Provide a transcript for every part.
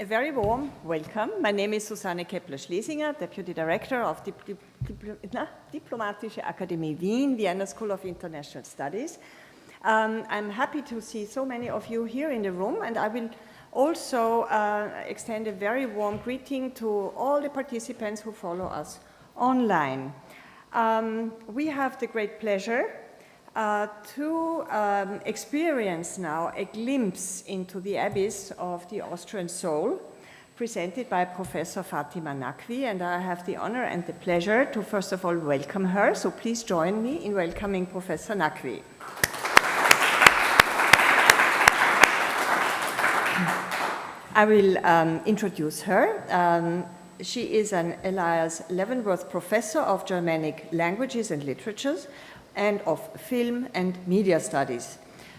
A very warm welcome. My name is Susanne Keppler-Schlesinger, Deputy Director of Diplomatische Akademie Wien, Vienna School of International Studies. I'm happy to see so many of you here in the room, and I will also extend a very warm greeting to all the participants who follow us online. We have the great pleasure to experience now a glimpse into the abyss of the Austrian soul, presented by Professor Fatima Naqvi, and I have the honor and the pleasure to first of all welcome her, so please join me in welcoming Professor Naqvi. I will introduce her. She is an Elias Leavenworth Professor of Germanic Languages and Literatures and of Film and Media Studies.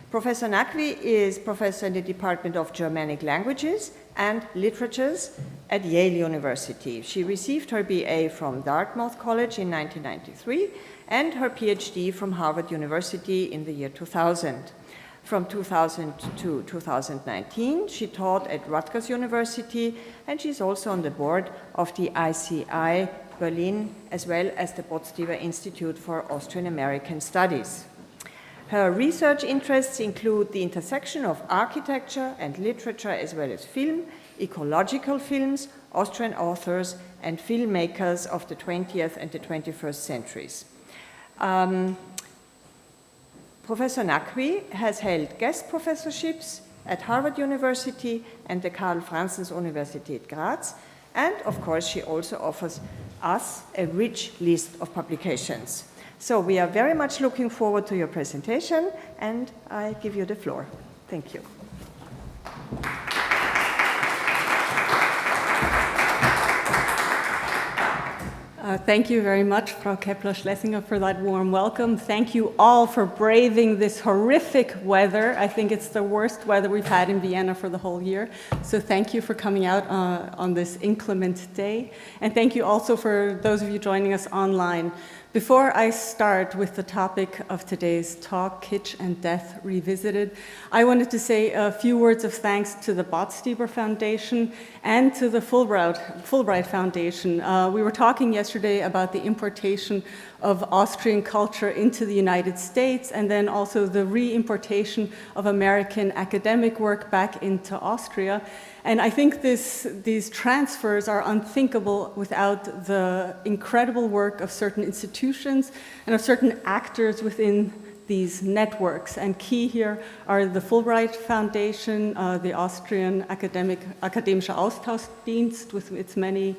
Professor Naqvi is professor in the Department of Germanic Languages and Literatures at Yale University. She received her BA from Dartmouth College in 1993 and her PhD from Harvard University in the year 2000. From 2000 to 2019, she taught at Rutgers University, and she's also on the board of the ICI Berlin, as well as the Botstiber Institute for Austrian-American Studies. Her research interests include the intersection of architecture and literature, as well as film, ecological films, Austrian authors, and filmmakers of the 20th and the 21st centuries. Professor Naqvi has held guest professorships at Harvard University and the Karl Franzens Universität Graz, and of course she also offers us a rich list of publications. So we are very much looking forward to your presentation, and I give you the floor. Thank you. Thank you very much, Frau Keppler-Schlesinger, for that warm welcome. Thank you all for braving this horrific weather. I think it's the worst weather we've had in Vienna for the whole year. So thank you for coming out on this inclement day. And thank you also for those of you joining us online. Before I start with the topic of today's talk, Kitsch and Death Revisited, I wanted to say a few words of thanks to the Botstiber Foundation and to the Fulbright Foundation. We were talking yesterday about the importation of Austrian culture into the United States, and then also the re-importation of American academic work back into Austria. And I think these transfers are unthinkable without the incredible work of certain institutions and of certain actors within these networks. And key here are the Fulbright Foundation, the Austrian Akademische Austauschdienst with its many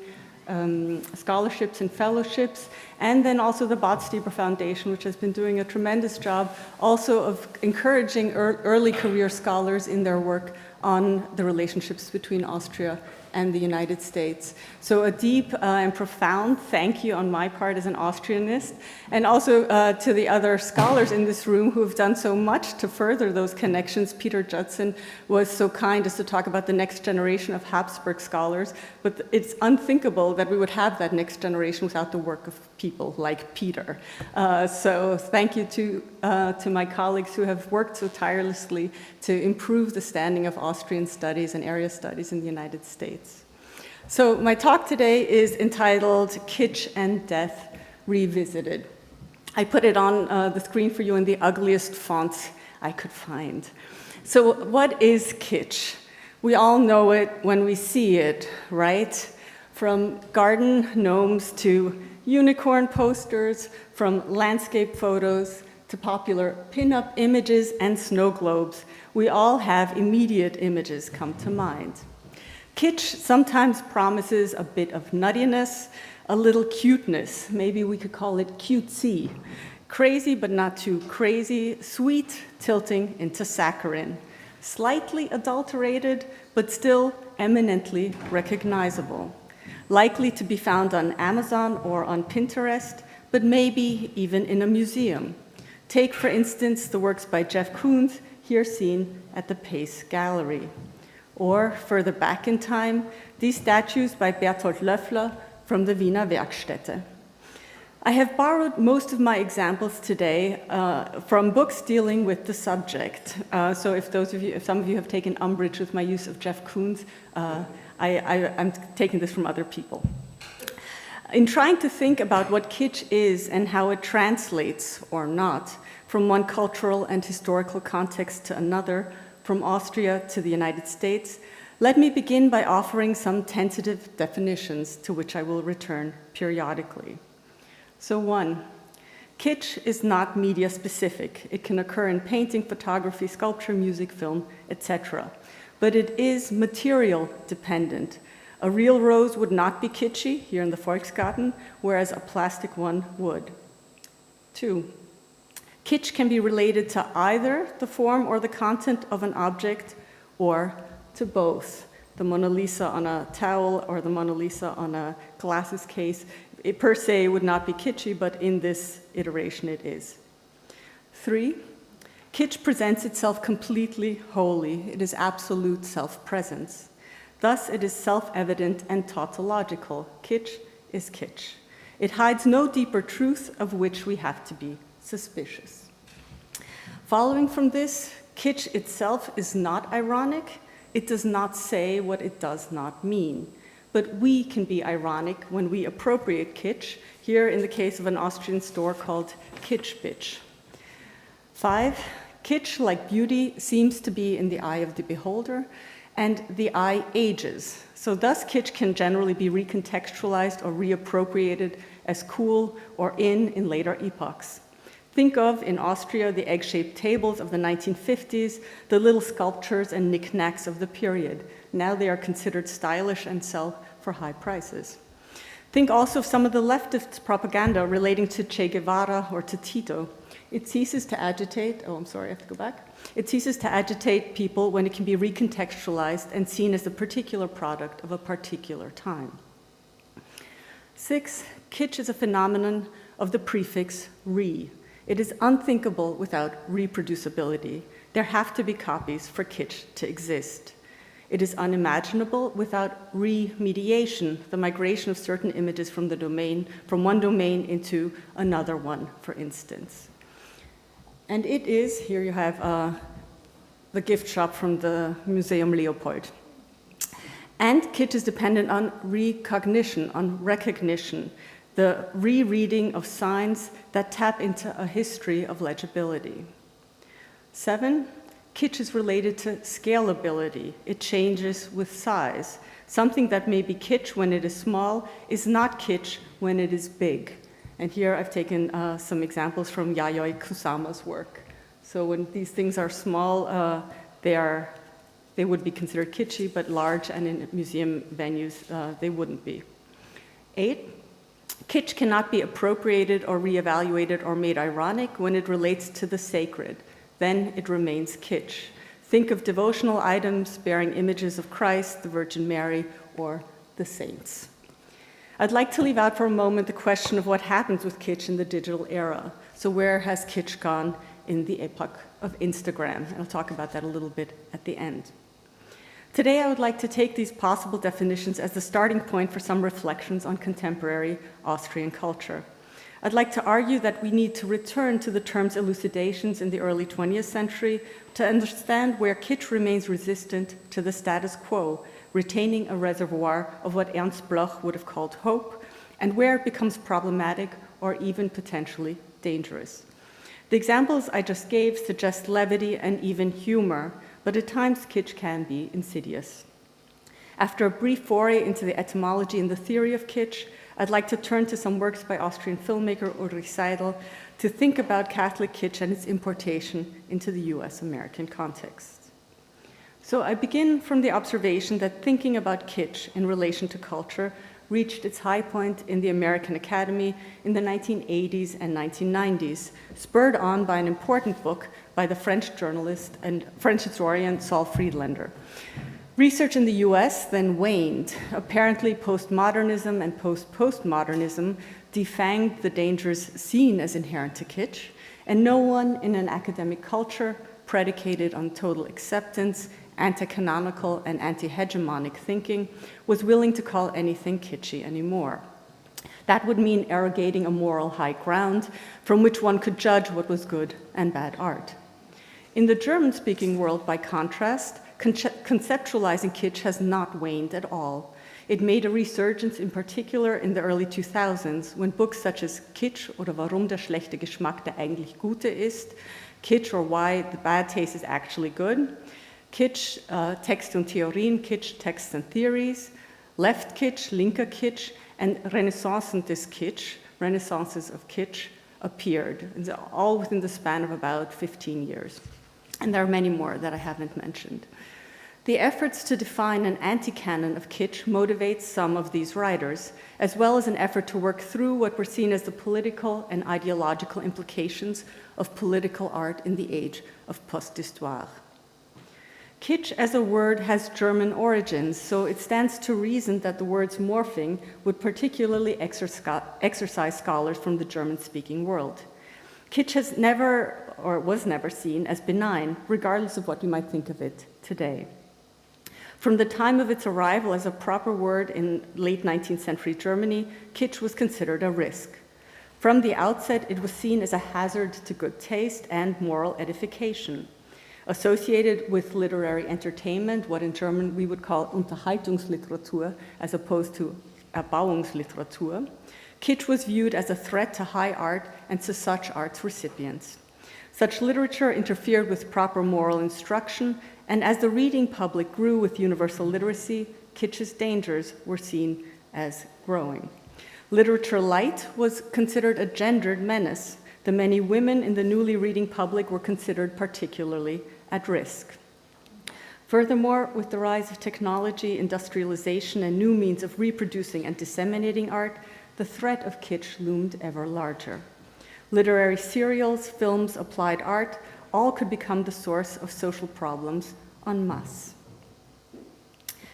scholarships and fellowships, and then also the Botstiber Foundation, which has been doing a tremendous job also of encouraging early career scholars in their work on the relationships between Austria and the United States. So a deep and profound thank you on my part as an Austrianist, and also to the other scholars in this room who have done so much to further those connections. Peter Judson was so kind as to talk about the next generation of Habsburg scholars, but it's unthinkable that we would have that next generation without the work of people like Peter. So thank you to my colleagues who have worked so tirelessly to improve the standing of Austrian studies and area studies in the United States. So my talk today is entitled Kitsch and Death Revisited. I put it on the screen for you in the ugliest font I could find. So what is kitsch? We all know it when we see it, right? From garden gnomes to unicorn posters, from landscape photos to popular pin-up images and snow globes, we all have immediate images come to mind. Kitsch sometimes promises a bit of nuttiness, a little cuteness. Maybe we could call it cutesy. Crazy but not too crazy, sweet tilting into saccharine. Slightly adulterated, but still eminently recognizable. Likely to be found on Amazon or on Pinterest, but maybe even in a museum. Take, for instance, the works by Jeff Koons, here seen at the Pace Gallery. Or, further back in time, these statues by Bertolt Löffler from the Wiener Werkstätte. I have borrowed most of my examples today from books dealing with the subject. So if some of you have taken umbrage with my use of Jeff Koons, I'm taking this from other people. In trying to think about what kitsch is and how it translates, or not, from one cultural and historical context to another, from Austria to the United States, let me begin by offering some tentative definitions to which I will return periodically. So 1, kitsch is not media specific. It can occur in painting, photography, sculpture, music, film, etc. But it is material dependent. A real rose would not be kitschy here in the Volksgarten, whereas a plastic one would. 2, kitsch can be related to either the form or the content of an object, or to both. The Mona Lisa on a towel or the Mona Lisa on a glasses case, it per se would not be kitschy, but in this iteration it is. 3, kitsch presents itself completely wholly. It is absolute self-presence. Thus, it is self-evident and tautological. Kitsch is kitsch. It hides no deeper truth of which we have to be suspicious. Following from this, kitsch itself is not ironic. It does not say what it does not mean. But we can be ironic when we appropriate kitsch, here in the case of an Austrian store called Kitsch Bitch. 5, kitsch, like beauty, seems to be in the eye of the beholder, and the eye ages. So thus kitsch can generally be recontextualized or reappropriated as cool or in later epochs. Think of, in Austria, the egg-shaped tables of the 1950s, the little sculptures and knickknacks of the period. Now they are considered stylish and sell for high prices. Think also of some of the leftist propaganda relating to Che Guevara or to Tito. It ceases to agitate, I have to go back. It ceases to agitate people when it can be recontextualized and seen as a particular product of a particular time. 6, kitsch is a phenomenon of the prefix re. It is unthinkable without reproducibility. There have to be copies for kitsch to exist. It is unimaginable without remediation, the migration of certain images from one domain into another one, for instance. And it is, here you have the gift shop from the Museum Leopold. And kitsch is dependent on recognition, on recognition, the rereading of signs that tap into a history of legibility. 7, kitsch is related to scalability. It changes with size. Something that may be kitsch when it is small is not kitsch when it is big. And here I've taken some examples from Yayoi Kusama's work. So when these things are small, they would be considered kitschy, but large and in museum venues, they wouldn't be. 8, kitsch cannot be appropriated or reevaluated or made ironic when it relates to the sacred. Then it remains kitsch. Think of devotional items bearing images of Christ, the Virgin Mary, or the saints. I'd like to leave out for a moment the question of what happens with kitsch in the digital era. So where has kitsch gone in the epoch of Instagram? And I'll talk about that a little bit at the end. Today, I would like to take these possible definitions as the starting point for some reflections on contemporary Austrian culture. I'd like to argue that we need to return to the term's elucidations in the early 20th century to understand where kitsch remains resistant to the status quo, retaining a reservoir of what Ernst Bloch would have called hope, and where it becomes problematic or even potentially dangerous. The examples I just gave suggest levity and even humor, but at times kitsch can be insidious. After a brief foray into the etymology and the theory of kitsch, I'd like to turn to some works by Austrian filmmaker Ulrich Seidel to think about Catholic kitsch and its importation into the US-American context. So I begin from the observation that thinking about kitsch in relation to culture reached its high point in the American Academy in the 1980s and 1990s, spurred on by an important book by the French journalist and French historian Saul Friedlander. Research in the US then waned. Apparently, postmodernism and post-postmodernism defanged the dangers seen as inherent to kitsch, and no one in an academic culture predicated on total acceptance, anti-canonical and anti-hegemonic thinking was willing to call anything kitschy anymore. That would mean arrogating a moral high ground from which one could judge what was good and bad art. In the German-speaking world, by contrast, conceptualizing kitsch has not waned at all. It made a resurgence in particular in the early 2000s, when books such as Kitsch oder Warum der schlechte Geschmack der eigentlich gute ist, Kitsch or Why the Bad Taste is Actually Good, Kitsch, Texte und Theorien, Kitsch, Texts and Theories, Left Kitsch, Linker Kitsch, and Renaissances des Kitsch, Renaissances of Kitsch, appeared, all within the span of about 15 years. And there are many more that I haven't mentioned. The efforts to define an anti-canon of kitsch motivates some of these writers, as well as an effort to work through what were seen as the political and ideological implications of political art in the age of post-histoire. Kitsch as a word has German origins, so it stands to reason that the word's morphing would particularly exercise scholars from the German-speaking world. Kitsch has never, or was never seen as benign, regardless of what you might think of it today. From the time of its arrival as a proper word in late 19th century Germany, kitsch was considered a risk. From the outset, it was seen as a hazard to good taste and moral edification. Associated with literary entertainment, what in German we would call Unterhaltungsliteratur, as opposed to Erbauungsliteratur, kitsch was viewed as a threat to high art and to such art's recipients. Such literature interfered with proper moral instruction, and as the reading public grew with universal literacy, kitsch's dangers were seen as growing. Literature light was considered a gendered menace. The many women in the newly reading public were considered particularly at risk. Furthermore, with the rise of technology, industrialization, and new means of reproducing and disseminating art, the threat of kitsch loomed ever larger. Literary serials, films, applied art, all could become the source of social problems en masse.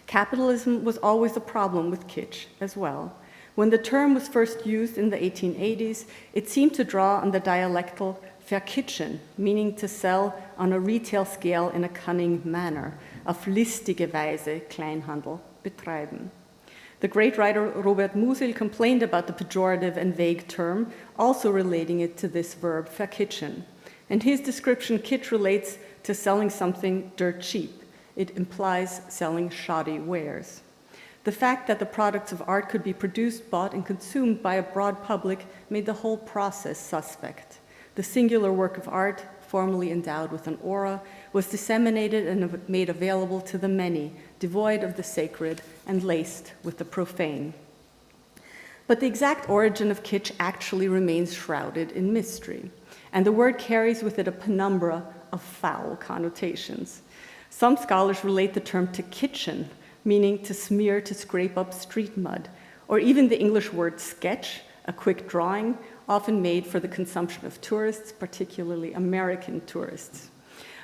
Capitalism was always a problem with kitsch as well. When the term was first used in the 1880s, it seemed to draw on the dialectal verkitschen, meaning to sell on a retail scale in a cunning manner, auf listige Weise Kleinhandel betreiben. The great writer Robert Musil complained about the pejorative and vague term, also relating it to this verb verkitschen. In his description, kitsch relates to selling something dirt cheap. It implies selling shoddy wares. The fact that the products of art could be produced, bought, and consumed by a broad public made the whole process suspect. The singular work of art, formally endowed with an aura, was disseminated and made available to the many, devoid of the sacred and laced with the profane. But the exact origin of kitsch actually remains shrouded in mystery, and the word carries with it a penumbra of foul connotations. Some scholars relate the term to kitchen, meaning to smear, to scrape up street mud, or even the English word sketch, a quick drawing, often made for the consumption of tourists, particularly American tourists.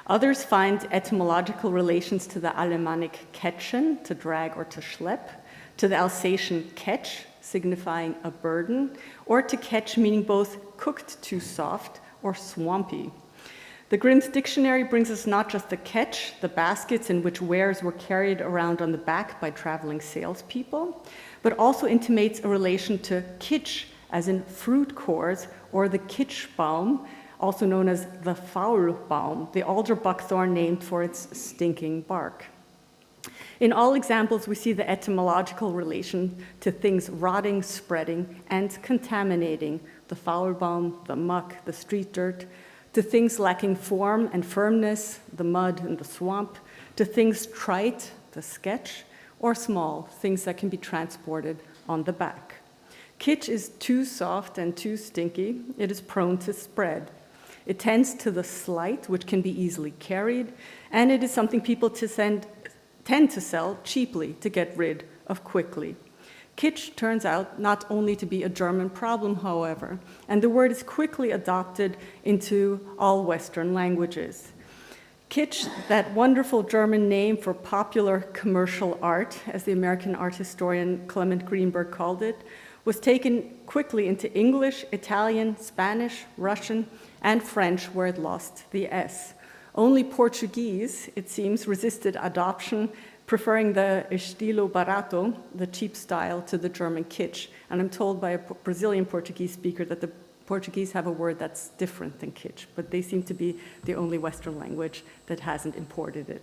Others find etymological relations to the Alemannic ketchen, to drag or to schlepp, to the Alsatian ketch, signifying a burden, or to ketch, meaning both cooked too soft or swampy. The Grimm's dictionary brings us not just the ketch, the baskets in which wares were carried around on the back by traveling salespeople, but also intimates a relation to kitsch, as in fruit cores, or the kitschbaum, also known as the Faulbaum, the alder buckthorn named for its stinking bark. In all examples, we see the etymological relation to things rotting, spreading, and contaminating, the Faulbaum, the muck, the street dirt, to things lacking form and firmness, the mud and the swamp, to things trite, the sketch, or small, things that can be transported on the back. Kitsch is too soft and too stinky. It is prone to spread. It tends to the slight, which can be easily carried, and it is something people tend to sell cheaply to get rid of quickly. Kitsch turns out not only to be a German problem, however, and the word is quickly adopted into all Western languages. Kitsch, that wonderful German name for popular commercial art, as the American art historian Clement Greenberg called it, was taken quickly into English, Italian, Spanish, Russian, and French, where it lost the S. Only Portuguese, it seems, resisted adoption preferring the estilo barato, the cheap style, to the German kitsch. And I'm told by a Brazilian Portuguese speaker that the Portuguese have a word that's different than kitsch, but they seem to be the only Western language that hasn't imported it.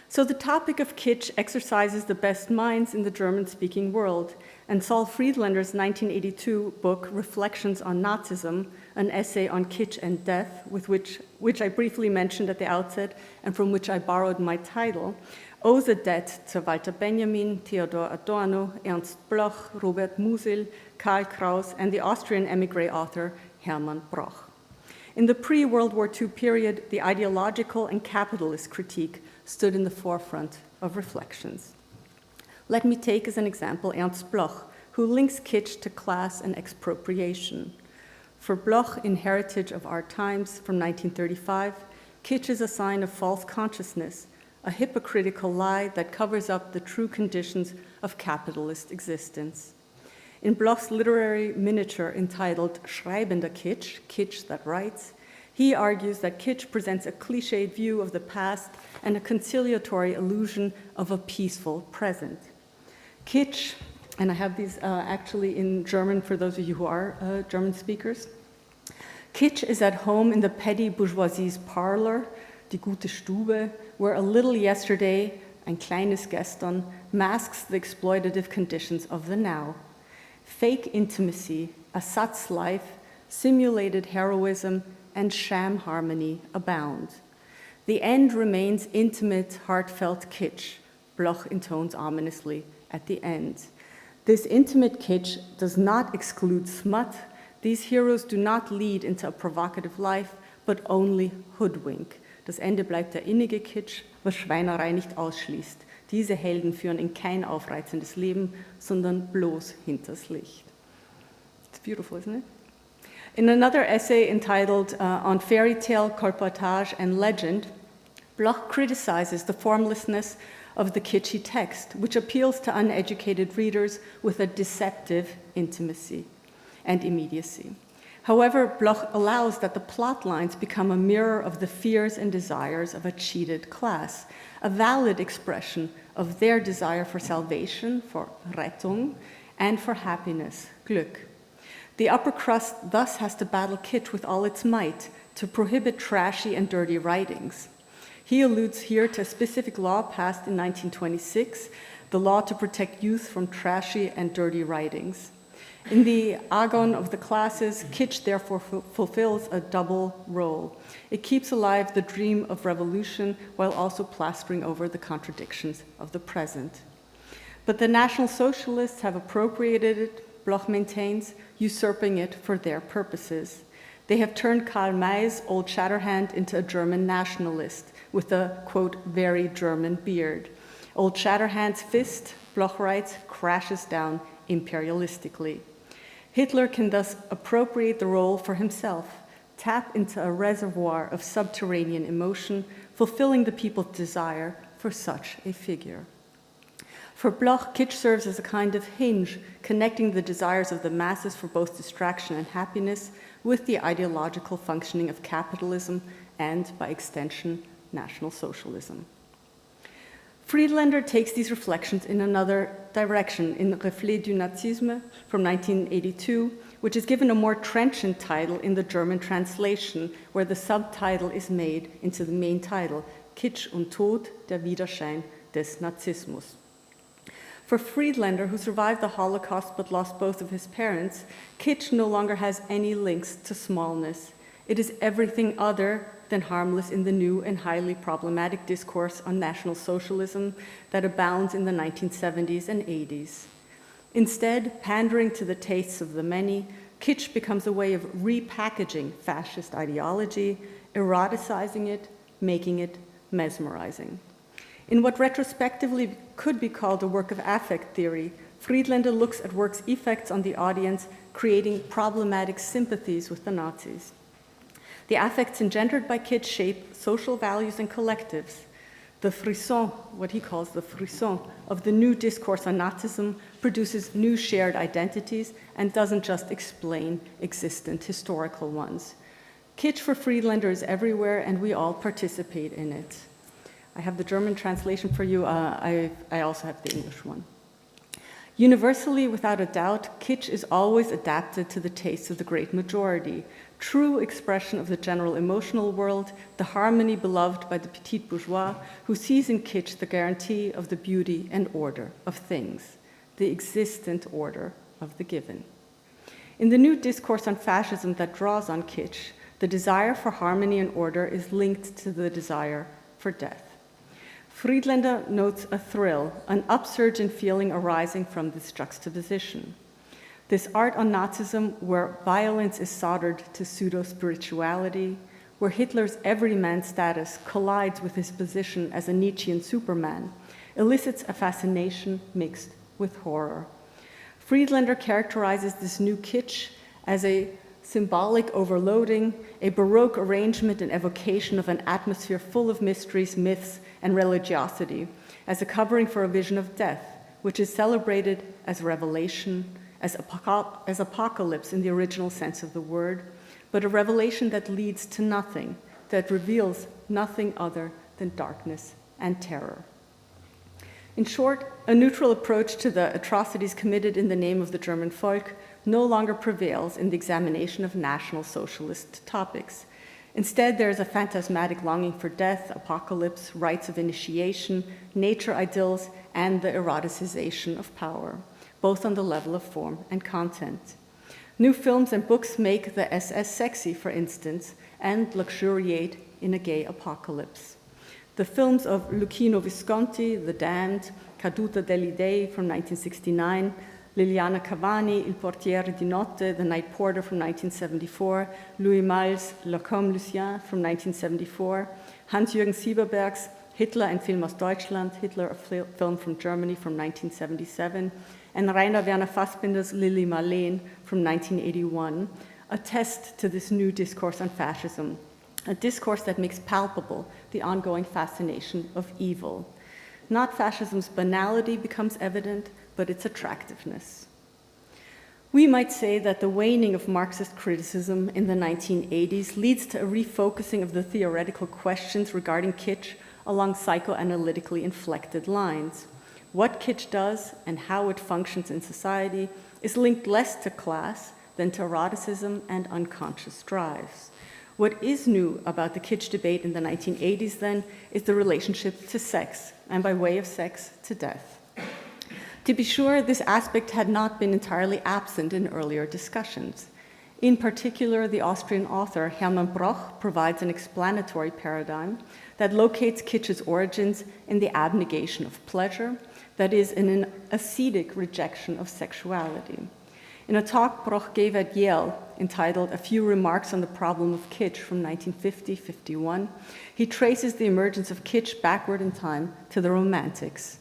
So the topic of kitsch exercises the best minds in the German-speaking world, and Saul Friedlander's 1982 book, Reflections on Nazism, an essay on kitsch and death, which I briefly mentioned at the outset and from which I borrowed my title, owes a debt to Walter Benjamin, Theodor Adorno, Ernst Bloch, Robert Musil, Karl Kraus, and the Austrian émigré author Hermann Broch. In the pre-World War II period, the ideological and capitalist critique stood in the forefront of reflections. Let me take as an example Ernst Bloch, who links kitsch to class and expropriation. For Bloch in Heritage of Our Times from 1935, kitsch is a sign of false consciousness, a hypocritical lie that covers up the true conditions of capitalist existence. In Bloch's literary miniature entitled Schreibender Kitsch, Kitsch that writes, he argues that kitsch presents a cliched view of the past and a conciliatory illusion of a peaceful present. Kitsch, and I have these actually in German for those of you who are German speakers. Kitsch is at home in the petty bourgeoisie's parlor, die gute Stube, where a little yesterday, ein kleines gestern, masks the exploitative conditions of the now. Fake intimacy, Assad's life, simulated heroism, and sham harmony abound. The end remains intimate, heartfelt kitsch, Bloch intones ominously at the end. This intimate kitsch does not exclude smut. These heroes do not lead into a provocative life, but only hoodwink. Das Ende bleibt der innige Kitsch, was Schweinerei nicht ausschließt. Diese Helden führen in kein aufreizendes Leben, sondern bloß hinters Licht. It's beautiful, isn't it? In another essay entitled On Fairy Tale, Colportage, and Legend, Bloch criticizes the formlessness of the kitschy text, which appeals to uneducated readers with a deceptive intimacy and immediacy. However, Bloch allows that the plot lines become a mirror of the fears and desires of a cheated class, a valid expression of their desire for salvation, for Rettung, and for happiness, Glück. The upper crust thus has to battle kitsch with all its might to prohibit trashy and dirty writings. He alludes here to a specific law passed in 1926, the law to protect youth from trashy and dirty writings. In the agon of the classes, kitsch therefore fulfills a double role. It keeps alive the dream of revolution while also plastering over the contradictions of the present. But the National Socialists have appropriated it, Bloch maintains, usurping it for their purposes. They have turned Karl May's Old Shatterhand into a German nationalist with a, quote, very German beard. Old Shatterhand's fist, Bloch writes, crashes down imperialistically. Hitler can thus appropriate the role for himself, tap into a reservoir of subterranean emotion, fulfilling the people's desire for such a figure. For Bloch, kitsch serves as a kind of hinge, connecting the desires of the masses for both distraction and happiness with the ideological functioning of capitalism and, by extension, National Socialism. Friedlander takes these reflections in another direction in Reflets du Nazisme from 1982, which is given a more trenchant title in the German translation, where the subtitle is made into the main title, Kitsch und Tod, der Widerschein des Nazismus. For Friedlander, who survived the Holocaust but lost both of his parents, kitsch no longer has any links to smallness. It is everything other than harmless in the new and highly problematic discourse on National Socialism that abounds in the 1970s and 80s. Instead, pandering to the tastes of the many, kitsch becomes a way of repackaging fascist ideology, eroticizing it, making it mesmerizing. In what retrospectively could be called a work of affect theory, Friedlander looks at work's effects on the audience, creating problematic sympathies with the Nazis. The affects engendered by kitsch shape social values and collectives. The frisson, what he calls the frisson, of the new discourse on Nazism produces new shared identities and doesn't just explain existent historical ones. Kitsch for Friedlander is everywhere, and we all participate in it. I have the German translation for you. I also have the English one. Universally, without a doubt, kitsch is always adapted to the tastes of the great majority, true expression of the general emotional world, the harmony beloved by the petit bourgeois, who sees in kitsch the guarantee of the beauty and order of things, the existent order of the given. In the new discourse on fascism that draws on kitsch, the desire for harmony and order is linked to the desire for death. Friedlander notes a thrill, an upsurge in feeling arising from this juxtaposition. This art on Nazism, where violence is soldered to pseudo-spirituality, where Hitler's everyman status collides with his position as a Nietzschean superman, elicits a fascination mixed with horror. Friedlander characterizes this new kitsch as a symbolic overloading, a Baroque arrangement and evocation of an atmosphere full of mysteries, myths, and religiosity, as a covering for a vision of death, which is celebrated as revelation, as apocalypse in the original sense of the word, but a revelation that leads to nothing, that reveals nothing other than darkness and terror. In short, a neutral approach to the atrocities committed in the name of the German folk no longer prevails in the examination of National Socialist topics. Instead, there is a phantasmatic longing for death, apocalypse, rites of initiation, nature idyls, and the eroticization of power, both on the level of form and content. New films and books make the SS sexy, for instance, and luxuriate in a gay apocalypse. The films of Luchino Visconti, The Damned, Caduta degli Dei from 1969, Liliana Cavani, Il Portiere di Notte, The Night Porter from 1974, Louis Malle's Le Comme Lucien from 1974, Hans-Jürgen Sieberberg's Hitler, ein Film aus Deutschland, Hitler, a film from Germany from 1977, and Rainer Werner Fassbinder's Lili Marleen from 1981, attest to this new discourse on fascism, a discourse that makes palpable the ongoing fascination of evil. Not fascism's banality becomes evident, but its attractiveness. We might say that the waning of Marxist criticism in the 1980s leads to a refocusing of the theoretical questions regarding kitsch along psychoanalytically inflected lines. What kitsch does and how it functions in society is linked less to class than to eroticism and unconscious drives. What is new about the kitsch debate in the 1980s, then, is the relationship to sex, and by way of sex, to death. To be sure, this aspect had not been entirely absent in earlier discussions. In particular, the Austrian author Hermann Broch provides an explanatory paradigm that locates kitsch's origins in the abnegation of pleasure, that is, in an ascetic rejection of sexuality. In a talk Broch gave at Yale, entitled A Few Remarks on the Problem of Kitsch from 1950-51, he traces the emergence of kitsch backward in time to the Romantics.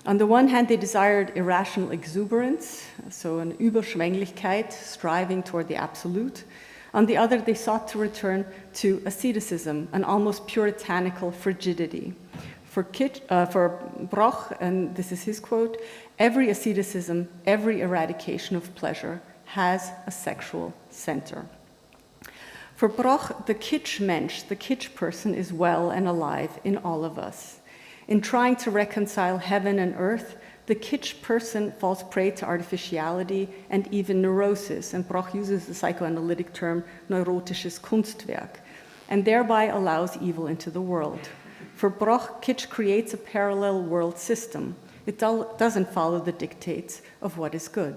On the one hand, they desired irrational exuberance, so an Überschwänglichkeit, striving toward the absolute. On the other, they sought to return to asceticism, an almost puritanical frigidity. For Broch, and this is his quote, every asceticism, every eradication of pleasure has a sexual center. For Broch, the kitsch mensch, the kitsch person, is well and alive in all of us. In trying to reconcile heaven and earth, the kitsch person falls prey to artificiality and even neurosis, and Broch uses the psychoanalytic term neurotisches Kunstwerk, and thereby allows evil into the world. For Broch, kitsch creates a parallel world system. It doesn't follow the dictates of what is good.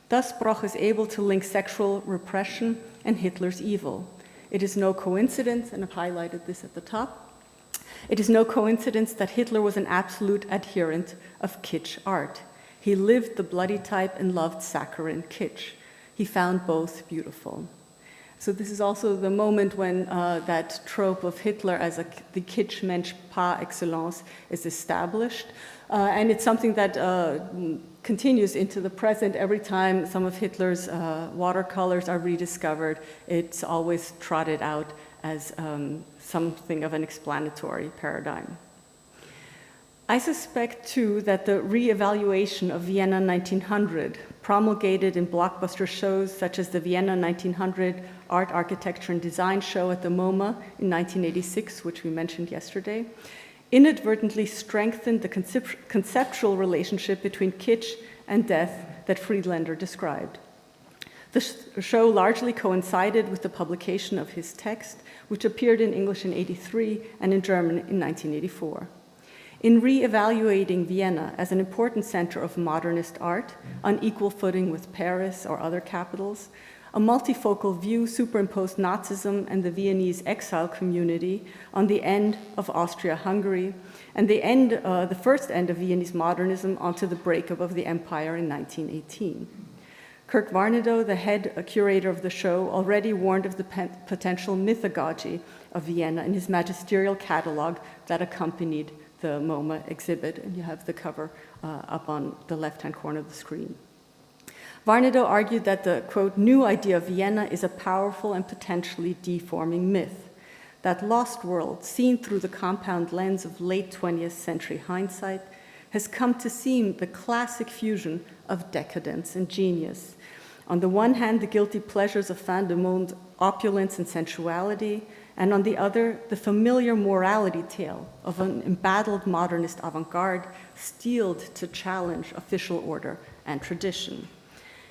Thus, Broch is able to link sexual repression and Hitler's evil. It is no coincidence, and I've highlighted this at the top, it is no coincidence that Hitler was an absolute adherent of kitsch art. He lived the bloody type and loved saccharine kitsch. He found both beautiful. So this is also the moment when that trope of Hitler as the kitsch mensch par excellence is established. And it's something that continues into the present. Every time some of Hitler's watercolors are rediscovered, it's always trotted out as something of an explanatory paradigm. I suspect, too, that the re-evaluation of Vienna 1900, promulgated in blockbuster shows such as the Vienna 1900 Art, Architecture, and Design Show at the MoMA in 1986, which we mentioned yesterday, inadvertently strengthened the conceptual relationship between kitsch and death that Friedlander described. The show largely coincided with the publication of his text, which appeared in English in 1983 and in German in 1984. In re-evaluating Vienna as an important center of modernist art, on equal footing with Paris or other capitals, a multifocal view superimposed Nazism and the Viennese exile community on the end of Austria-Hungary and the first end of Viennese modernism onto the breakup of the empire in 1918. Kirk Varnedoe, the head curator of the show, already warned of the potential mythagogy of Vienna in his magisterial catalog that accompanied the MoMA exhibit, and you have the cover up on the left-hand corner of the screen. Varnedoe argued that the, quote, new idea of Vienna is a powerful and potentially deforming myth. That lost world, seen through the compound lens of late 20th century hindsight, has come to seem the classic fusion of decadence and genius. On the one hand, the guilty pleasures of fin de monde opulence and sensuality, and on the other, the familiar morality tale of an embattled modernist avant-garde steeled to challenge official order and tradition.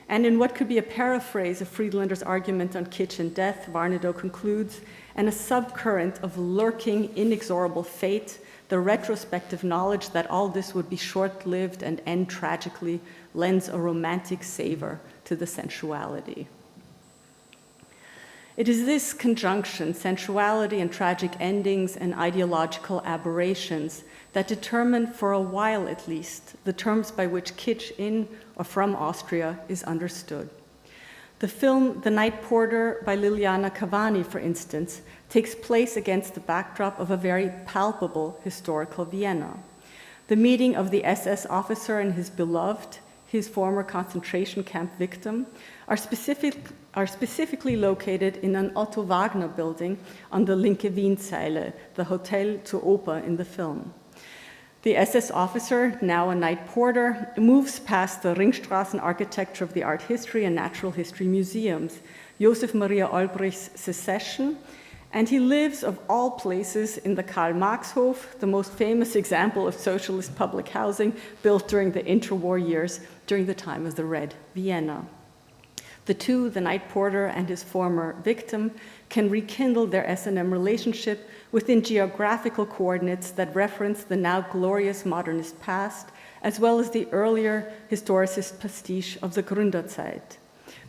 And in what could be a paraphrase of Friedlander's argument on kitsch and death, Varnedoe concludes, and a subcurrent of lurking, inexorable fate, the retrospective knowledge that all this would be short-lived and end tragically lends a romantic savor to the sensuality. It is this conjunction, sensuality and tragic endings and ideological aberrations, that determine, for a while at least, the terms by which kitsch in or from Austria is understood. The film The Night Porter by Liliana Cavani, for instance, takes place against the backdrop of a very palpable historical Vienna. The meeting of the SS officer and his beloved, his former concentration camp victim, are specifically located in an Otto Wagner building on the Linke Wienzeile, the Hotel zur Oper in the film. The SS officer, now a night porter, moves past the Ringstraßen architecture of the art history and natural history museums, Josef Maria Olbricht's Secession, and he lives, of all places, in the Karl-Marx-Hof, the most famous example of socialist public housing built during the interwar years, during the time of the Red Vienna. The two, the night porter and his former victim, can rekindle their S&M relationship within geographical coordinates that reference the now glorious modernist past, as well as the earlier historicist pastiche of the Gründerzeit.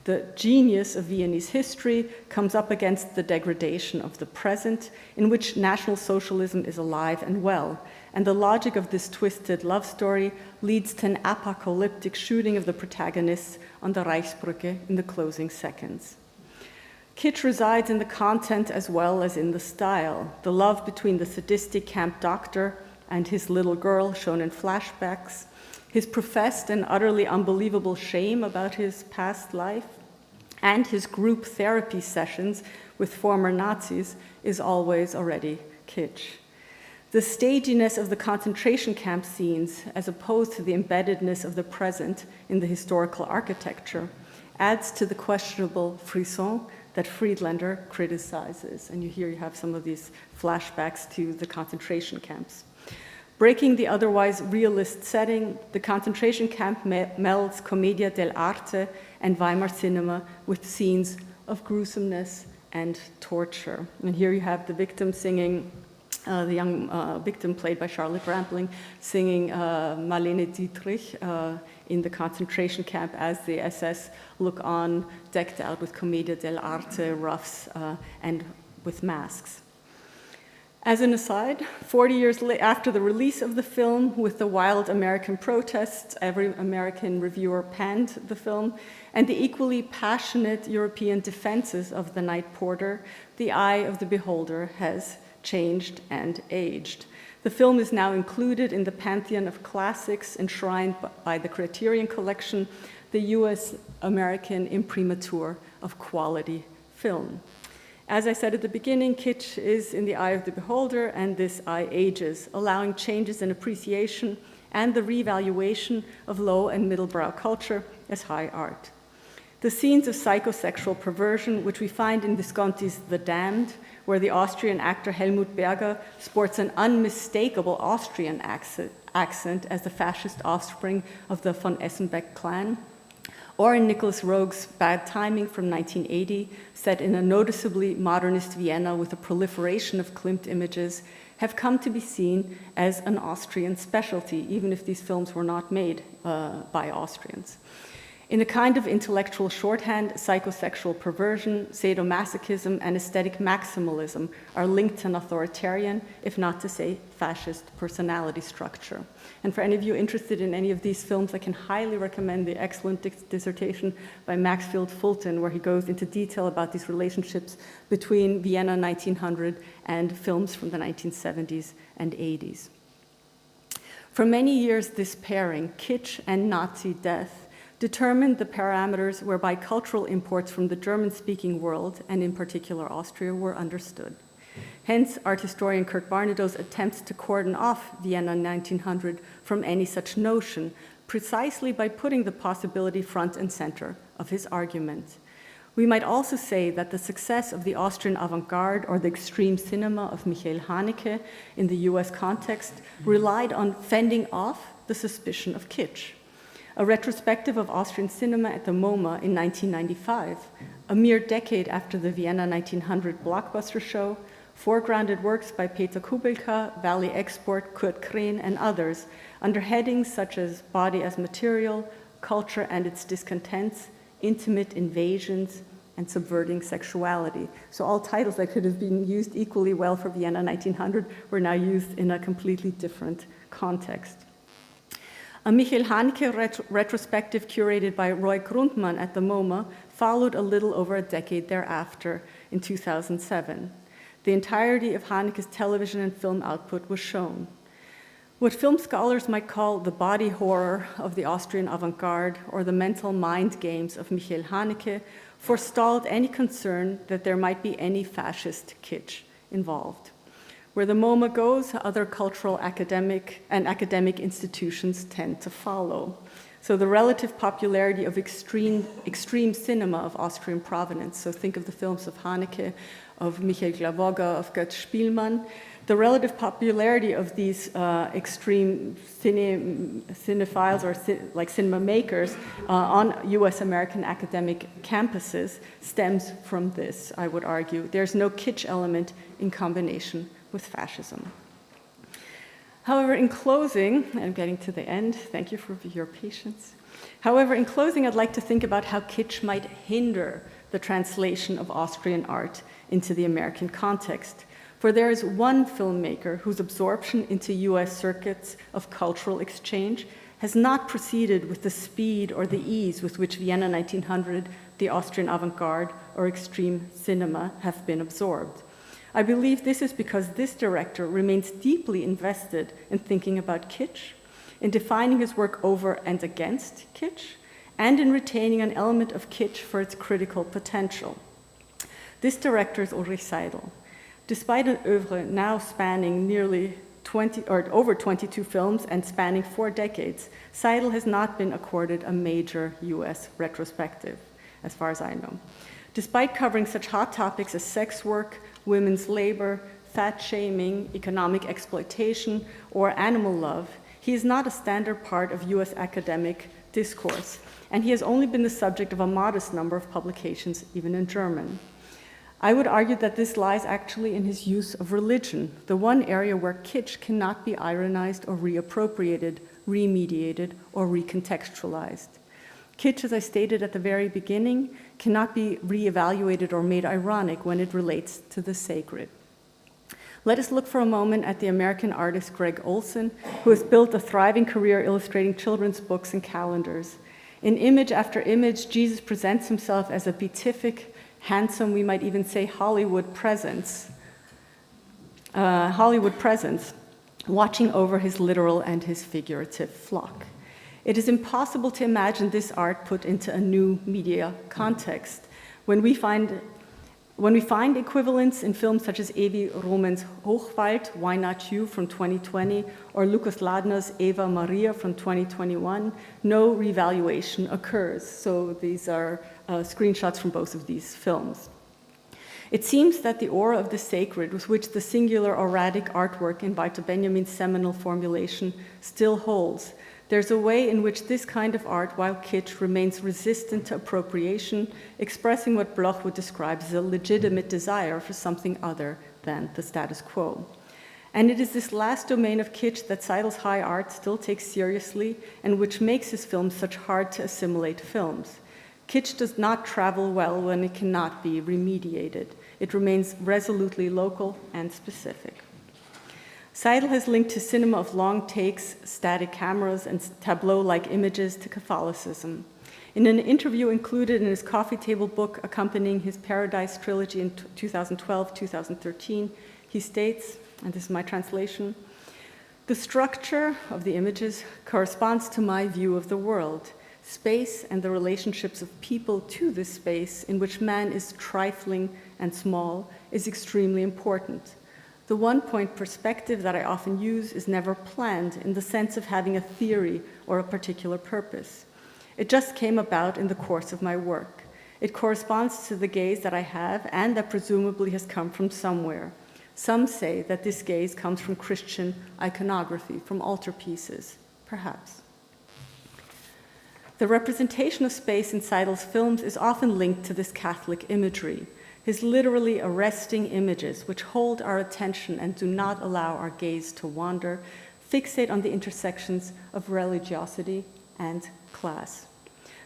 The genius of Viennese history comes up against the degradation of the present, in which National Socialism is alive and well, and the logic of this twisted love story leads to an apocalyptic shooting of the protagonists on the Reichsbrücke in the closing seconds. Kitsch resides in the content as well as in the style. The love between the sadistic camp doctor and his little girl, shown in flashbacks, his professed and utterly unbelievable shame about his past life, and his group therapy sessions with former Nazis is always already kitsch. The staginess of the concentration camp scenes, as opposed to the embeddedness of the present in the historical architecture, adds to the questionable frisson that Friedlander criticizes. And here you have some of these flashbacks to the concentration camps. Breaking the otherwise realist setting, the concentration camp melds commedia dell'arte and Weimar cinema with scenes of gruesomeness and torture. And here you have the victim singing, the young victim played by Charlotte Rampling, singing Marlene Dietrich in the concentration camp as the SS look on, decked out with commedia dell'arte, ruffs, and with masks. As an aside, 40 years after the release of the film, with the wild American protests, every American reviewer panned the film, and the equally passionate European defenses of The Night Porter, the eye of the beholder has changed and aged. The film is now included in the pantheon of classics enshrined by the Criterion Collection, the US-American imprimatur of quality film. As I said at the beginning, kitsch is in the eye of the beholder, and this eye ages, allowing changes in appreciation and the revaluation of low and middlebrow culture as high art. The scenes of psychosexual perversion, which we find in Visconti's The Damned, where the Austrian actor Helmut Berger sports an unmistakable Austrian accent as the fascist offspring of the von Essenbeck clan, or in Nicholas Roeg's Bad Timing from 1980, set in a noticeably modernist Vienna with a proliferation of Klimt images, have come to be seen as an Austrian specialty, even if these films were not made by Austrians. In a kind of intellectual shorthand, psychosexual perversion, sadomasochism, and aesthetic maximalism are linked to an authoritarian, if not to say fascist, personality structure. And for any of you interested in any of these films, I can highly recommend the excellent dissertation by Maxfield Fulton, where he goes into detail about these relationships between Vienna 1900 and films from the 1970s and 80s. For many years, this pairing, kitsch and Nazi death, determined the parameters whereby cultural imports from the German-speaking world, and in particular Austria, were understood. Hence, art historian Kurt Barnedow's attempts to cordon off Vienna 1900 from any such notion, precisely by putting the possibility front and center of his argument. We might also say that the success of the Austrian avant-garde or the extreme cinema of Michael Haneke in the US context relied on fending off the suspicion of kitsch. A retrospective of Austrian cinema at the MoMA in 1995, a mere decade after the Vienna 1900 blockbuster show, foregrounded works by Peter Kubelka, Valley Export, Kurt Krehn, and others, under headings such as Body as Material, Culture and Its Discontents, Intimate Invasions, and Subverting Sexuality. So all titles that could have been used equally well for Vienna 1900 were now used in a completely different context. A Michael Haneke retrospective curated by Roy Grundmann at the MoMA followed a little over a decade thereafter in 2007. The entirety of Haneke's television and film output was shown. What film scholars might call the body horror of the Austrian avant-garde or the mental mind games of Michael Haneke forestalled any concern that there might be any fascist kitsch involved. Where the MoMA goes, other cultural academic institutions tend to follow. So the relative popularity of extreme cinema of Austrian provenance, so think of the films of Haneke, of Michael Glavoga, of Götz Spielmann, the relative popularity of these extreme cinephiles or like cinema makers on US American academic campuses stems from this, I would argue. There's no kitsch element in combination with fascism. However, in closing, I'm getting to the end, thank you for your patience. However, in closing, I'd like to think about how kitsch might hinder the translation of Austrian art into the American context. For there is one filmmaker whose absorption into US circuits of cultural exchange has not proceeded with the speed or the ease with which Vienna 1900, the Austrian avant-garde, or extreme cinema have been absorbed. I believe this is because this director remains deeply invested in thinking about kitsch, in defining his work over and against kitsch, and in retaining an element of kitsch for its critical potential. This director is Ulrich Seidel. Despite an oeuvre now spanning nearly over 22 films and spanning 4 decades, Seidel has not been accorded a major US retrospective, as far as I know. Despite covering such hot topics as sex work, women's labor, fat shaming, economic exploitation, or animal love, he is not a standard part of US academic discourse, and he has only been the subject of a modest number of publications, even in German. I would argue that this lies actually in his use of religion, the one area where kitsch cannot be ironized or reappropriated, remediated, or recontextualized. Kitsch, as I stated at the very beginning, cannot be reevaluated or made ironic when it relates to the sacred. Let us look for a moment at the American artist Greg Olson, who has built a thriving career illustrating children's books and calendars. In image after image, Jesus presents himself as a beatific, handsome, we might even say Hollywood presence, watching over his literal and his figurative flock. It is impossible to imagine this art put into a new media context. When we find equivalents in films such as Evi Roman's Hochwald, Why Not You from 2020, or Lukas Ladner's Eva Maria from 2021, no revaluation occurs. So these are screenshots from both of these films. It seems that the aura of the sacred with which the singular auratic artwork in Walter Benjamin's seminal formulation still holds, there's a way in which this kind of art, while kitsch, remains resistant to appropriation, expressing what Bloch would describe as a legitimate desire for something other than the status quo. And it is this last domain of kitsch that Seidel's high art still takes seriously and which makes his films such hard to assimilate films. Kitsch does not travel well when it cannot be remediated. It remains resolutely local and specific. Seidel has linked his cinema of long takes, static cameras, and tableau-like images to Catholicism. In an interview included in his coffee table book accompanying his Paradise trilogy in 2012-2013, he states, and this is my translation, "The structure of the images corresponds to my view of the world. Space and the relationships of people to this space in which man is trifling and small is extremely important. The one-point perspective that I often use is never planned in the sense of having a theory or a particular purpose. It just came about in the course of my work. It corresponds to the gaze that I have and that presumably has come from somewhere. Some say that this gaze comes from Christian iconography, from altarpieces, perhaps." The representation of space in Seidel's films is often linked to this Catholic imagery, his literally arresting images which hold our attention and do not allow our gaze to wander, fixate on the intersections of religiosity and class.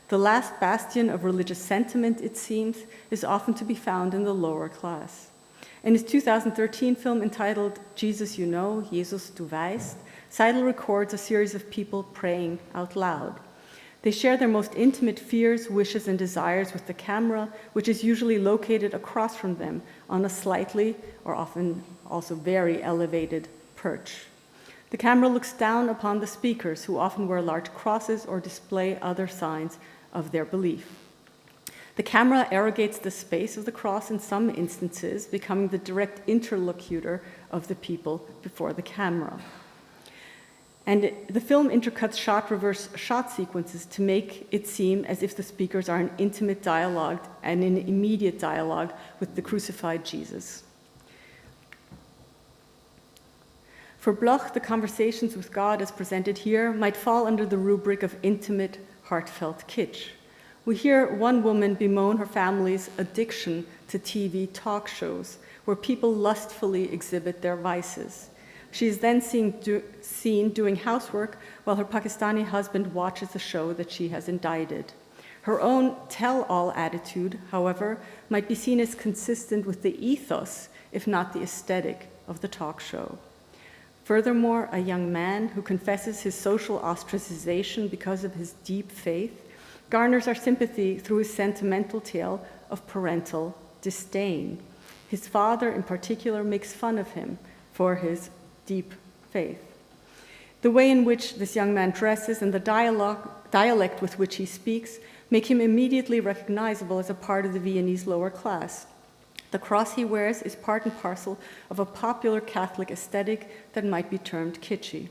The last bastion of religious sentiment, it seems, is often to be found in the lower class. In his 2013 film entitled Jesus You Know, Jesus Du Weißt, Seidel records a series of people praying out loud. They share their most intimate fears, wishes, and desires with the camera, which is usually located across from them on a slightly, or often also very elevated perch. The camera looks down upon the speakers, who often wear large crosses or display other signs of their belief. The camera arrogates the space of the cross in some instances, becoming the direct interlocutor of the people before the camera. And the film intercuts shot-reverse shot sequences to make it seem as if the speakers are in intimate dialogue and in immediate dialogue with the crucified Jesus. For Bloch, the conversations with God as presented here might fall under the rubric of intimate, heartfelt kitsch. We hear one woman bemoan her family's addiction to TV talk shows, where people lustfully exhibit their vices. She is then seen doing housework while her Pakistani husband watches the show that she has indicted. Her own tell-all attitude, however, might be seen as consistent with the ethos, if not the aesthetic, of the talk show. Furthermore, a young man who confesses his social ostracization because of his deep faith garners our sympathy through his sentimental tale of parental disdain. His father, in particular, makes fun of him for his deep faith. The way in which this young man dresses and the dialect with which he speaks make him immediately recognizable as a part of the Viennese lower class. The cross he wears is part and parcel of a popular Catholic aesthetic that might be termed kitschy.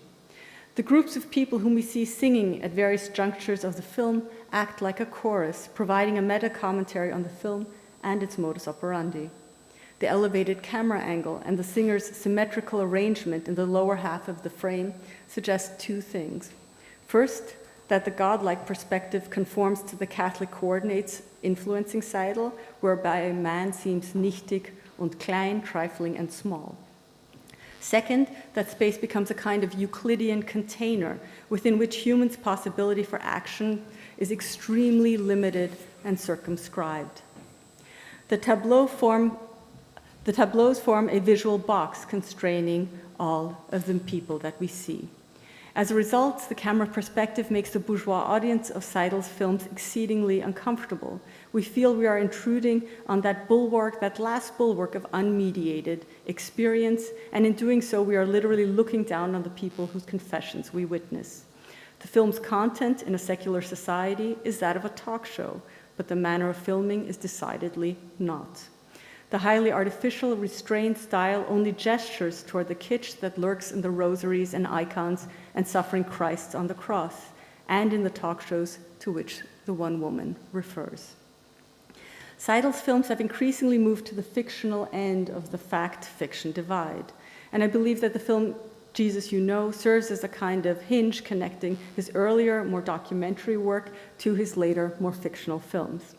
The groups of people whom we see singing at various junctures of the film act like a chorus, providing a meta-commentary on the film and its modus operandi. The elevated camera angle and the singer's symmetrical arrangement in the lower half of the frame suggest two things. First, that the godlike perspective conforms to the Catholic coordinates influencing Seidel, whereby man seems nichtig und klein, trifling and small. Second, that space becomes a kind of Euclidean container within which humans' possibility for action is extremely limited and circumscribed. The tableaus form a visual box constraining all of the people that we see. As a result, the camera perspective makes the bourgeois audience of Seidel's films exceedingly uncomfortable. We feel we are intruding on that bulwark, that last bulwark of unmediated experience, and in doing so, we are literally looking down on the people whose confessions we witness. The film's content in a secular society is that of a talk show, but the manner of filming is decidedly not. The highly artificial, restrained style only gestures toward the kitsch that lurks in the rosaries and icons and suffering Christs on the cross, and in the talk shows to which the one woman refers. Seidel's films have increasingly moved to the fictional end of the fact-fiction divide. And I believe that the film Jesus You Know serves as a kind of hinge connecting his earlier, more documentary work to his later, more fictional films.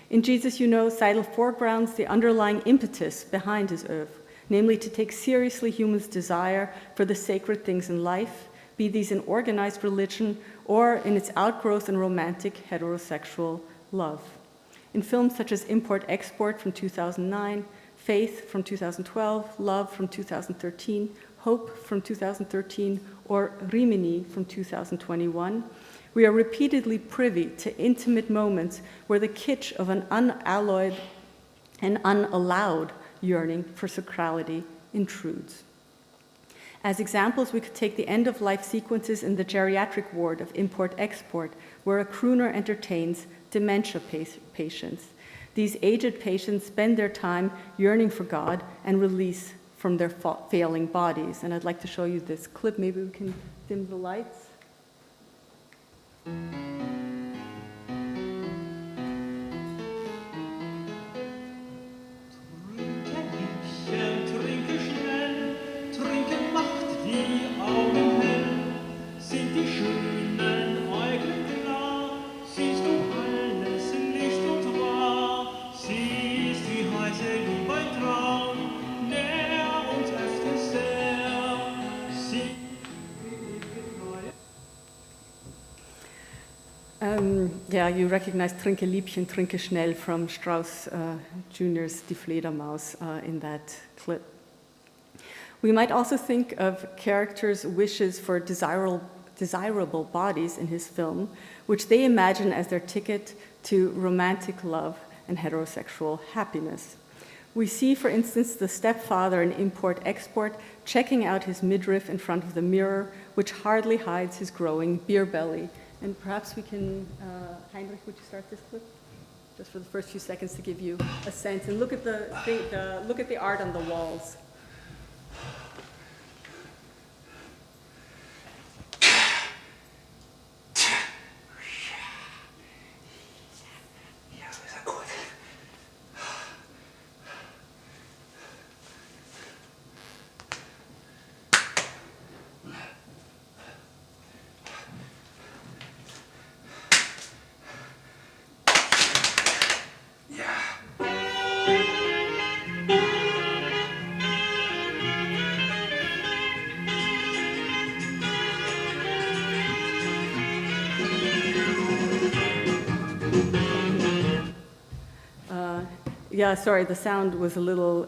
In Jesus You Know, Seidel foregrounds the underlying impetus behind his oeuvre, namely to take seriously humans' desire for the sacred things in life, be these in organized religion or in its outgrowth in romantic heterosexual love. In films such as Import-Export from 2009, Faith from 2012, Love from 2013, Hope from 2013, or Rimini from 2021, we are repeatedly privy to intimate moments where the kitsch of an unalloyed and unallowed yearning for sacrality intrudes. As examples, we could take the end-of-life sequences in the geriatric ward of Import-Export, where a crooner entertains dementia patients. These aged patients spend their time yearning for God and release from their failing bodies. And I'd like to show you this clip. Maybe we can dim the lights. Yeah, you recognize Trinke Liebchen, Trinke Schnell from Strauss Jr.'s Die Fledermaus in that clip. We might also think of characters' wishes for desirable bodies in his film, which they imagine as their ticket to romantic love and heterosexual happiness. We see, for instance, the stepfather in Import-Export checking out his midriff in front of the mirror, which hardly hides his growing beer belly. And perhaps we can, Heinrich, would you start this clip? Just for the first few seconds to give you a sense. And look at the art on the walls. Yeah, sorry, the sound was a little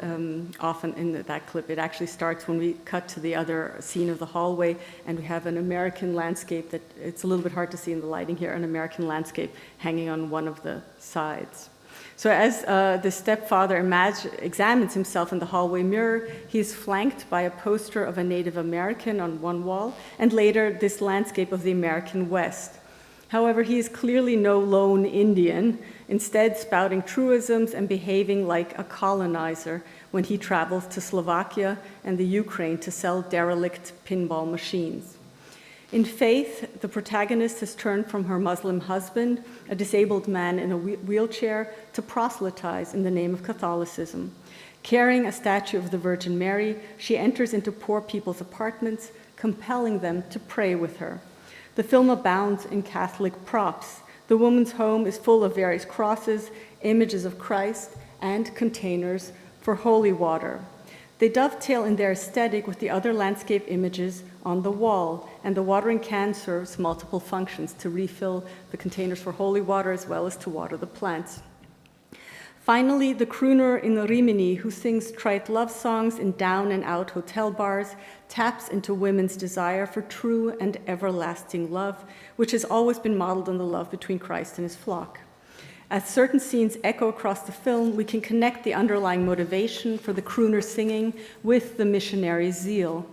off in that clip. It actually starts when we cut to the other scene of the hallway, and we have an American landscape that it's a little bit hard to see in the lighting here, an American landscape hanging on one of the sides. So as the stepfather examines himself in the hallway mirror, he's flanked by a poster of a Native American on one wall, and later this landscape of the American West. However, he is clearly no lone Indian, instead spouting truisms and behaving like a colonizer when he travels to Slovakia and the Ukraine to sell derelict pinball machines. In Faith, the protagonist has turned from her Muslim husband, a disabled man in a wheelchair, to proselytize in the name of Catholicism. Carrying a statue of the Virgin Mary, she enters into poor people's apartments, compelling them to pray with her. The film abounds in Catholic props. The woman's home is full of various crosses, images of Christ, and containers for holy water. They dovetail in their aesthetic with the other landscape images on the wall, and the watering can serves multiple functions to refill the containers for holy water as well as to water the plants. Finally, the crooner in the Rimini, who sings trite love songs in down-and-out hotel bars, taps into women's desire for true and everlasting love, which has always been modeled on the love between Christ and his flock. As certain scenes echo across the film, we can connect the underlying motivation for the crooner singing with the missionary's zeal.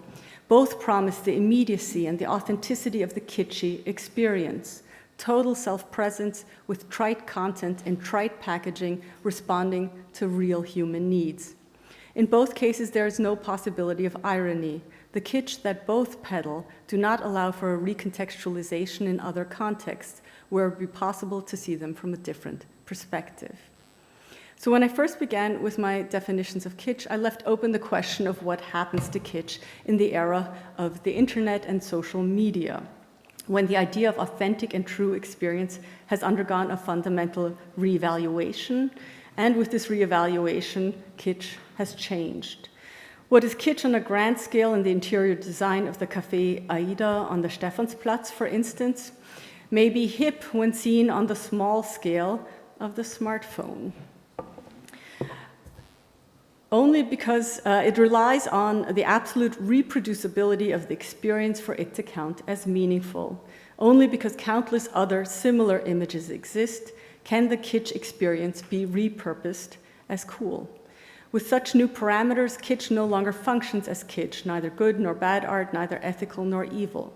Both promise the immediacy and the authenticity of the kitschy experience. Total self-presence with trite content and trite packaging responding to real human needs. In both cases, there is no possibility of irony. The kitsch that both peddle do not allow for a recontextualization in other contexts, where it would be possible to see them from a different perspective. So when I first began with my definitions of kitsch, I left open the question of what happens to kitsch in the era of the internet and social media, when the idea of authentic and true experience has undergone a fundamental reevaluation, and with this reevaluation, kitsch has changed. What is kitsch on a grand scale in the interior design of the Café Aida on the Stephansplatz, for instance, may be hip when seen on the small scale of the smartphone. Only because it relies on the absolute reproducibility of the experience for it to count as meaningful. Only because countless other similar images exist can the kitsch experience be repurposed as cool. With such new parameters, kitsch no longer functions as kitsch, neither good nor bad art, neither ethical nor evil.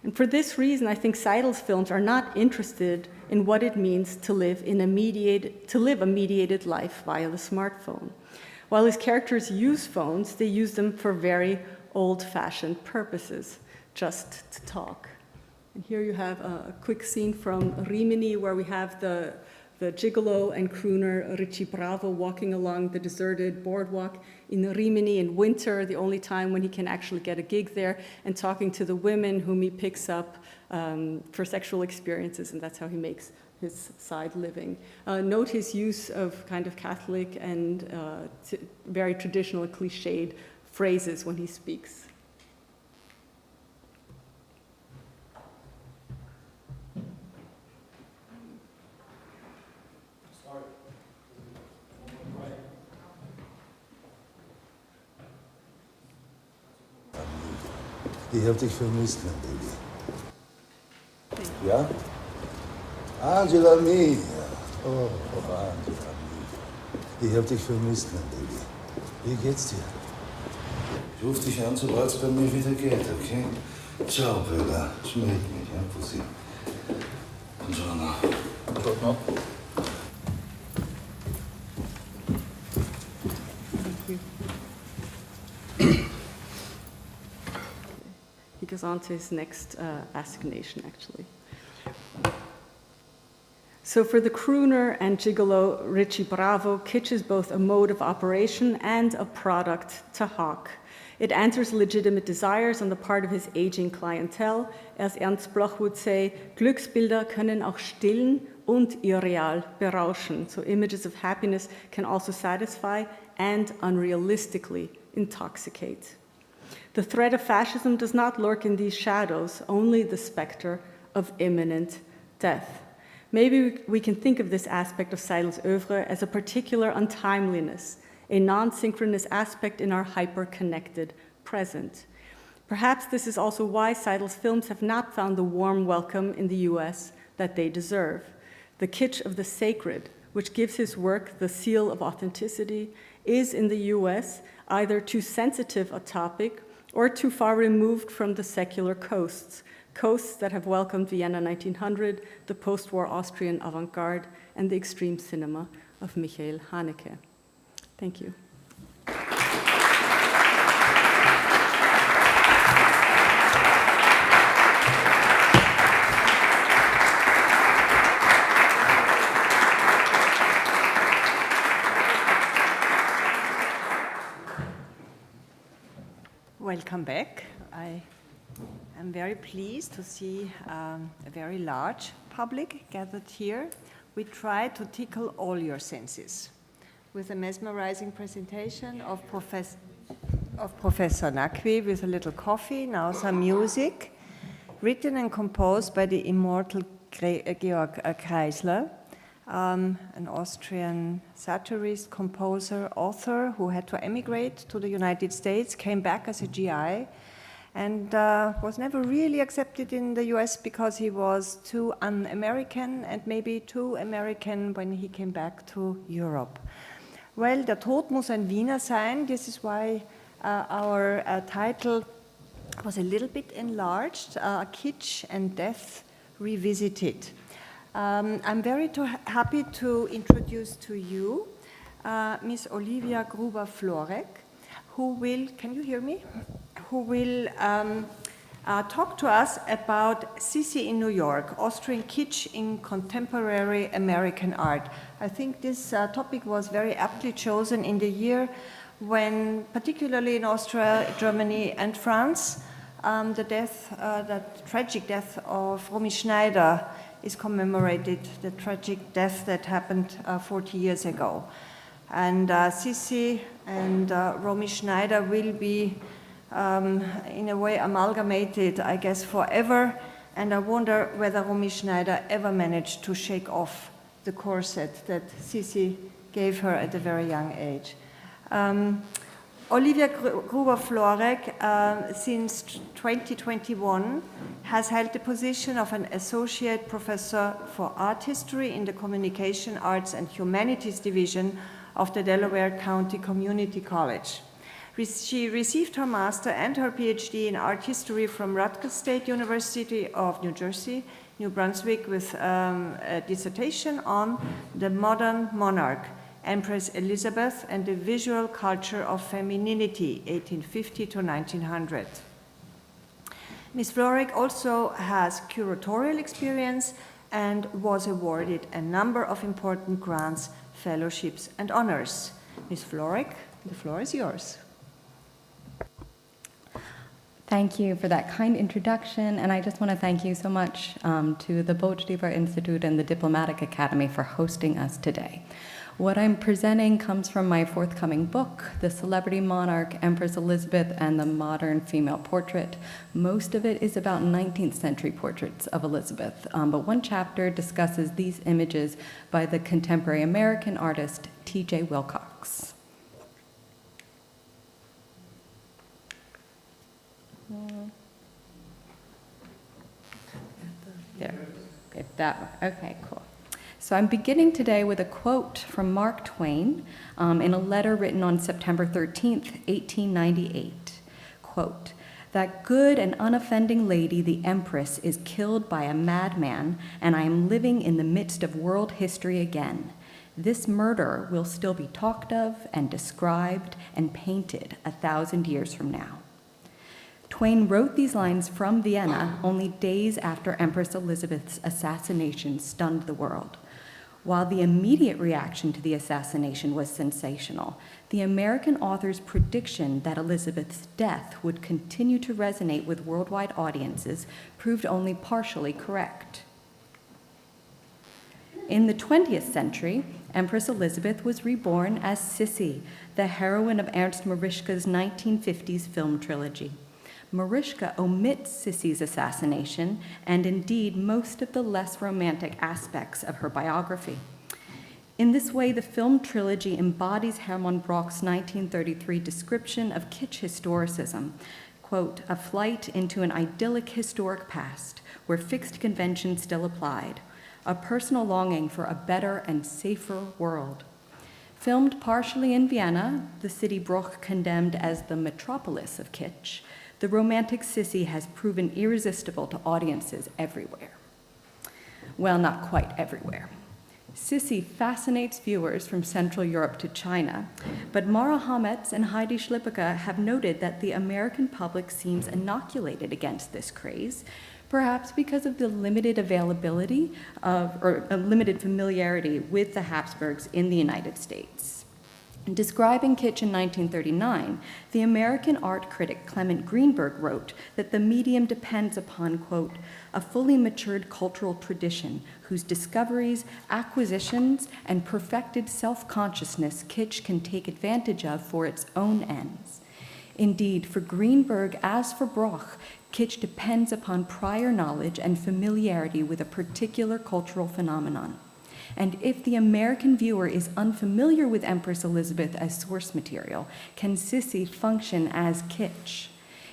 And for this reason, I think Seidel's films are not interested in what it means to live a mediated life via the smartphone. While his characters use phones, they use them for very old-fashioned purposes, just to talk. And here you have a quick scene from Rimini, where we have the gigolo and crooner Richie Bravo walking along the deserted boardwalk in Rimini in winter, the only time when he can actually get a gig there, and talking to the women whom he picks up for sexual experiences, and that's how he makes his side living. Note his use of kind of Catholic and very traditional cliched phrases when he speaks. Ich hab dich vermisst, mein Baby. Ja? Angela Mia. Oh, Angela Mia. Ich hab dich vermisst, mein Baby. Wie geht's dir? Ich ruf dich an, sobald es bei mir wieder geht, okay? Ciao, Bella. Schmeck mich, ja, Pussy. Buongiorno. Buongiorno. He goes on to his next assignation, actually. So for the crooner and gigolo Richie Bravo, kitsch is both a mode of operation and a product to hawk. It answers legitimate desires on the part of his aging clientele. As Ernst Bloch would say, Glücksbilder können auch stillen und irreal berauschen. So images of happiness can also satisfy and unrealistically intoxicate. The threat of fascism does not lurk in these shadows, only the specter of imminent death. Maybe we can think of this aspect of Seidel's oeuvre as a particular untimeliness, a non-synchronous aspect in our hyper-connected present. Perhaps this is also why Seidel's films have not found the warm welcome in the US that they deserve. The kitsch of the sacred, which gives his work the seal of authenticity, is in the US either too sensitive a topic or too far removed from the secular coasts that have welcomed Vienna 1900, the post-war Austrian avant-garde, and the extreme cinema of Michael Haneke. Thank you. Welcome back. I am very pleased to see a very large public gathered here. We try to tickle all your senses with a mesmerizing presentation of Professor Naqvi with a little coffee, now some music, written and composed by the immortal Georg Kreisler, an Austrian satirist, composer, author who had to emigrate to the United States, came back as a GI, and was never really accepted in the US because he was too un-American and maybe too American when he came back to Europe. Well, der Tod muss ein Wiener sein. This is why our title was a little bit enlarged, Kitsch and Death Revisited. I'm very happy to introduce to you Miss Olivia Gruber Florek, who will, can you hear me? Who will talk to us about Sissi in New York, Austrian Kitsch in Contemporary American Art. I think this topic was very aptly chosen in the year when, particularly in Austria, Germany, and France, the tragic death of Romy Schneider is commemorated, the tragic death that happened 40 years ago. And Sissi and Romy Schneider will be, in a way, amalgamated, I guess, forever. And I wonder whether Romy Schneider ever managed to shake off the corset that Sissi gave her at a very young age. Olivia Gruber Florek, since 2021, has held the position of an associate professor for art history in the Communication Arts and Humanities Division of the Delaware County Community College. She received her master and her PhD in art history from Rutgers State University of New Jersey, New Brunswick, with a dissertation on the modern monarch, Empress Elizabeth, and the visual culture of femininity, 1850 to 1900. Ms. Florek also has curatorial experience and was awarded a number of important grants, fellowships, and honors. Ms. Florek, the floor is yours. Thank you for that kind introduction, and I just want to thank you so much to the Botstiber Institute and the Diplomatic Academy for hosting us today. What I'm presenting comes from my forthcoming book, The Celebrity Monarch, Empress Elizabeth and the Modern Female Portrait. Most of it is about 19th century portraits of Elizabeth, but one chapter discusses these images by the contemporary American artist T.J. Wilcox. There, okay, that one. Okay, cool. So I'm beginning today with a quote from Mark Twain in a letter written on September 13th, 1898. Quote, "That good and unoffending lady, the Empress, is killed by a madman, and I am living in the midst of world history again. This murder will still be talked of and described and painted 1,000 years from now." Twain wrote these lines from Vienna only days after Empress Elizabeth's assassination stunned the world. While the immediate reaction to the assassination was sensational, the American author's prediction that Elizabeth's death would continue to resonate with worldwide audiences proved only partially correct. In the 20th century, Empress Elizabeth was reborn as Sissi, the heroine of Ernst Marischka's 1950s film trilogy. Marischka omits Sissi's assassination and indeed most of the less romantic aspects of her biography. In this way, the film trilogy embodies Hermann Broch's 1933 description of kitsch historicism, quote, "a flight into an idyllic historic past where fixed conventions still applied, a personal longing for a better and safer world." Filmed partially in Vienna, the city Broch condemned as the metropolis of kitsch, the romantic Sissi has proven irresistible to audiences everywhere. Well, not quite everywhere. Sissi fascinates viewers from Central Europe to China, but Mara Hametz and Heidi Schlippica have noted that the American public seems inoculated against this craze, perhaps because of the limited availability of, or limited familiarity with the Habsburgs in the United States. Describing kitsch in 1939, the American art critic Clement Greenberg wrote that the medium depends upon, quote, "a fully matured cultural tradition whose discoveries, acquisitions, and perfected self-consciousness kitsch can take advantage of for its own ends." Indeed, for Greenberg, as for Broch, kitsch depends upon prior knowledge and familiarity with a particular cultural phenomenon. And if the American viewer is unfamiliar with Empress Elizabeth as source material, can Sissi function as kitsch?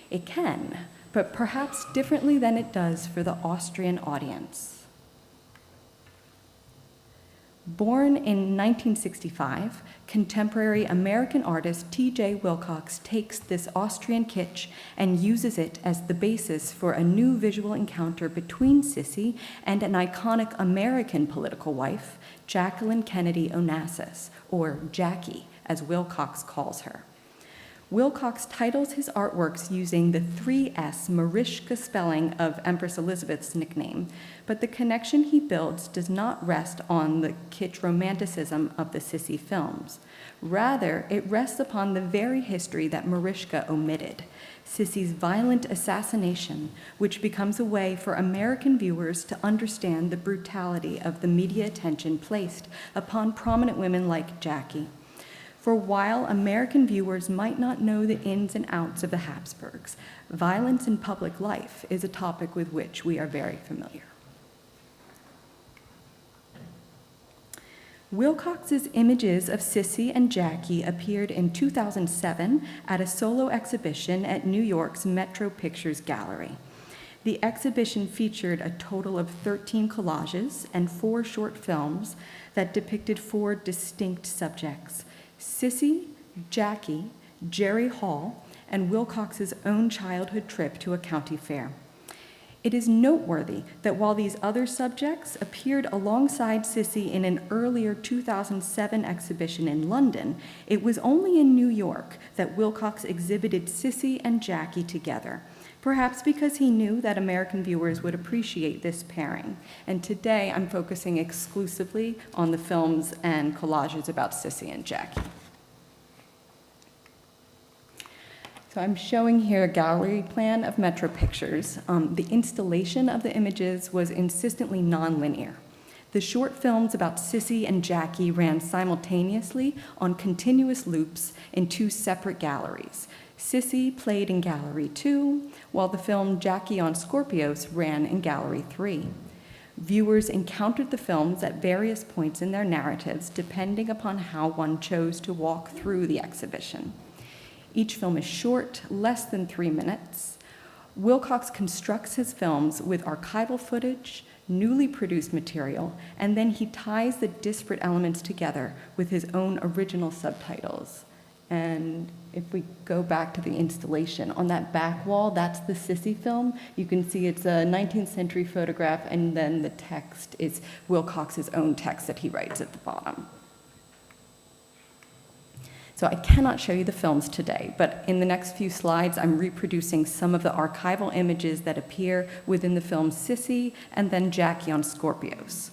It can, but perhaps differently than it does for the Austrian audience. Born in 1965, contemporary American artist T.J. Wilcox takes this Austrian kitsch and uses it as the basis for a new visual encounter between Sissi and an iconic American political wife, Jacqueline Kennedy Onassis, or Jackie, as Wilcox calls her. Wilcox titles his artworks using the 3S Marischka spelling of Empress Elizabeth's nickname, but the connection he builds does not rest on the kitsch romanticism of the Sissy films. Rather, it rests upon the very history that Marischka omitted, Sissy's violent assassination, which becomes a way for American viewers to understand the brutality of the media attention placed upon prominent women like Jackie. For while American viewers might not know the ins and outs of the Habsburgs, violence in public life is a topic with which we are very familiar. Wilcox's images of Sissy and Jackie appeared in 2007 at a solo exhibition at New York's Metro Pictures Gallery. The exhibition featured a total of 13 collages and 4 short films that depicted 4 distinct subjects: Sissy, Jackie, Jerry Hall, and Wilcox's own childhood trip to a county fair. It is noteworthy that while these other subjects appeared alongside Sissy in an earlier 2007 exhibition in London, it was only in New York that Wilcox exhibited Sissy and Jackie together, perhaps because he knew that American viewers would appreciate this pairing. And today I'm focusing exclusively on the films and collages about Sissy and Jackie. So I'm showing here a gallery plan of Metro Pictures. The installation of the images was insistently nonlinear. The short films about Sissy and Jackie ran simultaneously on continuous loops in 2 separate galleries. Sissy played in Gallery 2, while the film Jackie on Scorpios ran in Gallery 3. Viewers encountered the films at various points in their narratives, depending upon how one chose to walk through the exhibition. Each film is short, less than 3 minutes. Wilcox constructs his films with archival footage, newly produced material, and then he ties the disparate elements together with his own original subtitles. And if we go back to the installation, on that back wall, that's the Sissy film. You can see it's a 19th century photograph, and then the text is Wilcox's own text that he writes at the bottom. So I cannot show you the films today, but in the next few slides, I'm reproducing some of the archival images that appear within the film Sissy and then Jackie on Scorpios.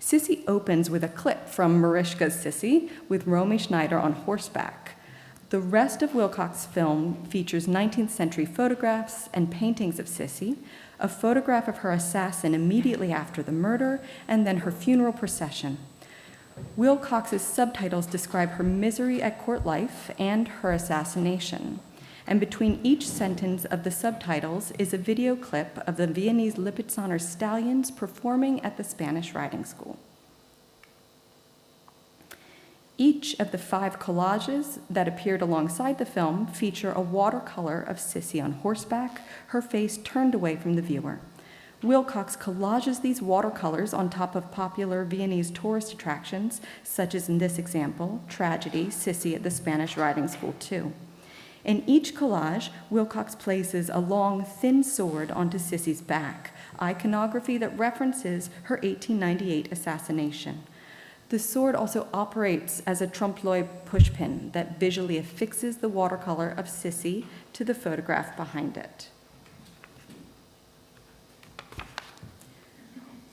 Sissy opens with a clip from Marischka's Sissy with Romy Schneider on horseback. The rest of Wilcox's film features 19th century photographs and paintings of Sissy, a photograph of her assassin immediately after the murder, and then her funeral procession. Wilcox's subtitles describe her misery at court life and her assassination. And between each sentence of the subtitles is a video clip of the Viennese Lipizzaner stallions performing at the Spanish riding school. Each of the 5 collages that appeared alongside the film feature a watercolor of Sissy on horseback, her face turned away from the viewer. Wilcox collages these watercolors on top of popular Viennese tourist attractions, such as in this example, Tragedy, Sissy at the Spanish Riding School 2. In each collage, Wilcox places a long, thin sword onto Sissy's back, iconography that references her 1898 assassination. The sword also operates as a trompe-l'oeil pushpin that visually affixes the watercolor of Sissy to the photograph behind it.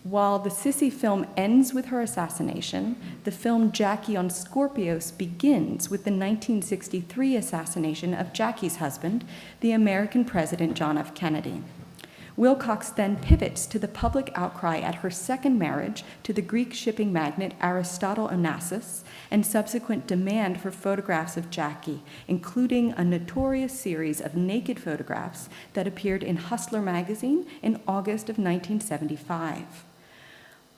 While the Sissy film ends with her assassination, the film Jackie on Scorpios begins with the 1963 assassination of Jackie's husband, the American President John F. Kennedy. Wilcox then pivots to the public outcry at her second marriage to the Greek shipping magnate Aristotle Onassis and subsequent demand for photographs of Jackie, including a notorious series of naked photographs that appeared in Hustler magazine in August of 1975.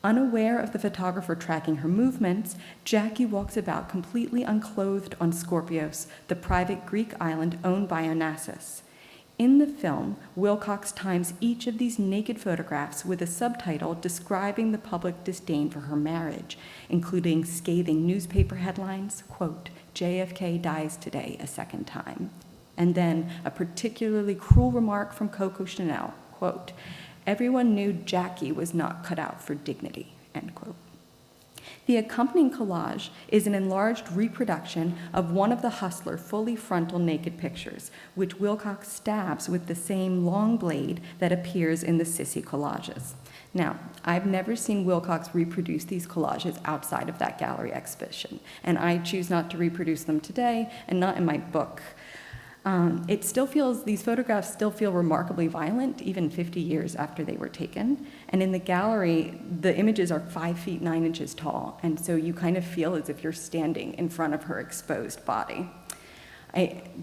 Unaware of the photographer tracking her movements, Jackie walks about completely unclothed on Scorpios, the private Greek island owned by Onassis. In the film, Wilcox times each of these naked photographs with a subtitle describing the public disdain for her marriage, including scathing newspaper headlines, quote, "JFK dies today a second time," and then a particularly cruel remark from Coco Chanel, quote, "Everyone knew Jackie was not cut out for dignity," end quote. The accompanying collage is an enlarged reproduction of one of the Hustler fully frontal naked pictures, which Wilcox stabs with the same long blade that appears in the Sissy collages. Now, I've never seen Wilcox reproduce these collages outside of that gallery exhibition, and I choose not to reproduce them today and not in my book. These photographs still feel remarkably violent, even 50 years after they were taken. And in the gallery, the images are 5 feet 9 inches tall, and so you kind of feel as if you're standing in front of her exposed body.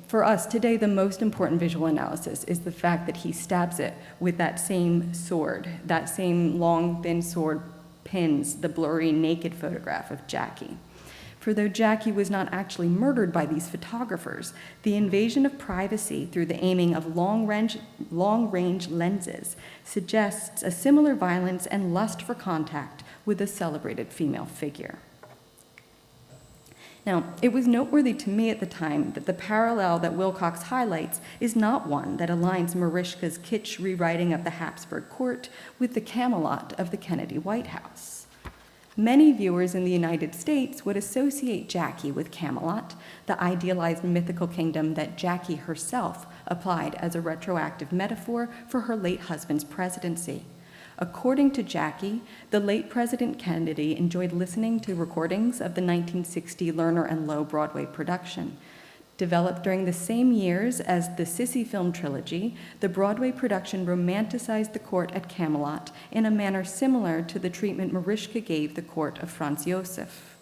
For us today, the most important visual analysis is the fact that he stabs it with that same sword, that same long, thin sword pins the blurry, naked photograph of Jackie. For though Jackie was not actually murdered by these photographers, the invasion of privacy through the aiming of long-range lenses suggests a similar violence and lust for contact with a celebrated female figure. Now, it was noteworthy to me at the time that the parallel that Wilcox highlights is not one that aligns Marischka's kitsch rewriting of the Habsburg court with the Camelot of the Kennedy White House. Many viewers in the United States would associate Jackie with Camelot, the idealized mythical kingdom that Jackie herself applied as a retroactive metaphor for her late husband's presidency. According to Jackie, the late President Kennedy enjoyed listening to recordings of the 1960 Lerner and Loewe Broadway production. Developed during the same years as the Sissy film trilogy, the Broadway production romanticized the court at Camelot in a manner similar to the treatment Marischka gave the court of Franz Josef.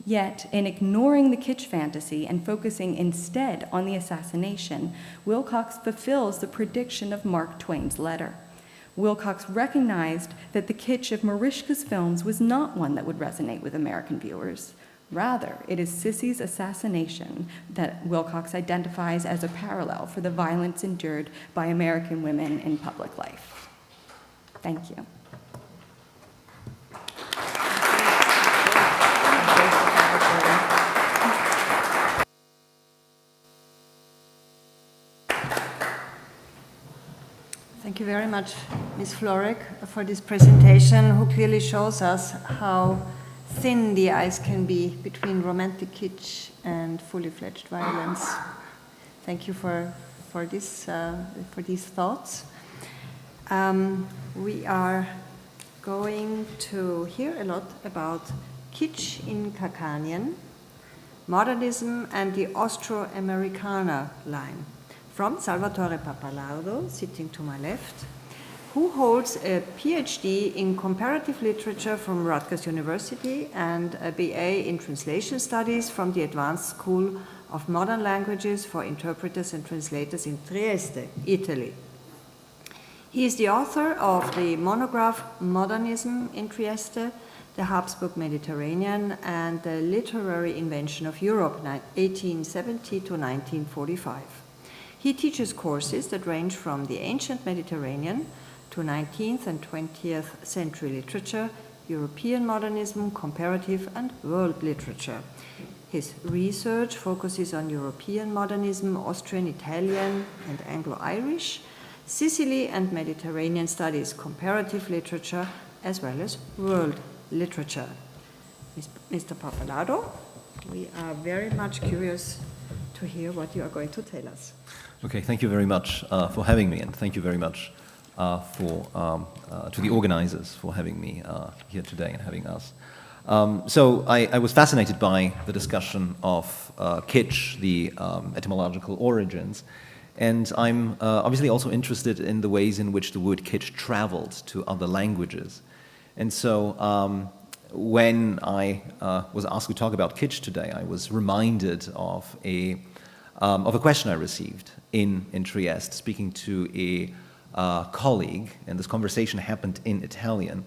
Yet, in ignoring the kitsch fantasy and focusing instead on the assassination, Wilcox fulfills the prediction of Mark Twain's letter. Wilcox recognized that the kitsch of Marischka's films was not one that would resonate with American viewers. Rather, it is Sissy's assassination that Wilcox identifies as a parallel for the violence endured by American women in public life. Thank you. Thank you very much, Ms. Florek, for this presentation, who clearly shows us how thin the ice can be between romantic kitsch and fully fledged violence. Thank you for these thoughts. We are going to hear a lot about kitsch in Kakanien, modernism and the Austro-American line, from Salvatore Pappalardo, sitting to my left, who holds a PhD in comparative literature from Rutgers University and a BA in translation studies from the Advanced School of Modern Languages for Interpreters and Translators in Trieste, Italy. He is the author of the monograph Modernism in Trieste, the Habsburg Mediterranean, and the Literary Invention of Europe, 1870 to 1945. He teaches courses that range from the ancient Mediterranean to 19th and 20th century literature, European modernism, comparative, and world literature. His research focuses on European modernism, Austrian, Italian, and Anglo-Irish, Sicily and Mediterranean studies, comparative literature, as well as world literature. Mr. Pappalardo, we are very much curious to hear what you are going to tell us. Okay, thank you very much for having me, and thank you very much to the organizers for having me here today and having us. So I was fascinated by the discussion of kitsch, the etymological origins, and I'm obviously also interested in the ways in which the word kitsch traveled to other languages. And so when I was asked to talk about kitsch today, I was reminded of a question I received in Trieste, speaking to a colleague, and this conversation happened in Italian.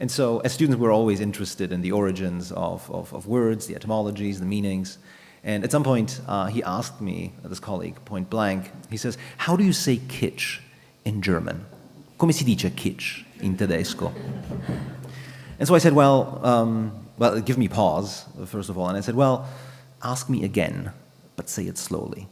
And so as students, we're always interested in the origins of words, the etymologies, the meanings. And at some point, he asked me, this colleague, point blank, he says, how do you say kitsch in German? Come si dice kitsch in tedesco? And so I said, well, give me pause, first of all. And I said, well, ask me again, but say it slowly.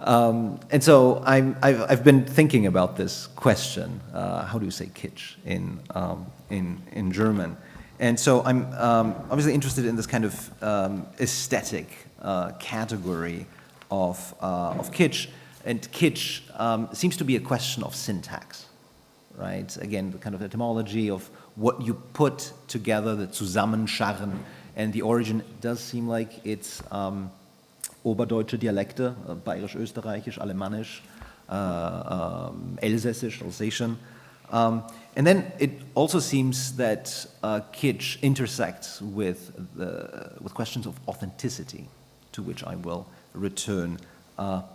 And so I've been thinking about this question, how do you say kitsch in German? And so I'm obviously interested in this kind of aesthetic category of kitsch. And kitsch seems to be a question of syntax, right? Again, the kind of etymology of what you put together, the Zusammenscharren, and the origin does seem like it's oberdeutsche Dialekte, Bayerisch, Österreichisch, Alemannisch, Elsässisch, Alsatian. And then it also seems that kitsch intersects with questions of authenticity, to which I will return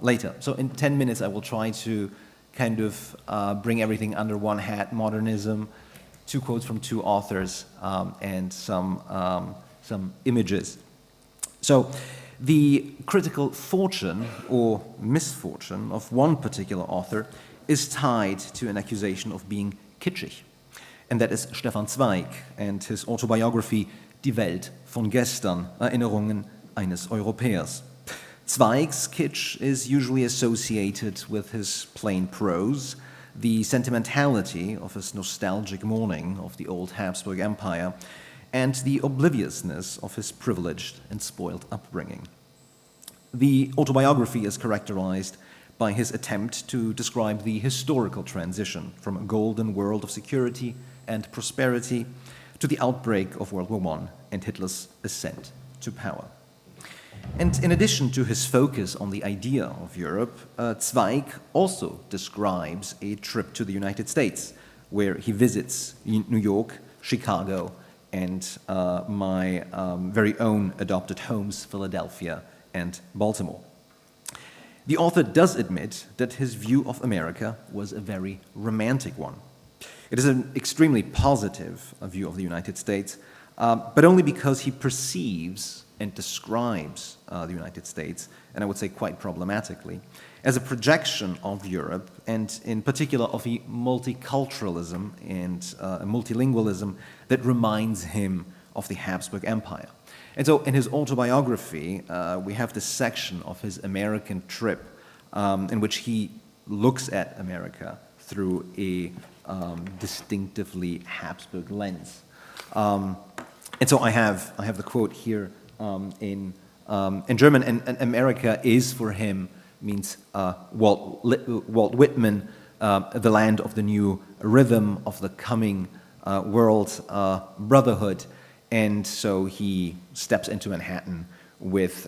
later. So in 10 minutes, I will try to kind of bring everything under one hat: modernism, 2 quotes from 2 authors, and some images. So the critical fortune or misfortune of one particular author is tied to an accusation of being kitschig. And that is Stefan Zweig and his autobiography Die Welt von gestern, Erinnerungen eines Europäers. Zweig's kitsch is usually associated with his plain prose, the sentimentality of his nostalgic mourning of the old Habsburg Empire, and the obliviousness of his privileged and spoiled upbringing. The autobiography is characterized by his attempt to describe the historical transition from a golden world of security and prosperity to the outbreak of World War I and Hitler's ascent to power. And in addition to his focus on the idea of Europe, Zweig also describes a trip to the United States, where he visits New York, Chicago, and my very own adopted homes, Philadelphia and Baltimore. The author does admit that his view of America was a very romantic one. It is an extremely positive view of the United States, but only because he perceives and describes the United States, and I would say quite problematically, as a projection of Europe, and in particular of a multiculturalism and a multilingualism that reminds him of the Habsburg Empire. And so in his autobiography, we have this section of his American trip in which he looks at America through a distinctively Habsburg lens. And so I have the quote here in German, and America is for him, means Walt Whitman, the land of the new rhythm of the coming world brotherhood. And so he steps into Manhattan with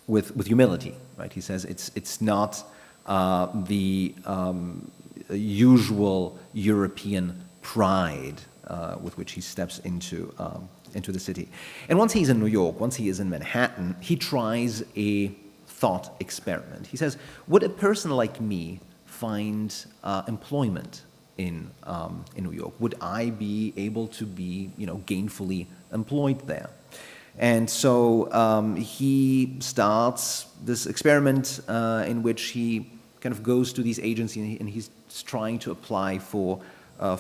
with humility, right? He says it's not the usual European pride with which he steps into the city. And once he's in New York, once he is in Manhattan, he tries a thought experiment. He says, would a person like me find employment in New York? Would I be able to be, gainfully employed there? And so he starts this experiment in which he kind of goes to these agencies and he's trying to apply for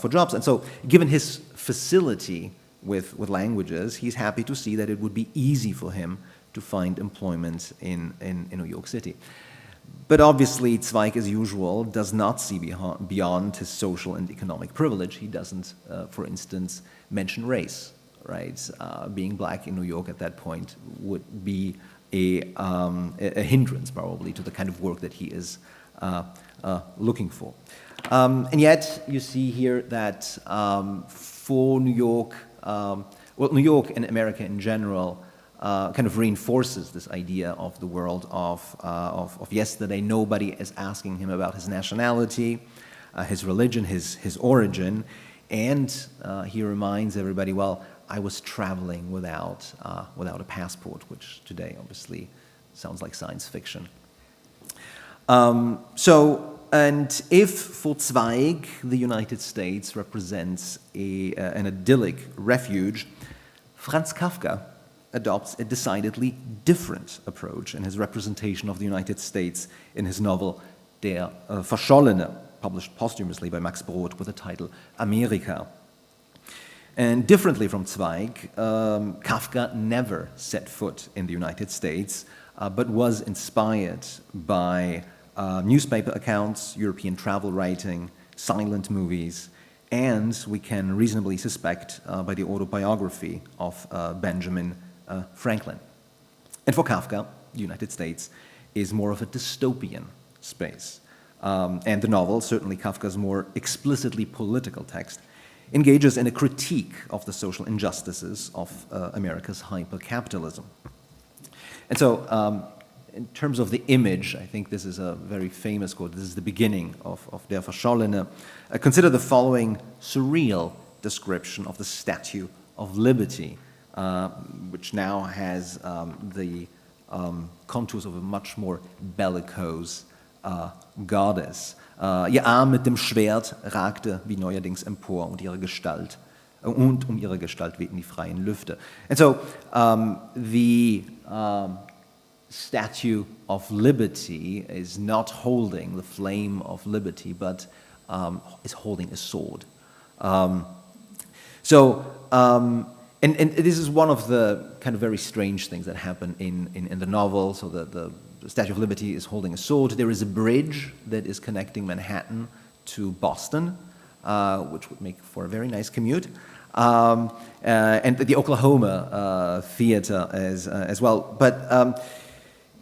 jobs. And so, given his facility with languages, he's happy to see that it would be easy for him to find employment in New York City. But obviously, Zweig, as usual, does not see beyond his social and economic privilege. He doesn't, for instance, mention race, right? Being black in New York at that point would be a hindrance, probably, to the kind of work that he is looking for. And yet, you see here that for New York, New York and America in general kind of reinforces this idea of the world of yesterday. Nobody is asking him about his nationality, his religion, his origin, and he reminds everybody, well, I was traveling without a passport, which today obviously sounds like science fiction. And if for Zweig the United States represents an idyllic refuge, Franz Kafka adopts a decidedly different approach in his representation of the United States in his novel Der Verschollene, published posthumously by Max Brod with the title Amerika. And differently from Zweig, Kafka never set foot in the United States, but was inspired by newspaper accounts, European travel writing, silent movies, and we can reasonably suspect by the autobiography of Benjamin Franklin. And for Kafka, the United States is more of a dystopian space. And the novel, certainly Kafka's more explicitly political text, engages in a critique of the social injustices of America's hypercapitalism. And so, in terms of the image, I think this is a very famous quote. This is the beginning of Der Verschollene. Consider the following surreal description of the Statue of Liberty, which now has the contours of a much more bellicose goddess. Ihr Arm mit dem Schwert ragte wie neuerdings empor und ihre Gestalt um ihre Gestalt wehten die freien Lüfte. And so the Statue of Liberty is not holding the flame of liberty, but is holding a sword. And this is one of the kind of very strange things that happen in the novel. So the Statue of Liberty is holding a sword. There is a bridge that is connecting Manhattan to Boston, which would make for a very nice commute. And the Oklahoma theater as well. But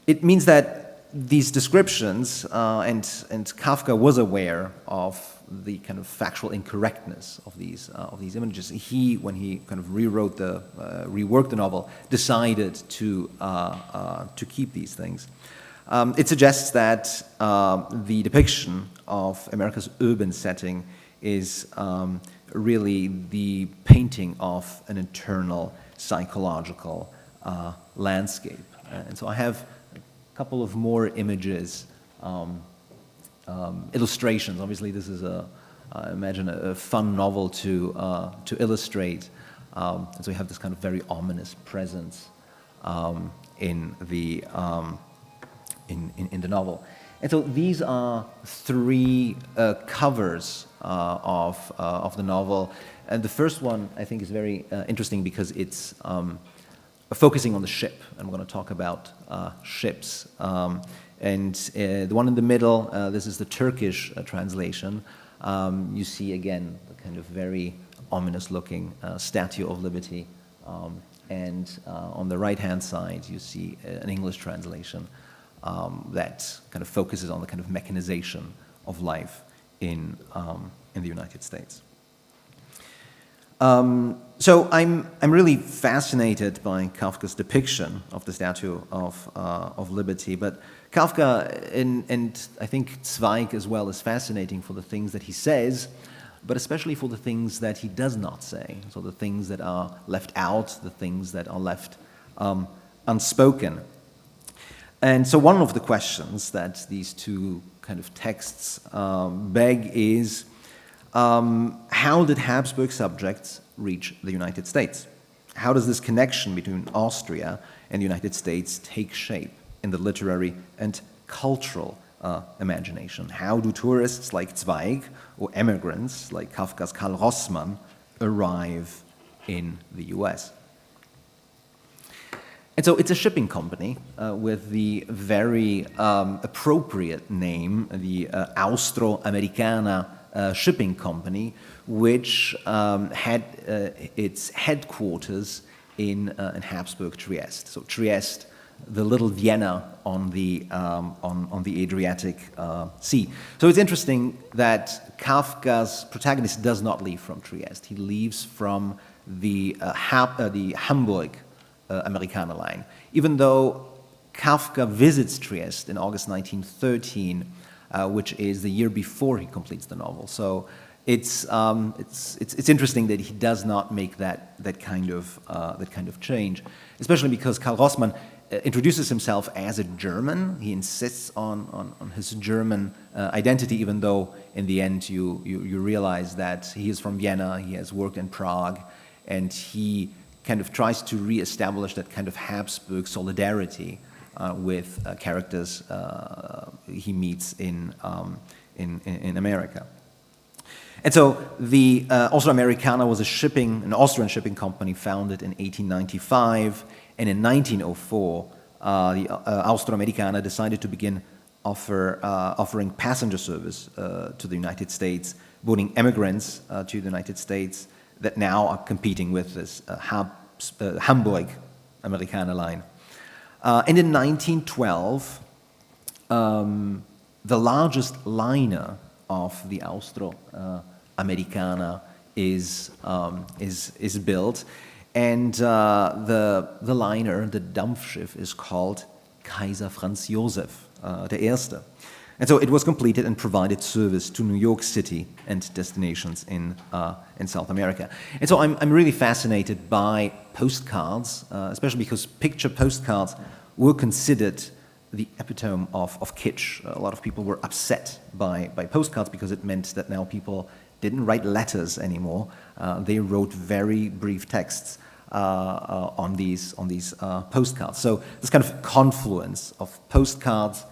it means that these descriptions, and Kafka was aware of the kind of factual incorrectness of these images. He, when he kind of reworked the novel, decided to keep these things. It suggests that the depiction of America's urban setting is really the painting of an internal psychological landscape. And so I have a couple of more images, illustrations. Obviously, this is I imagine a fun novel to illustrate. And so we have this kind of very ominous presence in the novel. And so these are three covers of the novel. And the first one, I think, is very interesting because it's focusing on the ship. I'm going to talk about ships. And the one in the middle, this is the Turkish translation. You see, again, the kind of very ominous-looking Statue of Liberty. And on the right-hand side, you see an English translation that kind of focuses on the kind of mechanization of life in the United States. So I'm really fascinated by Kafka's depiction of the Statue of Liberty, but Kafka and I think Zweig as well is fascinating for the things that he says, but especially for the things that he does not say. So the things that are left out, the things that are left unspoken. And so one of the questions that these two kind of texts beg is, how did Habsburg subjects reach the United States? How does this connection between Austria and the United States take shape in the literary and cultural imagination? How do tourists like Zweig or immigrants like Kafka's Karl Rossmann arrive in the US? And so it's a shipping company with the very appropriate name, the Austro-American shipping company, which had its headquarters in Habsburg, Trieste. So Trieste, the little Vienna on the Adriatic Sea. So it's interesting that Kafka's protagonist does not leave from Trieste. He leaves from the Hamburg Amerikaner line, even though Kafka visits Trieste in August 1913, which is the year before he completes the novel. So it's interesting that he does not make that kind of change, especially because Karl Rossmann introduces himself as a German. He insists on his German identity, even though in the end you realize that he is from Vienna, he has worked in Prague, and he kind of tries to re-establish that kind of Habsburg solidarity with characters he meets in America. And so the Austro-Americana was an Austrian shipping company founded in 1895, and in 1904 the Austro-Americana decided to begin offering passenger service to the United States, boarding immigrants to the United States that now are competing with this Hamburg Amerikaner line. And in 1912, the largest liner of the Austro-American is built, and the liner, the Dampfschiff, is called Kaiser Franz Josef der Erste. And so it was completed and provided service to New York City and destinations in South America. And so I'm really fascinated by postcards, especially because picture postcards were considered the epitome of kitsch. A lot of people were upset by postcards because it meant that now people didn't write letters anymore. They wrote very brief texts on these postcards. So this kind of confluence of postcards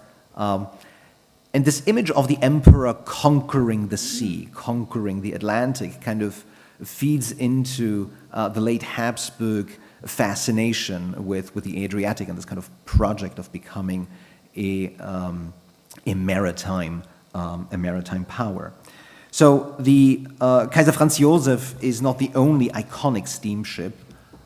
and this image of the emperor conquering the sea, conquering the Atlantic, kind of feeds into the late Habsburg fascination with the Adriatic and this kind of project of becoming a maritime power. So the Kaiser Franz Josef is not the only iconic steamship.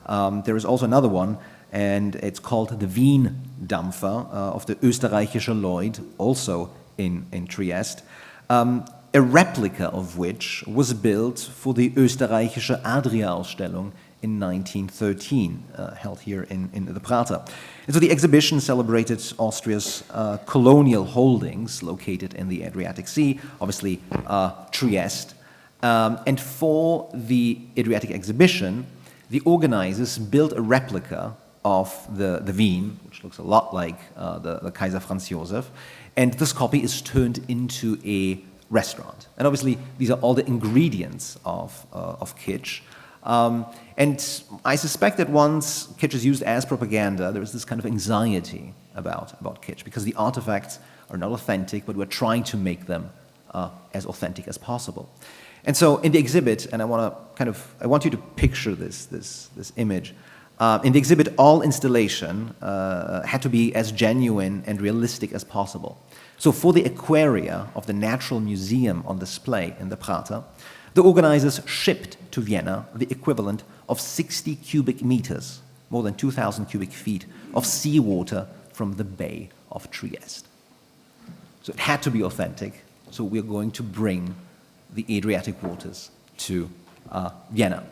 There is also another one, and it's called the Wien Dampfer of the Österreichische Lloyd, also in Trieste, a replica of which was built for the Österreichische Adria-Ausstellung in 1913, held here in the Prater. And so the exhibition celebrated Austria's colonial holdings located in the Adriatic Sea, obviously Trieste. And for the Adriatic exhibition, the organizers built a replica of the Wien, which looks a lot like the Kaiser Franz Josef, and this copy is turned into a restaurant. And obviously, these are all the ingredients of kitsch. And I suspect that once kitsch is used as propaganda, there is this kind of anxiety about kitsch, because the artifacts are not authentic, but we're trying to make them as authentic as possible. And so in the exhibit, and I want you to picture this image. In the exhibit, all installation had to be as genuine and realistic as possible. So for the aquaria of the Natural Museum on display in the Prater, the organizers shipped to Vienna the equivalent of 60 cubic meters, more than 2,000 cubic feet, of seawater from the Bay of Trieste. So it had to be authentic, so we're going to bring the Adriatic waters to Vienna.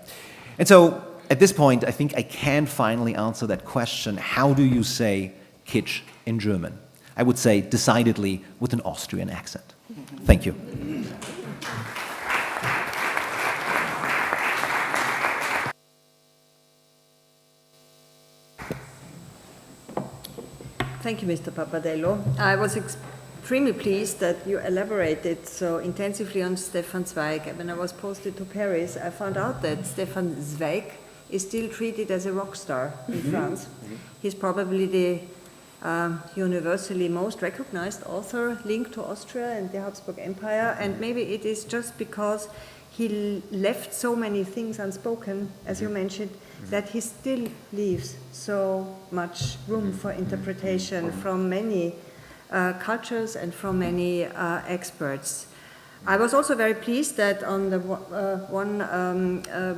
And so at this point, I think I can finally answer that question, how do you say kitsch in German? I would say decidedly with an Austrian accent. Thank you. Thank you, Mr. Papadello. I was extremely pleased that you elaborated so intensively on Stefan Zweig. When I was posted to Paris, I found out that Stefan Zweig is still treated as a rock star in France. He's probably the universally most recognized author linked to Austria and the Habsburg Empire, and maybe it is just because he left so many things unspoken, as you mentioned, that he still leaves so much room for interpretation from many cultures and from many experts. I was also very pleased that on the one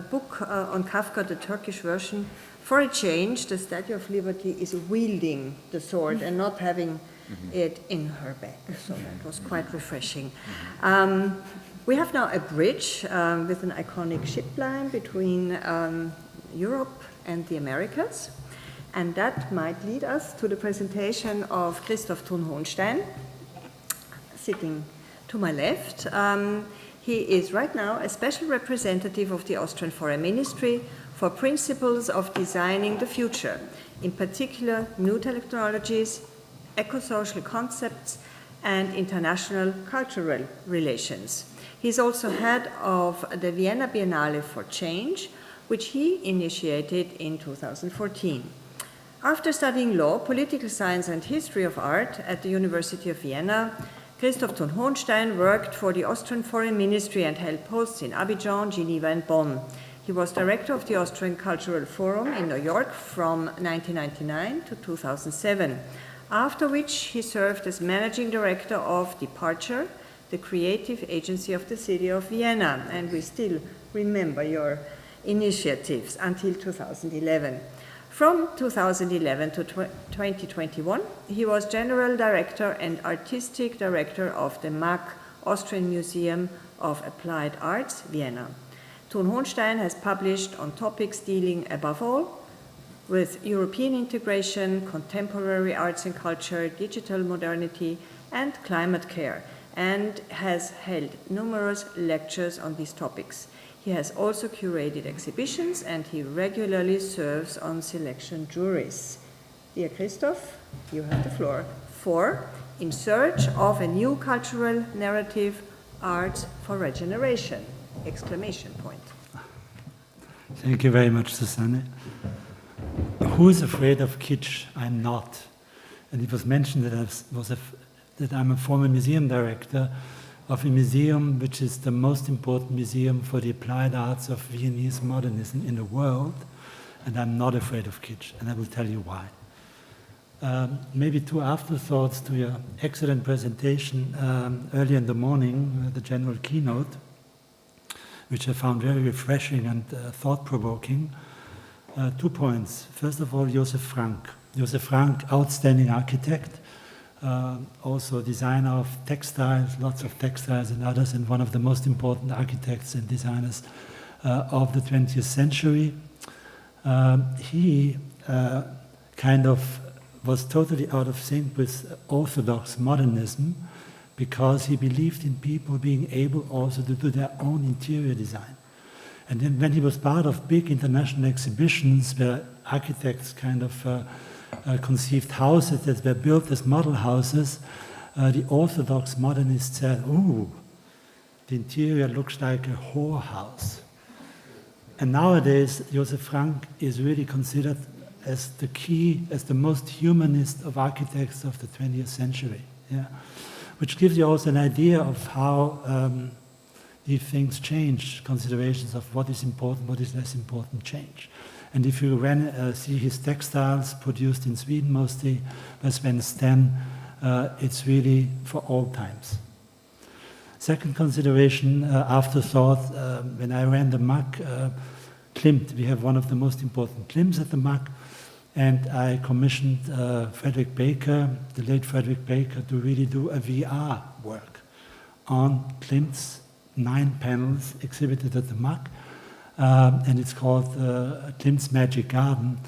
book on Kafka, the Turkish version, for a change, the Statue of Liberty is wielding the sword and not having it in her bag. So that was quite refreshing. We have now a bridge with an iconic ship line between Europe and the Americas. And that might lead us to the presentation of Christoph Thun-Hohenstein, sitting to my left. He is right now a special representative of the Austrian Foreign Ministry for principles of designing the future, in particular new technologies, eco-social concepts, and international cultural relations. He's also head of the Vienna Biennale for Change, which he initiated in 2014. After studying law, political science, and history of art at the University of Vienna, Christoph Thun-Hohenstein worked for the Austrian Foreign Ministry and held posts in Abidjan, Geneva, and Bonn. He was director of the Austrian Cultural Forum in New York from 1999 to 2007. after which he served as managing director of Departure, the creative agency of the city of Vienna, and we still remember your initiatives until 2011. From 2011 to 2021, he was general director and artistic director of the MAC, Austrian Museum of Applied Arts, Vienna. Thun-Hohenstein has published on topics dealing above all with European integration, contemporary arts and culture, digital modernity, and climate care, and has held numerous lectures on these topics. He has also curated exhibitions, and he regularly serves on selection juries. Dear Christoph, you have the floor. 4. In search of a new cultural narrative, arts for regeneration! Exclamation point. Thank you very much, Susanne. Who is afraid of kitsch? I'm not. And it was mentioned that I'm a former museum director of a museum which is the most important museum for the applied arts of Viennese modernism in the world, and I'm not afraid of kitsch, and I will tell you why. Maybe 2 afterthoughts to your excellent presentation early in the morning, the general keynote, which I found very refreshing and thought-provoking. 2 points. First of all, Josef Frank. Josef Frank, outstanding architect, also designer of textiles, lots of textiles and others, and one of the most important architects and designers of the 20th century. He kind of was totally out of sync with orthodox modernism because he believed in people being able also to do their own interior design. And then when he was part of big international exhibitions where architects kind of conceived houses that were built as model houses, the orthodox modernists said, ooh, the interior looks like a whorehouse. And nowadays, Josef Frank is really considered as the most humanist of architects of the 20th century. Yeah? Which gives you also an idea of how these things change, considerations of what is important, what is less important change. And if you see his textiles produced in Sweden mostly by Sven Sten, it's really for all times. Second consideration, afterthought, when I ran the MAC, Klimt, we have one of the most important Klimts at the MAC, and I commissioned Frederick Baker, the late Frederick Baker, to really do a VR work on Klimt's 9 panels exhibited at the MAC. And it's called Klimt's Magic Garden.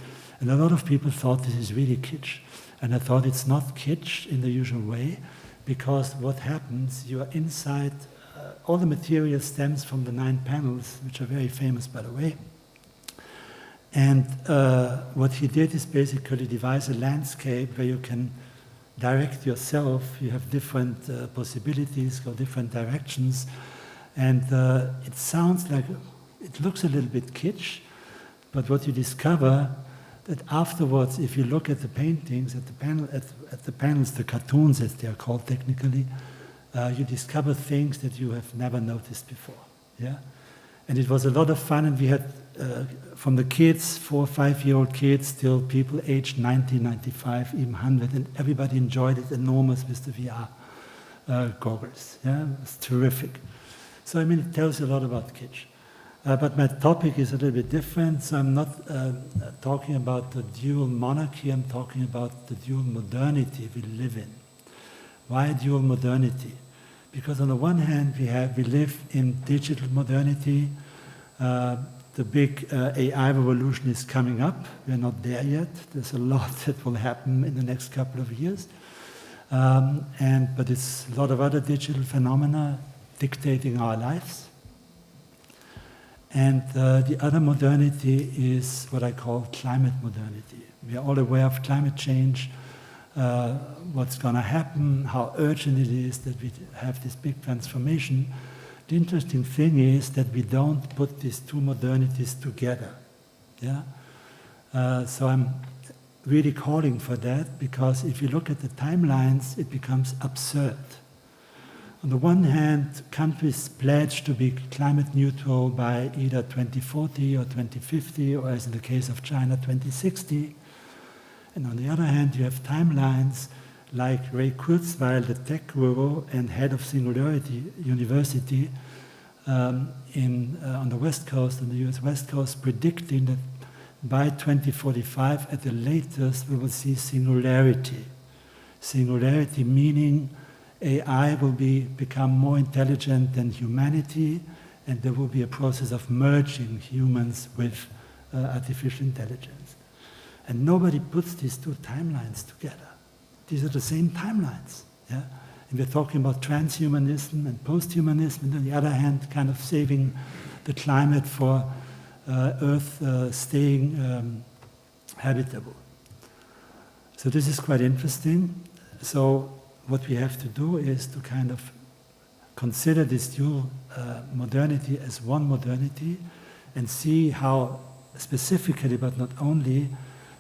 And a lot of people thought this is really kitsch. And I thought it's not kitsch in the usual way, because what happens, you are inside, all the material stems from the 9 panels, which are very famous, by the way. And what he did is basically devise a landscape where you can direct yourself. You have different possibilities, go different directions. And it sounds like, it looks a little bit kitsch, but what you discover that afterwards, if you look at the paintings, at the panels, the cartoons as they are called technically, you discover things that you have never noticed before. Yeah, and it was a lot of fun, and we had from the kids, 4 or 5-year-old kids, till people aged 90, 95, even 100, and everybody enjoyed it enormous with the VR goggles. Yeah, it was terrific. So I mean, it tells you a lot about kitsch. But my topic is a little bit different, so I'm not talking about the dual monarchy, I'm talking about the dual modernity we live in. Why dual modernity? Because on the one hand, we live in digital modernity. The big AI revolution is coming up. We're not there yet. There's a lot that will happen in the next couple of years. But it's a lot of other digital phenomena dictating our lives. And the other modernity is what I call climate modernity. We are all aware of climate change, what's going to happen, how urgent it is that we have this big transformation. The interesting thing is that we don't put these 2 modernities together. Yeah? So I'm really calling for that, because if you look at the timelines, it becomes absurd. On the one hand, countries pledge to be climate neutral by either 2040 or 2050, or as in the case of China, 2060. And on the other hand, you have timelines like Ray Kurzweil, the tech guru and head of Singularity University on the West Coast, on the US West Coast, predicting that by 2045, at the latest, we will see singularity. Singularity meaning AI will become more intelligent than humanity, and there will be a process of merging humans with artificial intelligence. And nobody puts these two timelines together. These are the same timelines. Yeah? And we're talking about transhumanism and posthumanism, and on the other hand, kind of saving the climate for Earth staying habitable. So this is quite interesting. So what we have to do is to kind of consider this dual modernity as one modernity and see how specifically, but not only,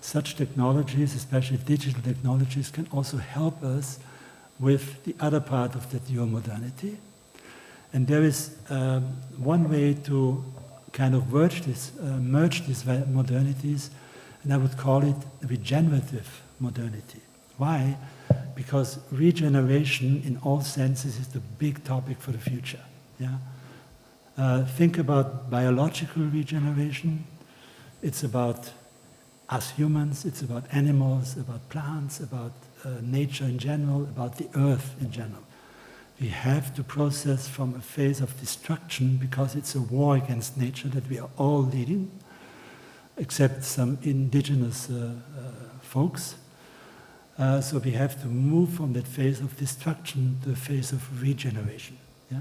such technologies, especially digital technologies, can also help us with the other part of the dual modernity. And there is one way to kind of merge these modernities, and I would call it regenerative modernity. Why? Because regeneration in all senses is the big topic for the future. Yeah? Think about biological regeneration. It's about us humans, it's about animals, about plants, about nature in general, about the earth in general. We have to process from a phase of destruction because it's a war against nature that we are all leading, except some indigenous folks. So we have to move from that phase of destruction to the phase of regeneration. Yeah?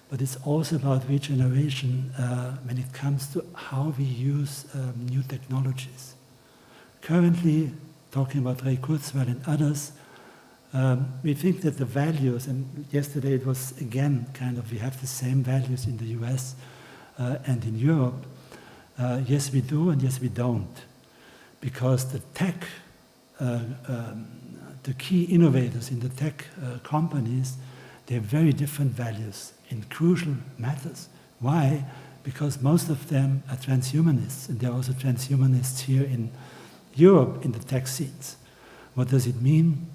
But it's also about regeneration when it comes to how we use new technologies. Currently, talking about Ray Kurzweil and others, we think that the values, and yesterday it was again kind of, we have the same values in the US and in Europe. Yes, we do, and yes, we don't. Because the tech, the key innovators in the tech companies, they have very different values in crucial matters. Why? Because most of them are transhumanists, and there are also transhumanists here in Europe in the tech scenes. What does it mean?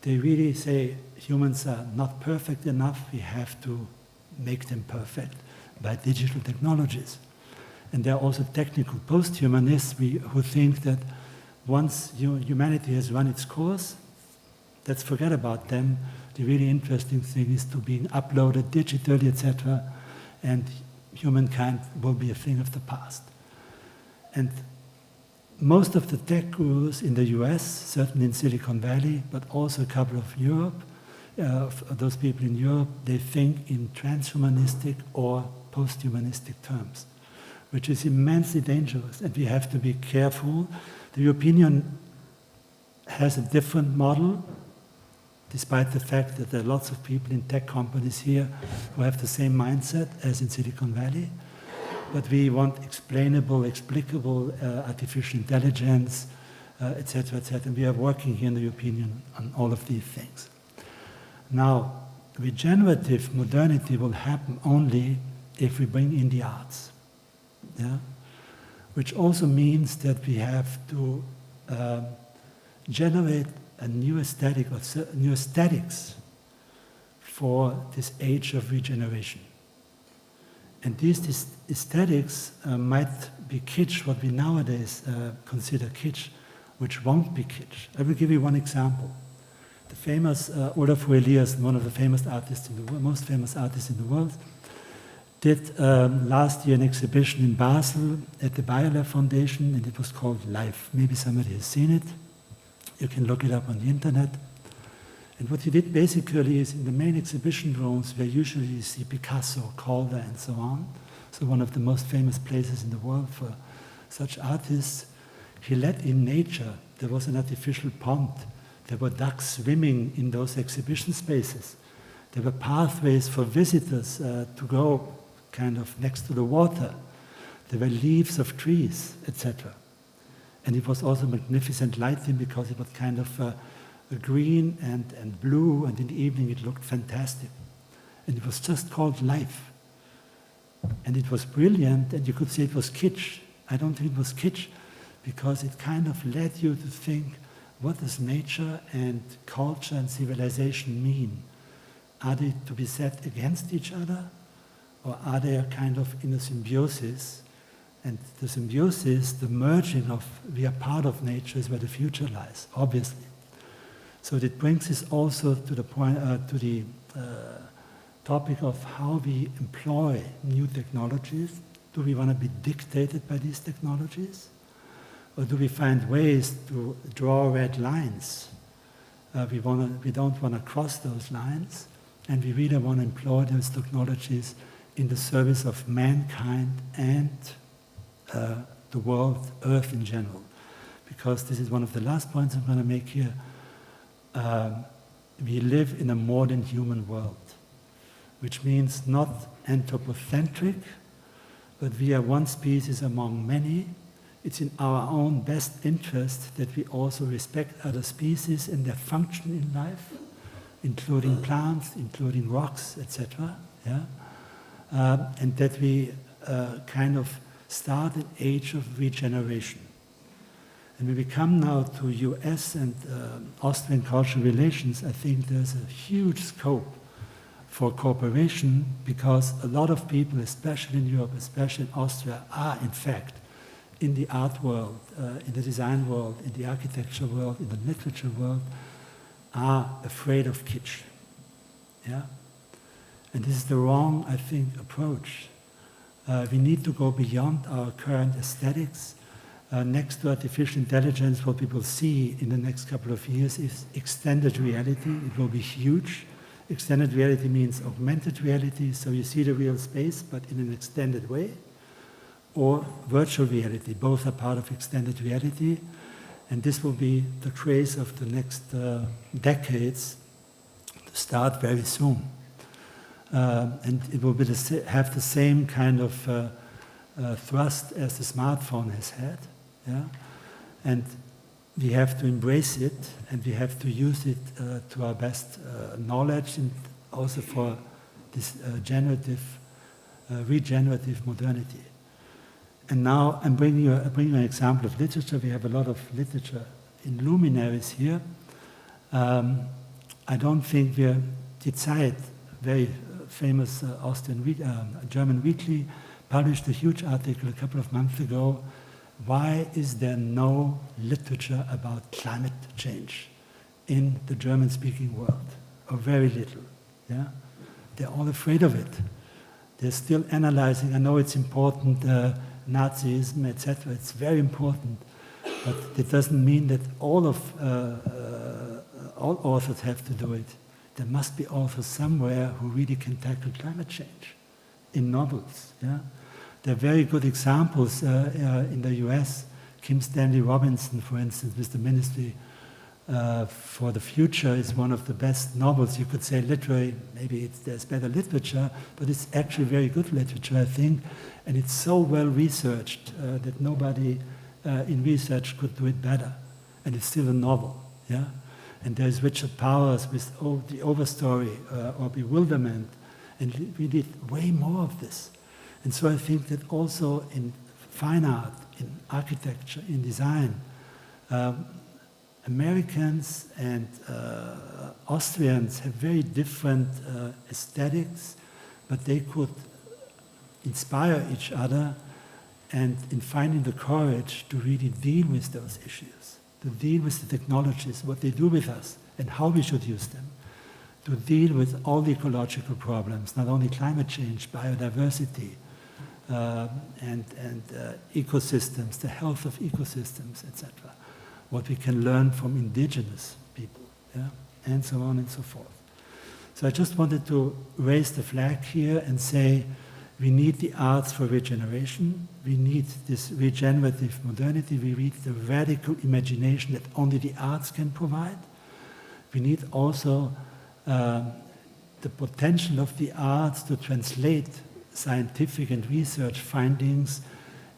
They really say humans are not perfect enough, we have to make them perfect by digital technologies. And there are also technical post-humanists who think that once humanity has run its course, let's forget about them. The really interesting thing is to being uploaded digitally, etc., and humankind will be a thing of the past. And most of the tech gurus in the US, certainly in Silicon Valley, but also a couple of Europe, those people in Europe, they think in transhumanistic or post-humanistic terms, which is immensely dangerous, and we have to be careful. The European Union has a different model, despite the fact that there are lots of people in tech companies here who have the same mindset as in Silicon Valley. But we want explainable, explicable artificial intelligence, etc., etc. And we are working here in the European Union on all of these things. Now, regenerative modernity will happen only if we bring in the arts. Yeah? Which also means that we have to generate a new aesthetic, or new aesthetics for this age of regeneration. And these aesthetics might be kitsch, what we nowadays consider kitsch, which won't be kitsch. I will give you one example. The famous Olafur Eliasson, one of the famous artists in the world, most famous artists in the world, did last year an exhibition in Basel at the Bayer Foundation, and it was called Life. Maybe somebody has seen it. You can look it up on the internet. And what he did basically is in the main exhibition rooms where usually you see Picasso, Calder, and so on, so one of the most famous places in the world for such artists, he let in nature. There was an artificial pond. There were ducks swimming in those exhibition spaces. There were pathways for visitors to go kind of next to the water. There were leaves of trees, etc. And it was also magnificent lighting because it was kind of green and blue, and in the evening it looked fantastic. And it was just called Life. And it was brilliant, and you could say it was kitsch. I don't think it was kitsch, because it kind of led you to think what does nature and culture and civilization mean? Are they to be set against each other, or are they kind of in a symbiosis? And the symbiosis, the merging of we are part of nature, is where the future lies, obviously. So it brings us also to the point, to the topic of how we employ new technologies. Do we want to be dictated by these technologies? Or do we find ways to draw red lines? We don't want to cross those lines, and we really want to employ those technologies in the service of mankind and the world, Earth in general. Because this is one of the last points I'm going to make here. We live in a modern human world, which means not anthropocentric, but we are one species among many. It's in our own best interest that we also respect other species and their function in life, including plants, including rocks, etc. Yeah? And that we kind of start an age of regeneration. And when we come now to US and Austrian cultural relations, I think there's a huge scope for cooperation, because a lot of people, especially in Europe, especially in Austria, are in fact in the art world, in the design world, in the architecture world, in the literature world, are afraid of kitsch. Yeah? And this is the wrong, I think, approach. We need to go beyond our current aesthetics. Next to artificial intelligence, what we will see in the next couple of years is extended reality. It will be huge. Extended reality means augmented reality, so you see the real space, but in an extended way. Or virtual reality. Both are part of extended reality. And this will be the craze of the next decades to start very soon. And it will be have the same kind of thrust as the smartphone has had. Yeah? And we have to embrace it, and we have to use it to our best knowledge, and also for this regenerative modernity. And now I'm bringing you an example of literature. We have a lot of literature in luminaries here. I don't think we're Die Zeit, very famous German weekly, published a huge article a couple of months ago. Why is there no literature about climate change in the German-speaking world? Or very little. Yeah? They're all afraid of it. They're still analyzing. I know it's important, Nazism, etc. It's very important, but it doesn't mean that all authors have to do it. There must be authors somewhere who really can tackle climate change in novels. Yeah? There are very good examples in the US. Kim Stanley Robinson, for instance, with the Ministry for the Future, is one of the best novels. You could say literary, maybe there's better literature, but it's actually very good literature, I think. And it's so well researched that nobody in research could do it better. And it's still a novel. Yeah? And there's Richard Powers with The Overstory or Bewilderment. And we need way more of this. And so I think that also in fine art, in architecture, in design, Americans and Austrians have very different aesthetics, but they could inspire each other, and in finding the courage to really deal with those issues, to deal with the technologies, what they do with us, and how we should use them, to deal with all the ecological problems, not only climate change, biodiversity, and ecosystems, the health of ecosystems, etc. What we can learn from indigenous people, yeah? And so on and so forth. So I just wanted to raise the flag here and say we need the arts for regeneration. We need this regenerative modernity. We need the radical imagination that only the arts can provide. We need also the potential of the arts to translate scientific and research findings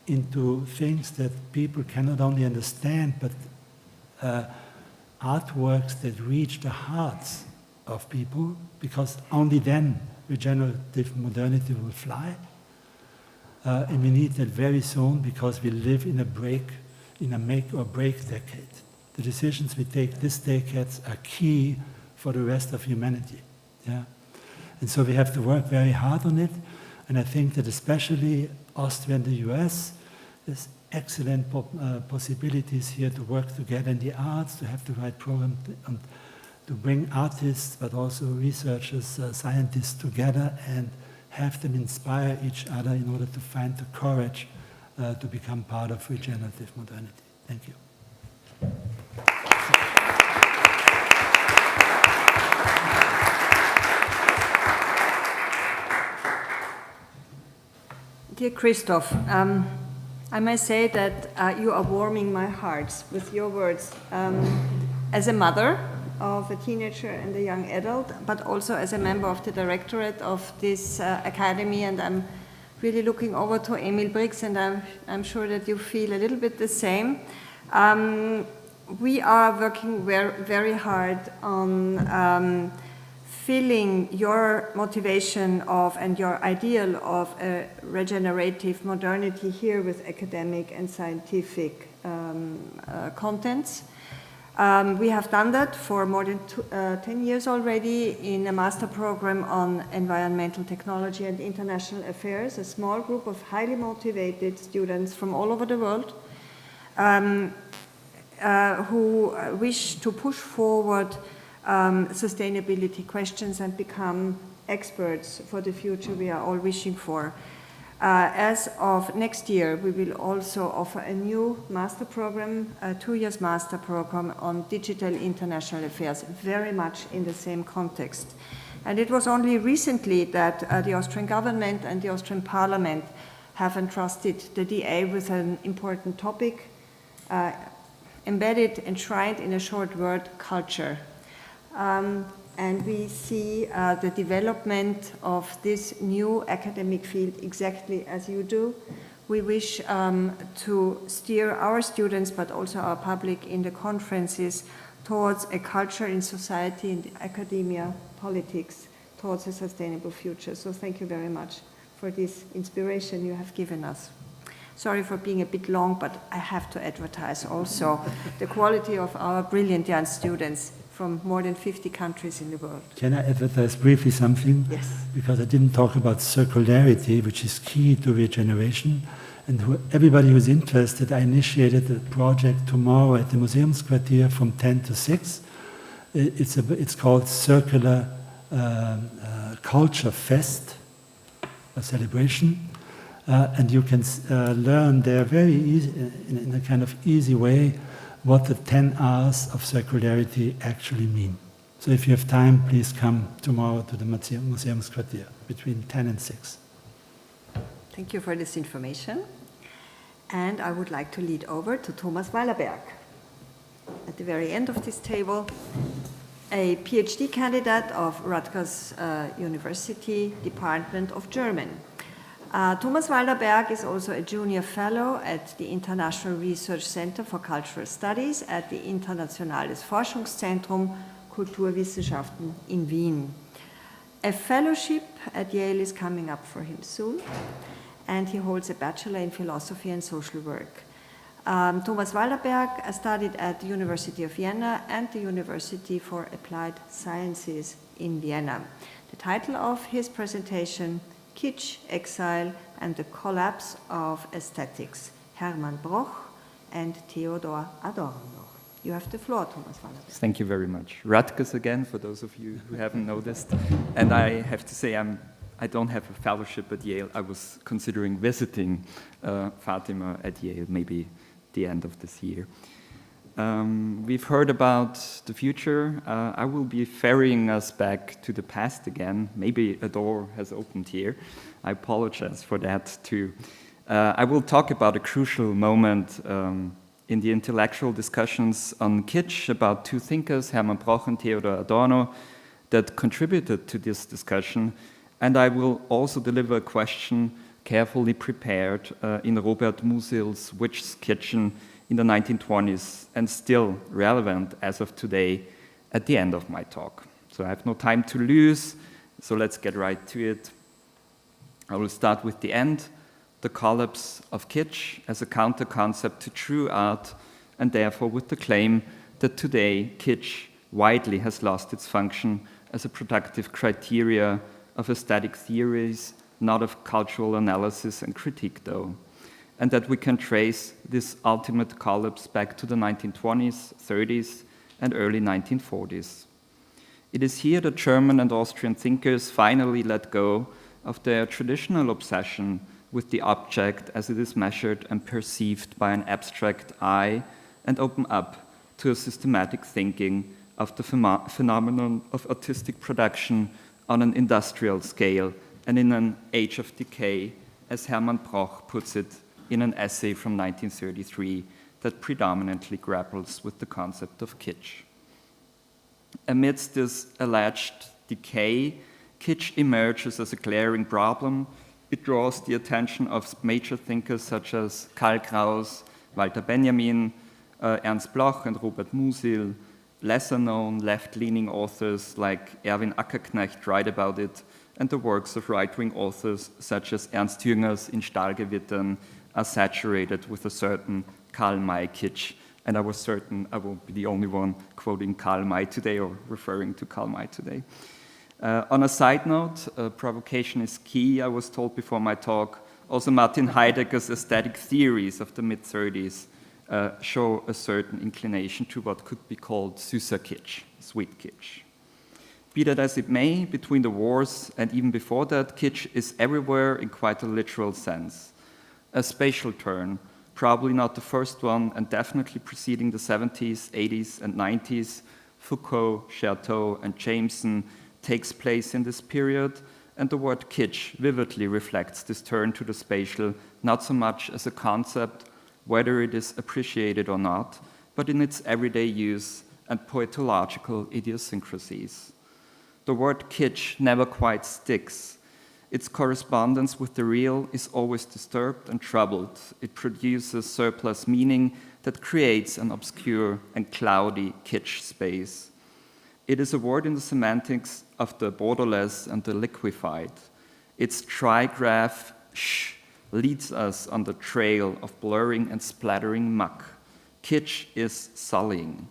into things that people can not only understand, but artworks that reach the hearts of people, because only then regenerative modernity will fly. And we need that very soon, because we live in a make or break decade. the decisions we take this decade are key for the rest of humanity. Yeah? And so we have to work very hard on it. And I think that especially Austria and the US, there's excellent possibilities here to work together in the arts, to have the right program, and to bring artists, but also researchers, scientists together and have them inspire each other in order to find the courage to become part of regenerative modernity. Thank you. Dear Christoph, I must say that you are warming my heart with your words. As a mother of a teenager and a young adult, but also as a member of the directorate of this academy, and I'm really looking over to Emil Briggs, and I'm sure that you feel a little bit the same. We are working very hard on filling your motivation of and your ideal of a regenerative modernity here with academic and scientific contents. We have done that for more than 10 years already in a master program on environmental technology and international affairs, a small group of highly motivated students from all over the world who wish to push forward sustainability questions and become experts for the future we are all wishing for. As of next year, we will also offer a new master program, a 2-year master program on digital international affairs, very much in the same context. And it was only recently that the Austrian government and the Austrian parliament have entrusted the DA with an important topic, embedded, enshrined in a short word, culture. And we see the development of this new academic field exactly as you do. We wish to steer our students, but also our public in the conferences towards a culture in society, in academia, politics, towards a sustainable future. So thank you very much for this inspiration you have given us. Sorry for being a bit long, but I have to advertise also the quality of our brilliant young students from more than 50 countries in the world. Can I advertise briefly something? Yes. Because I didn't talk about circularity, which is key to regeneration. And everybody who's interested, I initiated a project tomorrow at the Museumsquartier from 10 to 6. It's called Circular Culture Fest, a celebration. And you can learn there very easy, in a kind of easy way, what the 10 R's of circularity actually mean. So if you have time, please come tomorrow to the Museumsquartier between 10 and 6. Thank you for this information. And I would like to lead over to Thomas Wallerberg. At the very end of this table, a PhD candidate of Rutgers University, Department of German. Thomas Wilderberg is also a junior fellow at the International Research Center for Cultural Studies at the Internationales Forschungszentrum Kulturwissenschaften in Wien. A fellowship at Yale is coming up for him soon, and he holds a bachelor in philosophy and social work. Thomas Wilderberg studied at the University of Vienna and the University for Applied Sciences in Vienna. The title of his presentation, Kitsch, Exile, and the Collapse of Aesthetics, Hermann Broch and Theodor Adorno. You have the floor, Thomas Wallerberg. Thank you very much. Rutgers again, for those of you who haven't noticed. And I have to say, I don't have a fellowship at Yale. I was considering visiting Fatima at Yale, maybe the end of this year. We've heard about the future. I will be ferrying us back to the past again. Maybe a door has opened here. I apologize for that too. I will talk about a crucial moment in the intellectual discussions on kitsch about two thinkers, Hermann Broch and Theodor Adorno, that contributed to this discussion. And I will also deliver a question carefully prepared in Robert Musil's Witch's Kitchen in the 1920s, and still relevant as of today at the end of my talk. So I have no time to lose, so let's get right to it. I will start with the end, the collapse of kitsch as a counter-concept to true art, and therefore with the claim that today kitsch widely has lost its function as a productive criteria of aesthetic theories, not of cultural analysis and critique though, and that we can trace this ultimate collapse back to the 1920s, 30s, and early 1940s. It is here that German and Austrian thinkers finally let go of their traditional obsession with the object as it is measured and perceived by an abstract eye and open up to a systematic thinking of the phenomenon of artistic production on an industrial scale and in an age of decay, as Hermann Broch puts it in an essay from 1933 that predominantly grapples with the concept of kitsch. Amidst this alleged decay, kitsch emerges as a glaring problem. It draws the attention of major thinkers such as Karl Kraus, Walter Benjamin, Ernst Bloch, and Robert Musil. Lesser-known left-leaning authors like Erwin Ackerknecht write about it, and the works of right-wing authors such as Ernst Jünger's In Stahlgewittern are saturated with a certain Karl May kitsch, and I was certain I won't be the only one quoting Karl May today or referring to Karl May today. On a side note, provocation is key, I was told before my talk. Also Martin Heidegger's aesthetic theories of the mid-30s show a certain inclination to what could be called süßer kitsch, sweet kitsch. Be that as it may, between the wars and even before that, kitsch is everywhere in quite a literal sense. A spatial term, probably not the first one, and definitely preceding the 70s, 80s, and 90s, Foucault, Cherteau, and Jameson, takes place in this period, and the word kitsch vividly reflects this turn to the spatial, not so much as a concept, whether it is appreciated or not, but in its everyday use and poetological idiosyncrasies. The word kitsch never quite sticks. Its correspondence with the real is always disturbed and troubled. It produces surplus meaning that creates an obscure and cloudy kitsch space. It is a word in the semantics of the borderless and the liquefied. Its trigraph sh leads us on the trail of blurring and splattering muck. Kitsch is sullying.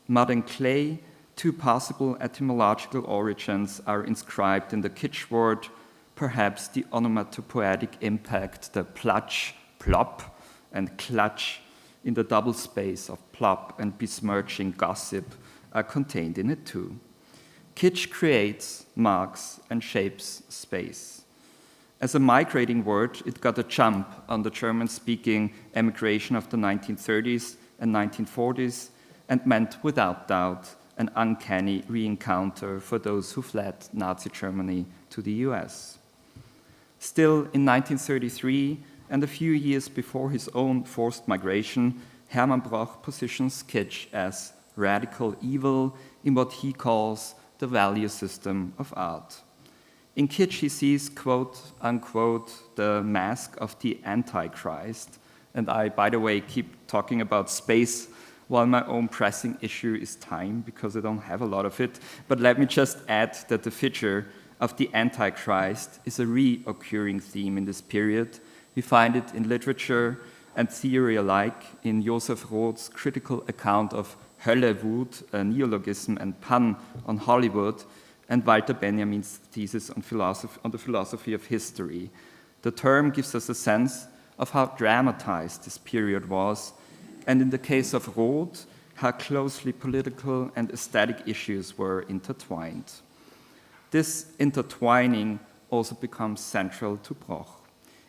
Mud and clay, two possible etymological origins, are inscribed in the kitsch word, perhaps the onomatopoetic impact, the platsch, plop, and klatsch in the double space of plop and besmirching gossip are contained in it too. Kitsch creates, marks, and shapes space. As a migrating word, it got a jump on the German-speaking emigration of the 1930s and 1940s and meant without doubt an uncanny re-encounter for those who fled Nazi Germany to the US. Still, in 1933, and a few years before his own forced migration, Hermann Broch positions kitsch as radical evil in what he calls the value system of art. In kitsch, he sees, quote, unquote, the mask of the Antichrist. And I, by the way, keep talking about space while my own pressing issue is time, because I don't have a lot of it. But let me just add that the figure of the Antichrist is a reoccurring theme in this period. We find it in literature and theory alike, in Joseph Roth's critical account of Höllewut, a neologism and pun on Hollywood, and Walter Benjamin's thesis on the philosophy of history. The term gives us a sense of how dramatized this period was, and in the case of Roth, how closely political and aesthetic issues were intertwined. This intertwining also becomes central to Broch.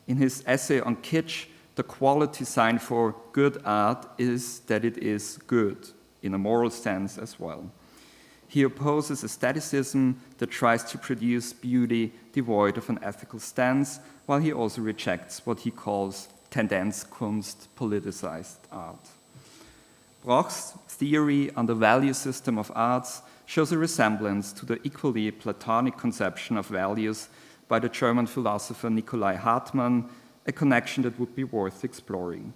In his essay on kitsch, the quality sign for good art is that it is good, in a moral sense as well. He opposes aestheticism that tries to produce beauty devoid of an ethical stance, while he also rejects what he calls Tendenzkunst, politicized art. Broch's theory on the value system of arts shows a resemblance to the equally Platonic conception of values by the German philosopher Nikolai Hartmann, a connection that would be worth exploring.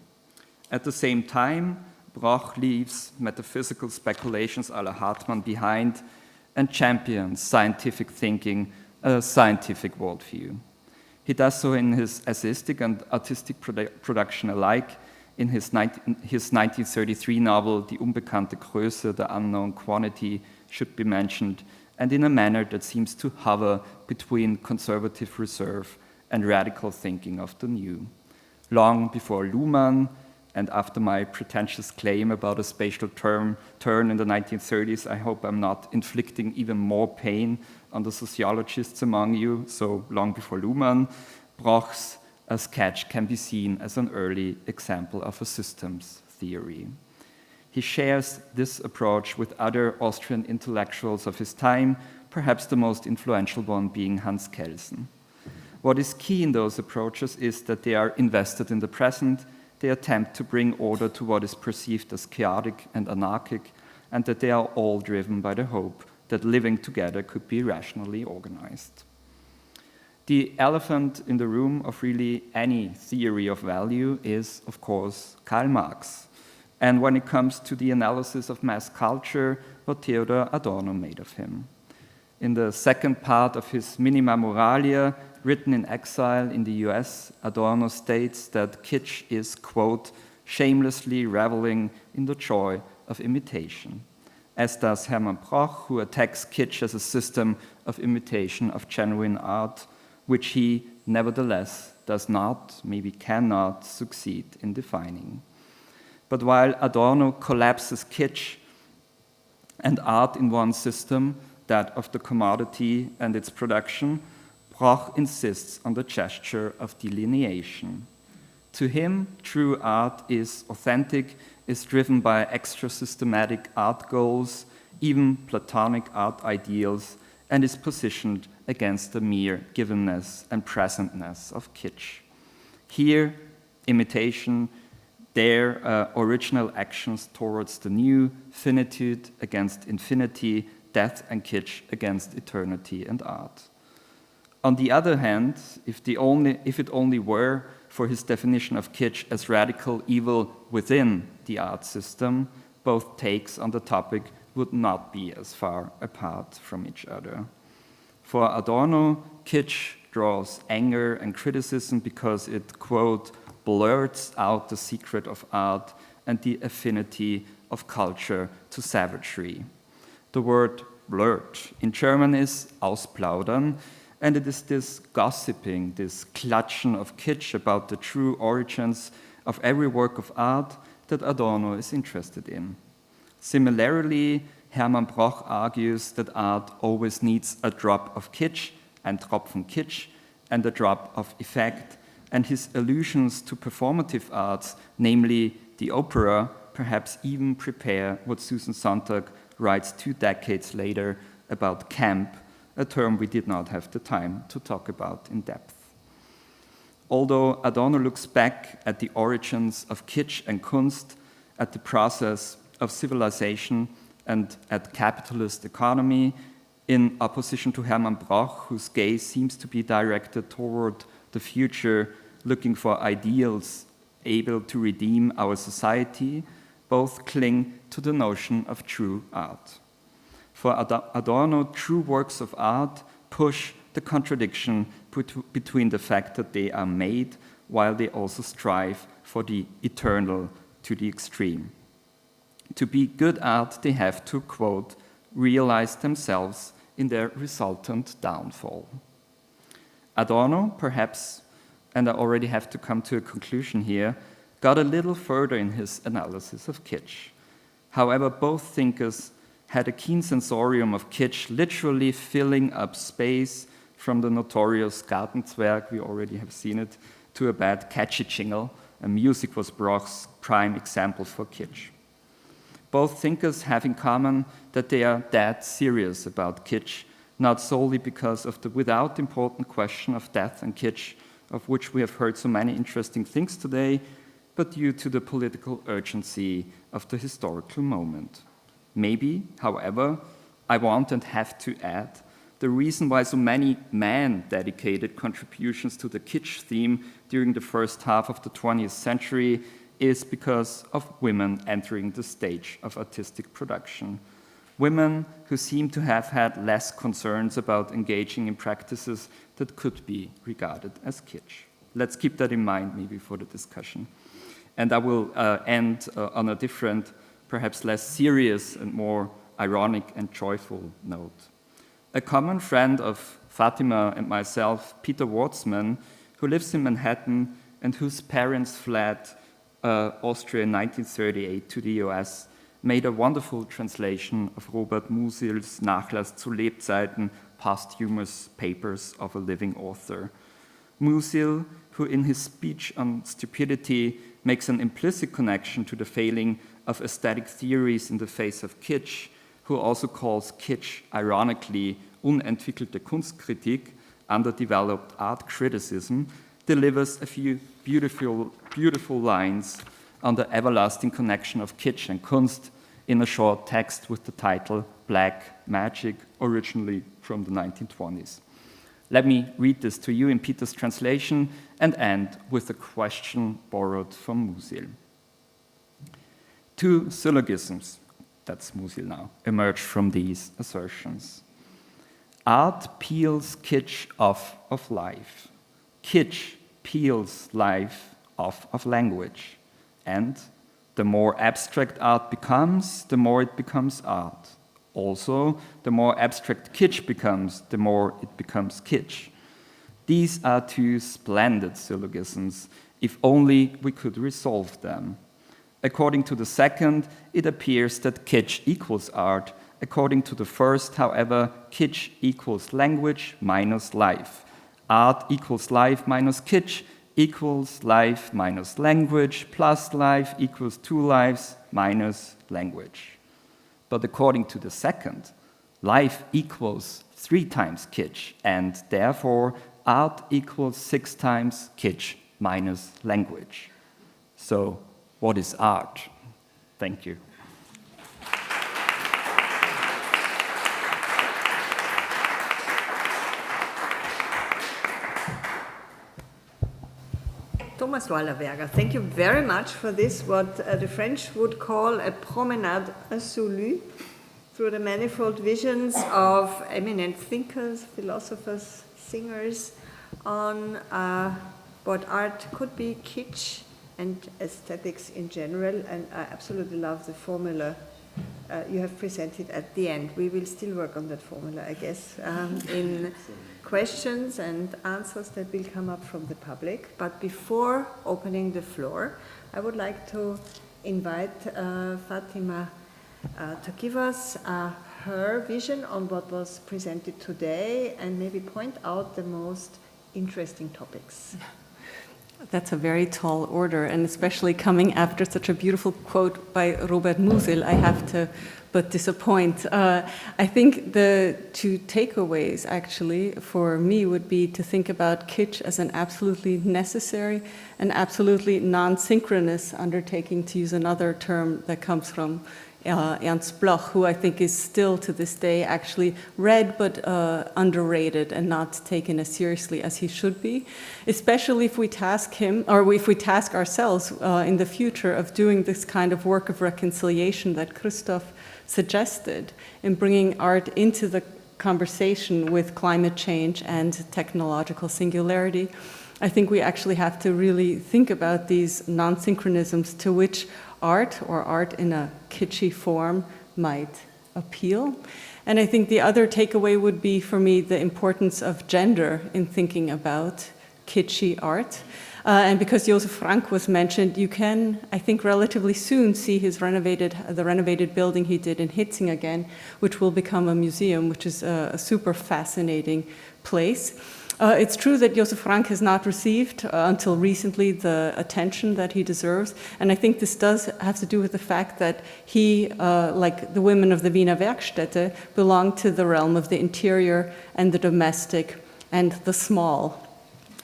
At the same time, Broch leaves metaphysical speculations a la Hartmann behind and champions scientific thinking, a scientific worldview. He does so in his essayistic and artistic production alike, in his 1933 novel, Die unbekannte Größe, The Unknown Quantity, should be mentioned, and in a manner that seems to hover between conservative reserve and radical thinking of the new. Long before Luhmann, and after my pretentious claim about a spatial turn in the 1930s, I hope I'm not inflicting even more pain on the sociologists among you. So long before Luhmann, Broch's A Sketch can be seen as an early example of a systems theory. He shares this approach with other Austrian intellectuals of his time, perhaps the most influential one being Hans Kelsen. What is key in those approaches is that they are invested in the present, they attempt to bring order to what is perceived as chaotic and anarchic, and that they are all driven by the hope that living together could be rationally organized. The elephant in the room of really any theory of value is, of course, Karl Marx. And when it comes to the analysis of mass culture, what Theodor Adorno made of him. In the second part of his Minima Moralia, written in exile in the US, Adorno states that kitsch is, quote, shamelessly reveling in the joy of imitation, as does Hermann Broch, who attacks kitsch as a system of imitation of genuine art, which he nevertheless does not, maybe cannot, succeed in defining. But while Adorno collapses kitsch and art in one system, that of the commodity and its production, Broch insists on the gesture of delineation. To him, true art is authentic, is driven by extra-systematic art goals, even Platonic art ideals, and is positioned against the mere givenness and presentness of kitsch. Here, imitation, there, original actions towards the new, finitude against infinity, death and kitsch against eternity and art. On the other hand, if it only were for his definition of kitsch as radical evil within the art system, both takes on the topic would not be as far apart from each other. For Adorno, kitsch draws anger and criticism because it, quote, blurts out the secret of art and the affinity of culture to savagery. The word blurt in German is ausplaudern, and it is this gossiping, this klatschen of kitsch about the true origins of every work of art that Adorno is interested in. Similarly, Hermann Broch argues that art always needs a drop of kitsch, ein Tropfen Kitsch, and a drop of effect, and his allusions to performative arts, namely the opera, perhaps even prepare what Susan Sontag writes 2 decades later about camp, a term we did not have the time to talk about in depth. Although Adorno looks back at the origins of kitsch and Kunst, at the process of civilization, and at capitalist economy, in opposition to Hermann Broch, whose gaze seems to be directed toward the future, looking for ideals able to redeem our society, both cling to the notion of true art. For Adorno, true works of art push the contradiction between the fact that they are made while they also strive for the eternal to the extreme. To be good art, they have to, quote, realize themselves in their resultant downfall. Adorno, perhaps, and I already have to come to a conclusion here, got a little further in his analysis of kitsch. However, both thinkers had a keen sensorium of kitsch, literally filling up space from the notorious Gartenzwerg, we already have seen it, to a bad catchy jingle, and music was Broch's prime example for kitsch. Both thinkers have in common that they are dead serious about kitsch, not solely because of the without important question of death and kitsch, of which we have heard so many interesting things today, but due to the political urgency of the historical moment. Maybe, however, I want and have to add, the reason why so many men dedicated contributions to the kitsch theme during the first half of the 20th century is because of women entering the stage of artistic production. Women who seem to have had less concerns about engaging in practices that could be regarded as kitsch. Let's keep that in mind maybe for the discussion. And I will end on a different, perhaps less serious and more ironic and joyful note. A common friend of Fatima and myself, Peter Wartzman, who lives in Manhattan and whose parents fled Austria in 1938 to the US, made a wonderful translation of Robert Musil's Nachlass zu Lebzeiten, posthumous papers of a living author. Musil, who in his speech on stupidity makes an implicit connection to the failing of aesthetic theories in the face of kitsch, who also calls kitsch, ironically, unentwickelte Kunstkritik, underdeveloped art criticism, delivers a few beautiful lines on the everlasting connection of kitsch and Kunst in a short text with the title Black Magic, originally from the 1920s. Let me read this to you in Peter's translation and end with a question borrowed from Musil. Two syllogisms, that's Musil now, emerge from these assertions. Art peels kitsch off of life. Kitsch peels life off of language. And the more abstract art becomes, the more it becomes art. Also, the more abstract kitsch becomes, the more it becomes kitsch. These are two splendid syllogisms, if only we could resolve them. According to the second, it appears that kitsch equals art. According to the first, however, kitsch equals language minus life. Art equals life minus kitsch equals life minus language plus life equals two lives minus language. But according to the second, life equals 3 times kitsch, and therefore art equals 6 times kitsch minus language. So, what is art? Thank you. Thomas Wallerberger, thank you very much for this, what the French would call a promenade insolue through the manifold visions of eminent thinkers, philosophers, singers on what art could be, kitsch, and aesthetics in general. And I absolutely love the formula you have presented at the end. We will still work on that formula, I guess, in questions and answers that will come up from the public. But before opening the floor, I would like to invite Fatima to give us her vision on what was presented today and maybe point out the most interesting topics. That's a very tall order, and especially coming after such a beautiful quote by Robert Musil, I have to but disappoint. I think the two takeaways, actually, for me would be to think about kitsch as an absolutely necessary and absolutely non-synchronous undertaking, to use another term that comes from Ernst Bloch, who I think is still to this day actually read but underrated and not taken as seriously as he should be, especially if we task him, or if we task ourselves in the future of doing this kind of work of reconciliation that Christoph suggested in bringing art into the conversation with climate change and technological singularity. I think we actually have to really think about these non-synchronisms to which art, or art in a kitschy form, might appeal. And I think the other takeaway would be, for me, the importance of gender in thinking about kitschy art. And because Josef Frank was mentioned, you can, I think, relatively soon see the renovated building he did in Hitzing again, which will become a museum, which is a super fascinating place. It's true that Josef Frank has not received, until recently, the attention that he deserves. And I think this does have to do with the fact that he, like the women of the Wiener Werkstätte, belong to the realm of the interior and the domestic and the small.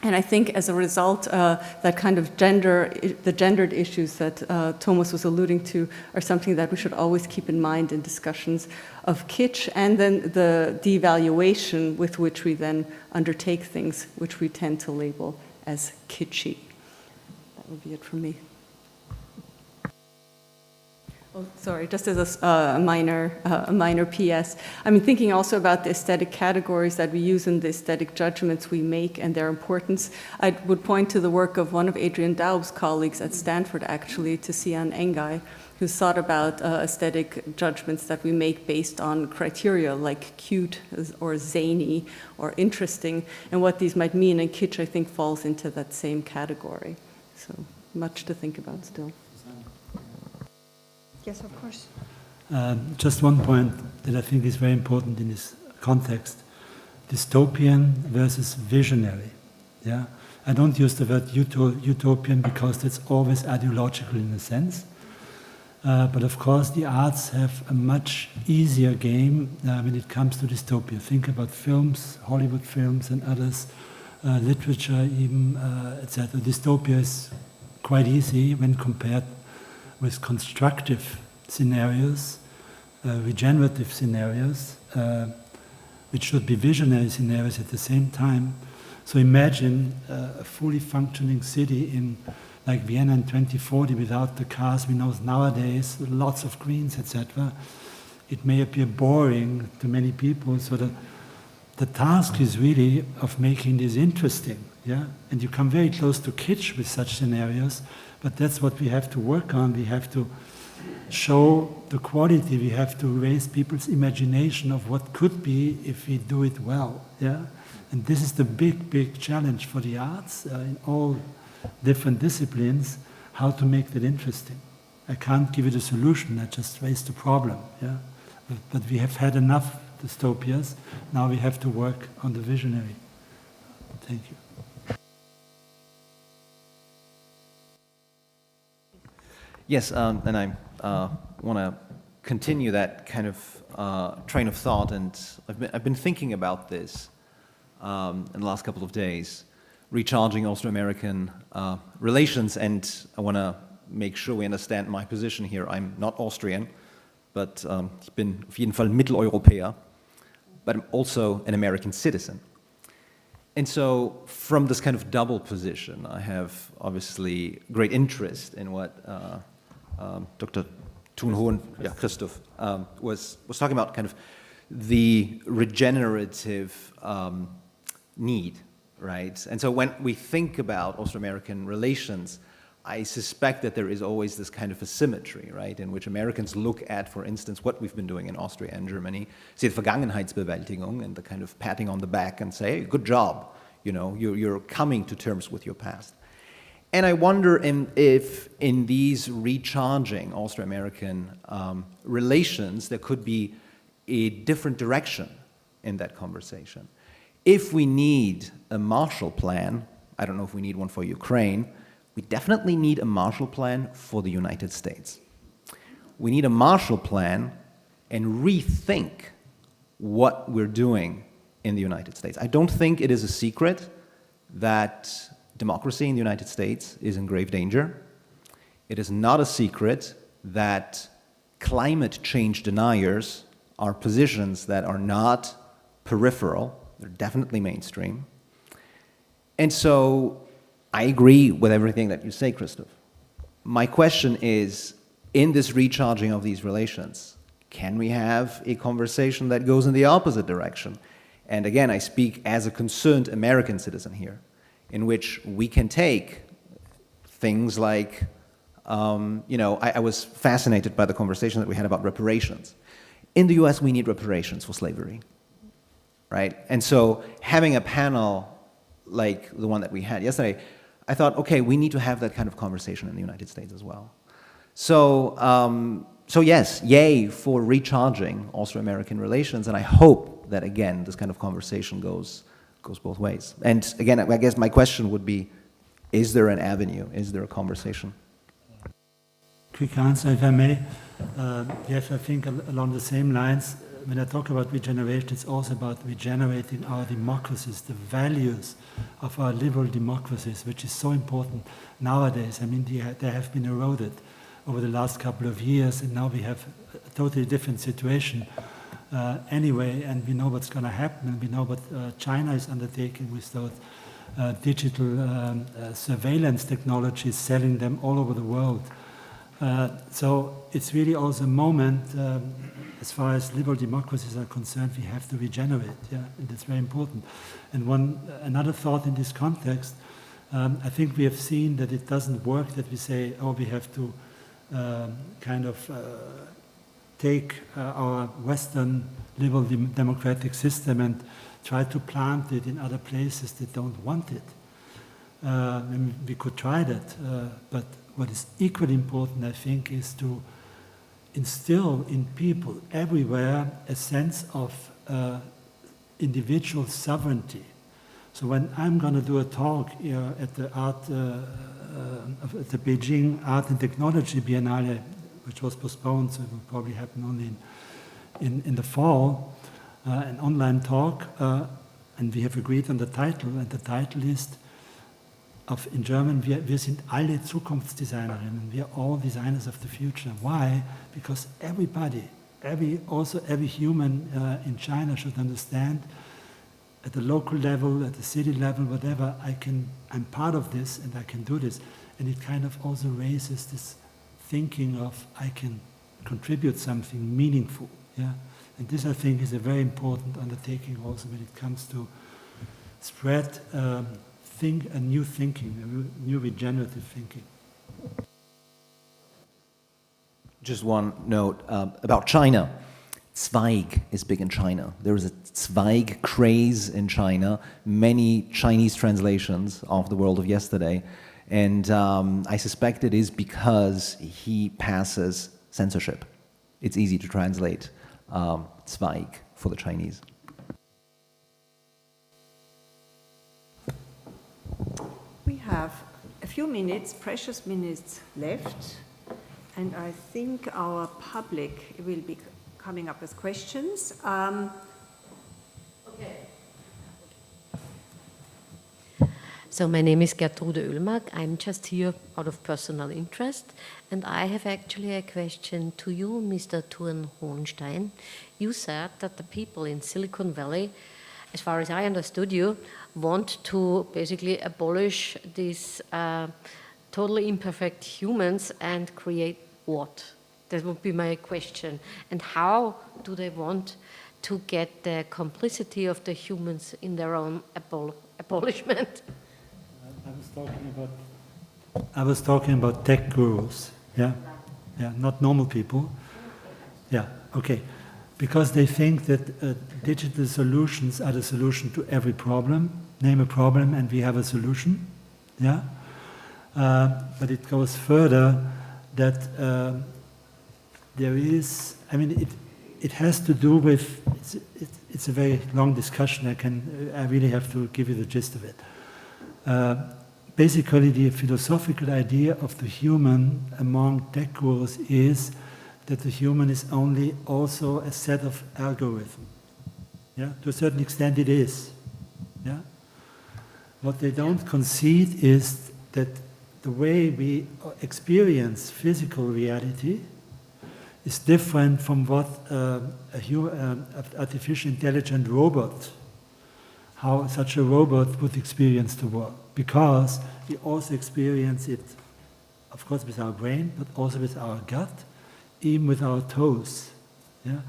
And I think as a result, that kind of the gendered issues that Thomas was alluding to are something that we should always keep in mind in discussions of kitsch, and then the devaluation with which we then undertake things, which we tend to label as kitschy. That would be it from me. Oh, sorry, just as a minor PS. I mean, thinking also about the aesthetic categories that we use and the aesthetic judgments we make and their importance, I would point to the work of one of Adrian Daub's colleagues at Stanford, actually, Tizian Engai, who's thought about aesthetic judgments that we make based on criteria like cute or zany or interesting, and what these might mean. And kitsch, I think, falls into that same category. So much to think about still. Yes, of course. Just one point that I think is very important in this context: dystopian versus visionary. Yeah, I don't use the word utopian because that's always ideological in a sense. But of course, the arts have a much easier game when it comes to dystopia. Think about films, Hollywood films, and others, literature, even etc. Dystopia is quite easy when compared with constructive scenarios, regenerative scenarios, which should be visionary scenarios at the same time. So imagine a fully functioning city in like Vienna in 2040 without the cars we know nowadays, lots of greens, etc. It may appear boring to many people, so the task is really of making this interesting, yeah? And you come very close to kitsch with such scenarios, but that's what we have to work on. We have to show the quality, we have to raise people's imagination of what could be if we do it well, yeah? And this is the big, big challenge for the arts in all different disciplines, how to make that interesting. I can't give you the solution, I just raised the problem, yeah? But we have had enough dystopias, now we have to work on the visionary. Thank you. Yes, and I want to continue that kind of train of thought, and I've been thinking about this in the last couple of days, recharging Austro-American relations, and I want to make sure we understand my position here. I'm not Austrian, but ich bin auf jeden Fall Mitteleuropäer, but I'm also an American citizen. And so from this kind of double position, I have obviously great interest in what Dr. Thun-Hohenstein, Christoph, was talking about, kind of the regenerative need, right? And so when we think about Austro-American relations, I suspect that there is always this kind of asymmetry, right, in which Americans look at, for instance, what we've been doing in Austria and Germany, see the Vergangenheitsbewältigung and the kind of patting on the back and say, hey, good job, you know, you're coming to terms with your past. And I wonder if in these recharging Austro-American relations, there could be a different direction in that conversation. If we need a Marshall Plan, I don't know if we need one for Ukraine, we definitely need a Marshall Plan for the United States. We need a Marshall Plan and rethink what we're doing in the United States. I don't think it is a secret that democracy in the United States is in grave danger. It is not a secret that climate change deniers are positions that are not peripheral, they're definitely mainstream. And so I agree with everything that you say, Christoph. My question is, in this recharging of these relations, can we have a conversation that goes in the opposite direction? And again, I speak as a concerned American citizen here, in which we can take things like, you know, I was fascinated by the conversation that we had about reparations. In the US, we need reparations for slavery, right? And so having a panel like the one that we had yesterday, I thought, okay, we need to have that kind of conversation in the United States as well. So, so yes, yay for recharging Austro-American relations, and I hope that, again, this kind of conversation goes both ways. And again, I guess my question would be, is there an avenue? Is there a conversation? Quick answer, if I may. Yes, I think along the same lines, when I talk about regeneration, it's also about regenerating our democracies, the values of our liberal democracies, which is so important nowadays. I mean, they have been eroded over the last couple of years, and now we have a totally different situation anyway, and we know what's going to happen, and we know what China is undertaking with those digital surveillance technologies, selling them all over the world. So it's really also a moment, as far as liberal democracies are concerned, we have to regenerate, and that's very important. And another thought in this context, I think we have seen that it doesn't work that we say, oh, we have to take our Western liberal democratic system and try to plant it in other places that don't want it. We could try that, but what is equally important, I think, is to instill in people everywhere a sense of individual sovereignty. So when I'm going to do a talk at the Beijing Art and Technology Biennale, which was postponed, so it will probably happen only in the fall, an online talk, and we have agreed on the title, and the title is in German, wir sind alle Zukunftsdesignerinnen. We are all designers of the future. Why? Because everybody, every human in China should understand at the local level, at the city level, whatever, I'm part of this and I can do this. And it kind of also raises this thinking of I can contribute something meaningful. Yeah? And this, I think, is a very important undertaking also when it comes to spread a new thinking, a new regenerative thinking. Just one note about China. Zweig is big in China. There is a Zweig craze in China, many Chinese translations of The World of Yesterday, and I suspect it is because he passes censorship. It's easy to translate Zweig for the Chinese. We have a few minutes, precious minutes left, and I think our public will be coming up with questions. So my name is Gertrude Oehlmark. I'm just here out of personal interest, and I have actually a question to you, Mr. Thun-Hohenstein. You said that the people in Silicon Valley, as far as I understood you, want to basically abolish these totally imperfect humans and create what? That would be my question. And how do they want to get the complicity of the humans in their own abolishment? I was talking about tech gurus, yeah, not normal people, yeah, okay, because they think that digital solutions are the solution to every problem. Name a problem and we have a solution, yeah. But it goes further that there is, I mean, it has to do with. It's a very long discussion. I really have to give you the gist of it. Basically, the philosophical idea of the human among tech gurus is that the human is only also a set of algorithms. Yeah, to a certain extent, it is. Yeah. What they don't concede is that the way we experience physical reality is different from what an artificial intelligent robot, how such a robot would experience the world. Because we also experience it, of course, with our brain, but also with our gut, even with our toes. Yeah?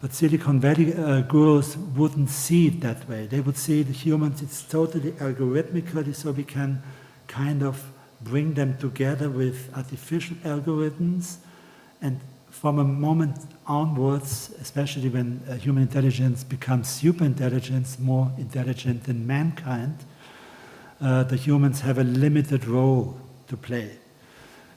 But Silicon Valley gurus wouldn't see it that way. They would see the humans, it's totally algorithmically, so we can kind of bring them together with artificial algorithms, and from a moment onwards, especially when human intelligence becomes super intelligence, more intelligent than mankind, the humans have a limited role to play.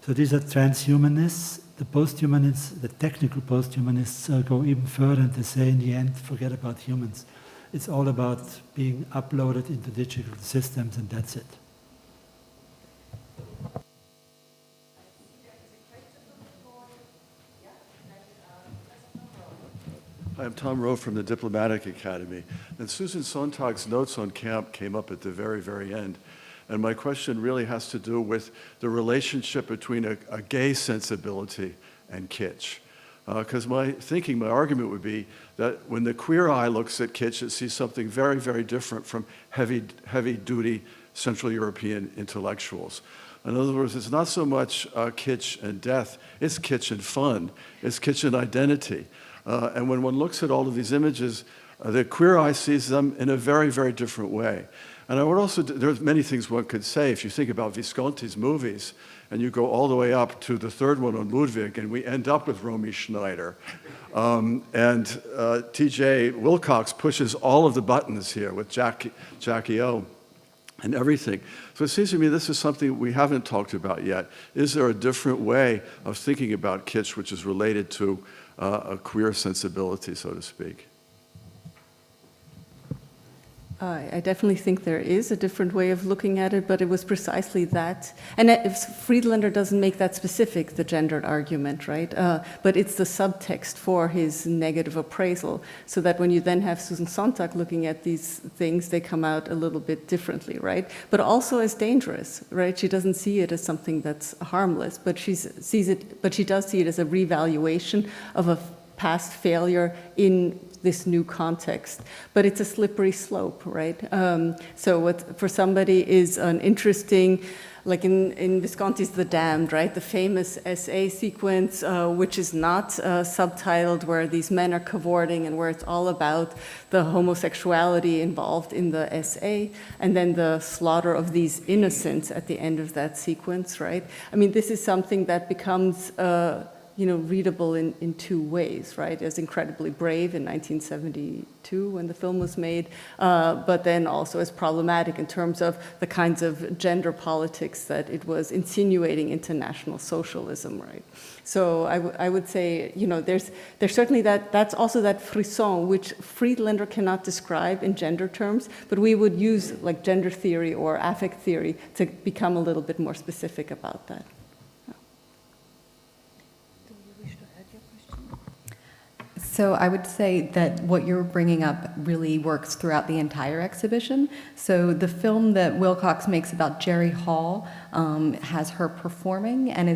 So these are transhumanists. The posthumanists, the technical posthumanists, go even further and they say, in the end, forget about humans. It's all about being uploaded into digital systems, and that's it. Hi, I'm Tom Rowe from the Diplomatic Academy. And Susan Sontag's notes on camp came up at the very, very end. And my question really has to do with the relationship between a gay sensibility and kitsch. Because my argument would be that when the queer eye looks at kitsch, it sees something very, very different from heavy-duty Central European intellectuals. In other words, it's not so much kitsch and death, it's kitsch and fun, it's kitsch and identity. And when one looks at all of these images, the queer eye sees them in a very, very different way. And I would also, there's many things one could say. If you think about Visconti's movies, and you go all the way up to the third one on Ludwig, and we end up with Romy Schneider. T.J. Wilcox pushes all of the buttons here with Jackie O and everything. So it seems to me this is something we haven't talked about yet. Is there a different way of thinking about kitsch which is related to a queer sensibility, so to speak? I definitely think there is a different way of looking at it, but it was precisely that. And Friedlander doesn't make that specific, the gendered argument, right? But it's the subtext for his negative appraisal, so that when you then have Susan Sontag looking at these things, they come out a little bit differently, right? But also as dangerous, right? She doesn't see it as something that's harmless, but she sees it, but she does see it as a revaluation of a past failure in this new context. But it's a slippery slope, right? So what for somebody is an interesting, like in Visconti's The Damned, right? The famous essay sequence, which is not subtitled, where these men are cavorting and where it's all about the homosexuality involved in the essay, and then the slaughter of these innocents at the end of that sequence, right? I mean, this is something that becomes readable in two ways, right? As incredibly brave in 1972 when the film was made, but then also as problematic in terms of the kinds of gender politics that it was insinuating into National Socialism, right? So I would say, there's certainly that's also that frisson, which Friedlander cannot describe in gender terms, but we would use like gender theory or affect theory to become a little bit more specific about that. So I would say that what you're bringing up really works throughout the entire exhibition. So the film that Wilcox makes about Jerry Hall has her performing, and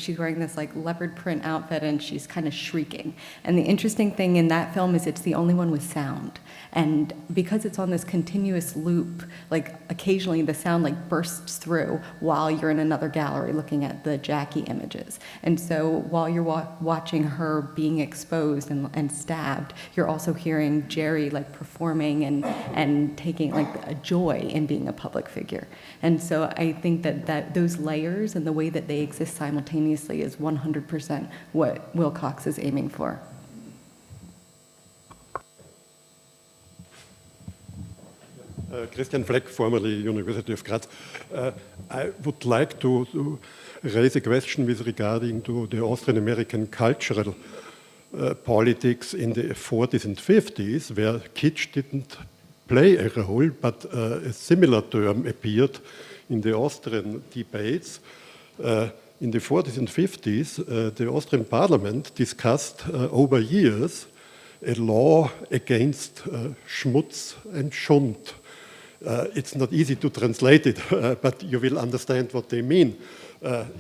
she's wearing this like leopard print outfit, and she's kind of shrieking. And the interesting thing in that film is it's the only one with sound. And because it's on this continuous loop, like occasionally the sound like bursts through while you're in another gallery looking at the Jackie images. And so while you're watching her being exposed and stabbed, you're also hearing Jerry like performing and taking like a joy in being a public figure. And so I think that those layers and the way that they exist simultaneously is 100% what Wilcox is aiming for. Christian Fleck, formerly University of Graz. I would like to raise a question with regarding to the Austrian-American cultural politics in the 40s and 50s, where kitsch didn't play a role, but a similar term appeared in the Austrian debates. In the 40s and 50s, the Austrian parliament discussed over years a law against Schmutz and Schund. It's not easy to translate it, but you will understand what they mean.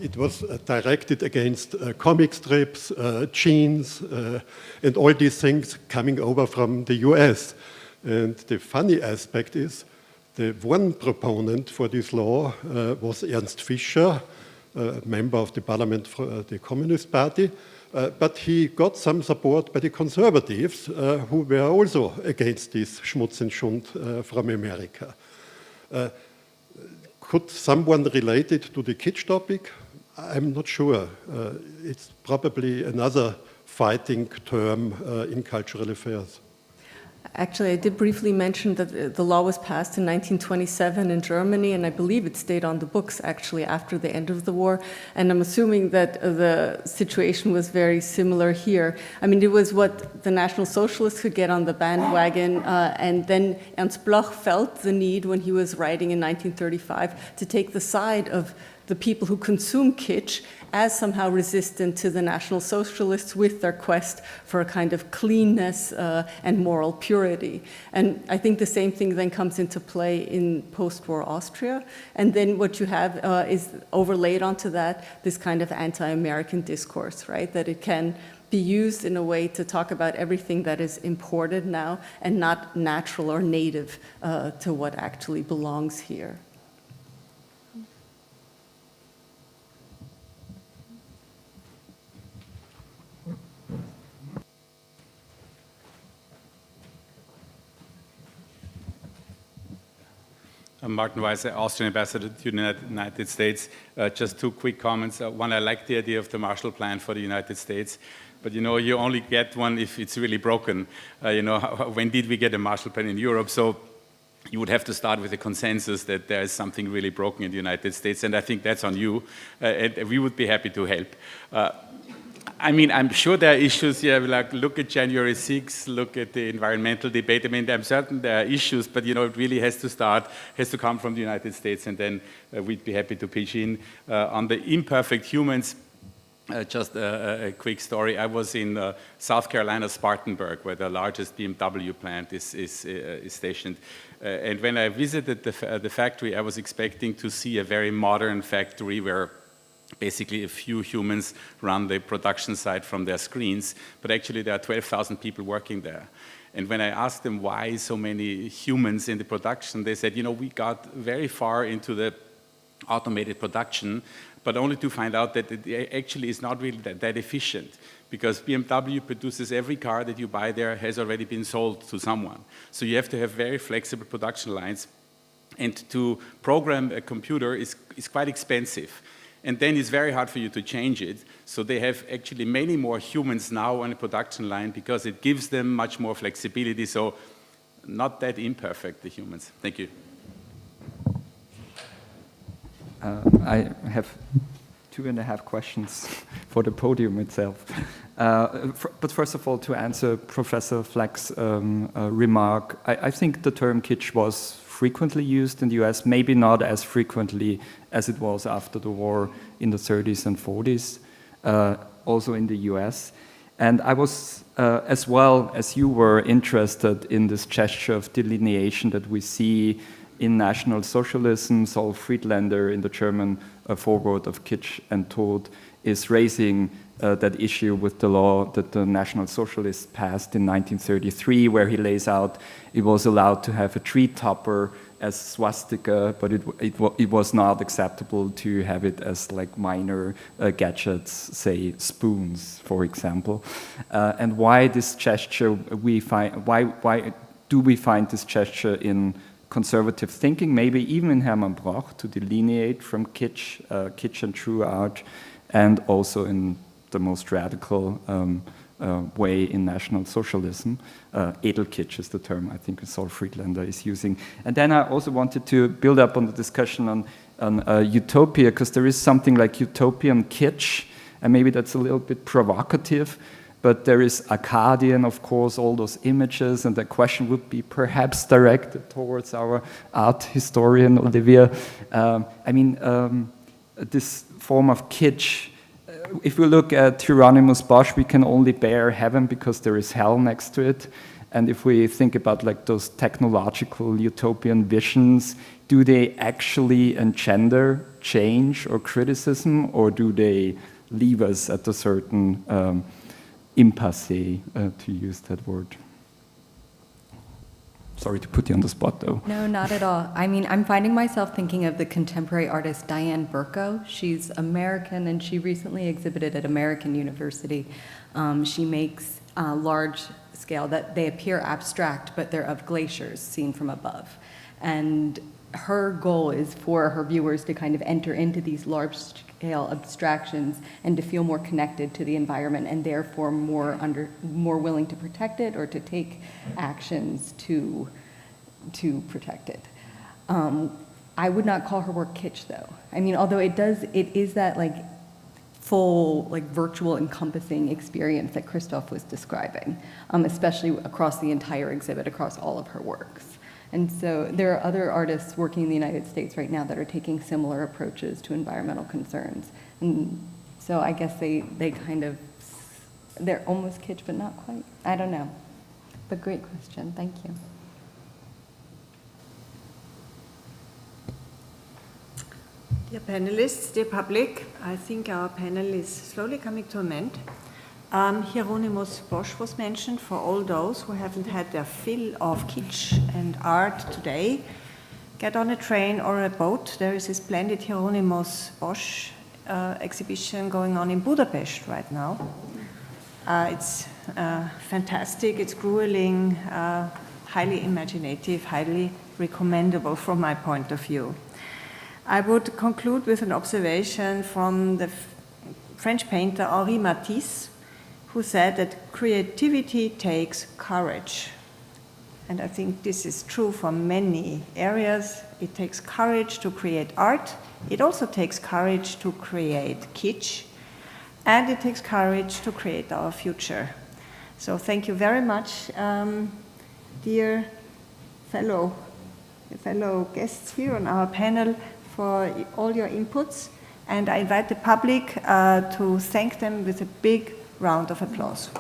It was directed against comic strips, jeans, and all these things coming over from the US. And the funny aspect is, the one proponent for this law was Ernst Fischer, a member of the parliament for the Communist Party, but he got some support by the conservatives who were also against this Schmutz and Schund from America. Could someone relate it to the kitsch topic? I'm not sure. It's probably another fighting term in cultural affairs. Actually, I did briefly mention that the law was passed in 1927 in Germany, and I believe it stayed on the books actually after the end of the war. And I'm assuming that the situation was very similar here. I mean, it was what the National Socialists could get on the bandwagon, and then Ernst Bloch felt the need when he was writing in 1935 to take the side of the people who consume kitsch as somehow resistant to the National Socialists with their quest for a kind of cleanness and moral purity. And I think the same thing then comes into play in post-war Austria. And then what you have is overlaid onto that this kind of anti-American discourse, right? That it can be used in a way to talk about everything that is imported now and not natural or native to what actually belongs here. Martin Weiss, Austrian ambassador to the United States. Just two quick comments. One, I like the idea of the Marshall Plan for the United States. But you know, you only get one if it's really broken. You know, when did we get a Marshall Plan in Europe? So you would have to start with a consensus that there is something really broken in the United States, and I think that's on you, and we would be happy to help. I mean, I'm sure there are issues here, like look at January 6th, look at the environmental debate. I mean, I'm certain there are issues, but you know, it really has to come from the United States, and then we'd be happy to pitch in. On the imperfect humans, just a quick story. I was in South Carolina, Spartanburg, where the largest BMW plant is stationed. And when I visited the factory, I was expecting to see a very modern factory where basically a few humans run the production site from their screens, but actually there are 12,000 people working there. And when I asked them why so many humans in the production, they said, you know, we got very far into the automated production, but only to find out that it actually is not really that efficient, because BMW produces every car that you buy there has already been sold to someone. So you have to have very flexible production lines, and to program a computer is quite expensive. And then it's very hard for you to change it. So they have actually many more humans now on a production line because it gives them much more flexibility. So not that imperfect, the humans. Thank you. I have 2.5 questions for the podium itself. But first of all, to answer Professor Fleck's remark, I think the term kitsch was frequently used in the US, maybe not as frequently as it was after the war in the 30s and 40s, also in the US. And I was, as well as you were, interested in this gesture of delineation that we see in National Socialism. Saul Friedlander, in the German foreword of Kitsch and Tod, is raising that issue with the law that the National Socialists passed in 1933, where he lays out it was allowed to have a tree topper as swastika, but it was not acceptable to have it as like minor gadgets, say spoons, for example. And why this gesture? Why do we find this gesture in conservative thinking, maybe even in Hermann Broch, to delineate from kitsch, kitsch and true art, and also in the most radical way in National Socialism. Edelkitsch is the term I think Saul Friedlander is using. And then I also wanted to build up on the discussion on utopia, because there is something like utopian kitsch, and maybe that's a little bit provocative, but there is Akkadian, of course, all those images, and the question would be perhaps directed towards our art historian, Olivia. This form of kitsch, if we look at Hieronymus Bosch, we can only bear heaven because there is hell next to it. And if we think about like those technological utopian visions, do they actually engender change or criticism, or do they leave us at a certain impasse, to use that word? Sorry to put you on the spot, though. No, not at all. I mean, I'm finding myself thinking of the contemporary artist Diane Burko. She's American, and she recently exhibited at American University. She makes large scale, that they appear abstract, but they're of glaciers seen from above. And her goal is for her viewers to kind of enter into these large-scale abstractions and to feel more connected to the environment, and therefore more willing to protect it or to take actions to protect it. I would not call her work kitsch, though. I mean, although it is that like full, like virtual encompassing experience that Christoph was describing, especially across the entire exhibit, across all of her works. And so there are other artists working in the United States right now that are taking similar approaches to environmental concerns. And so I guess they're almost kitsch, but not quite. I don't know. But great question. Thank you. Dear panelists, dear public, I think our panel is slowly coming to an end. Hieronymus Bosch was mentioned. For all those who haven't had their fill of kitsch and art today, get on a train or a boat. There is a splendid Hieronymus Bosch exhibition going on in Budapest right now. It's fantastic, it's grueling, highly imaginative, highly recommendable from my point of view. I would conclude with an observation from the French painter Henri Matisse, who said that creativity takes courage. And I think this is true for many areas. It takes courage to create art. It also takes courage to create kitsch. And it takes courage to create our future. So thank you very much, dear fellow guests here on our panel, for all your inputs. And I invite the public to thank them with a big round of applause.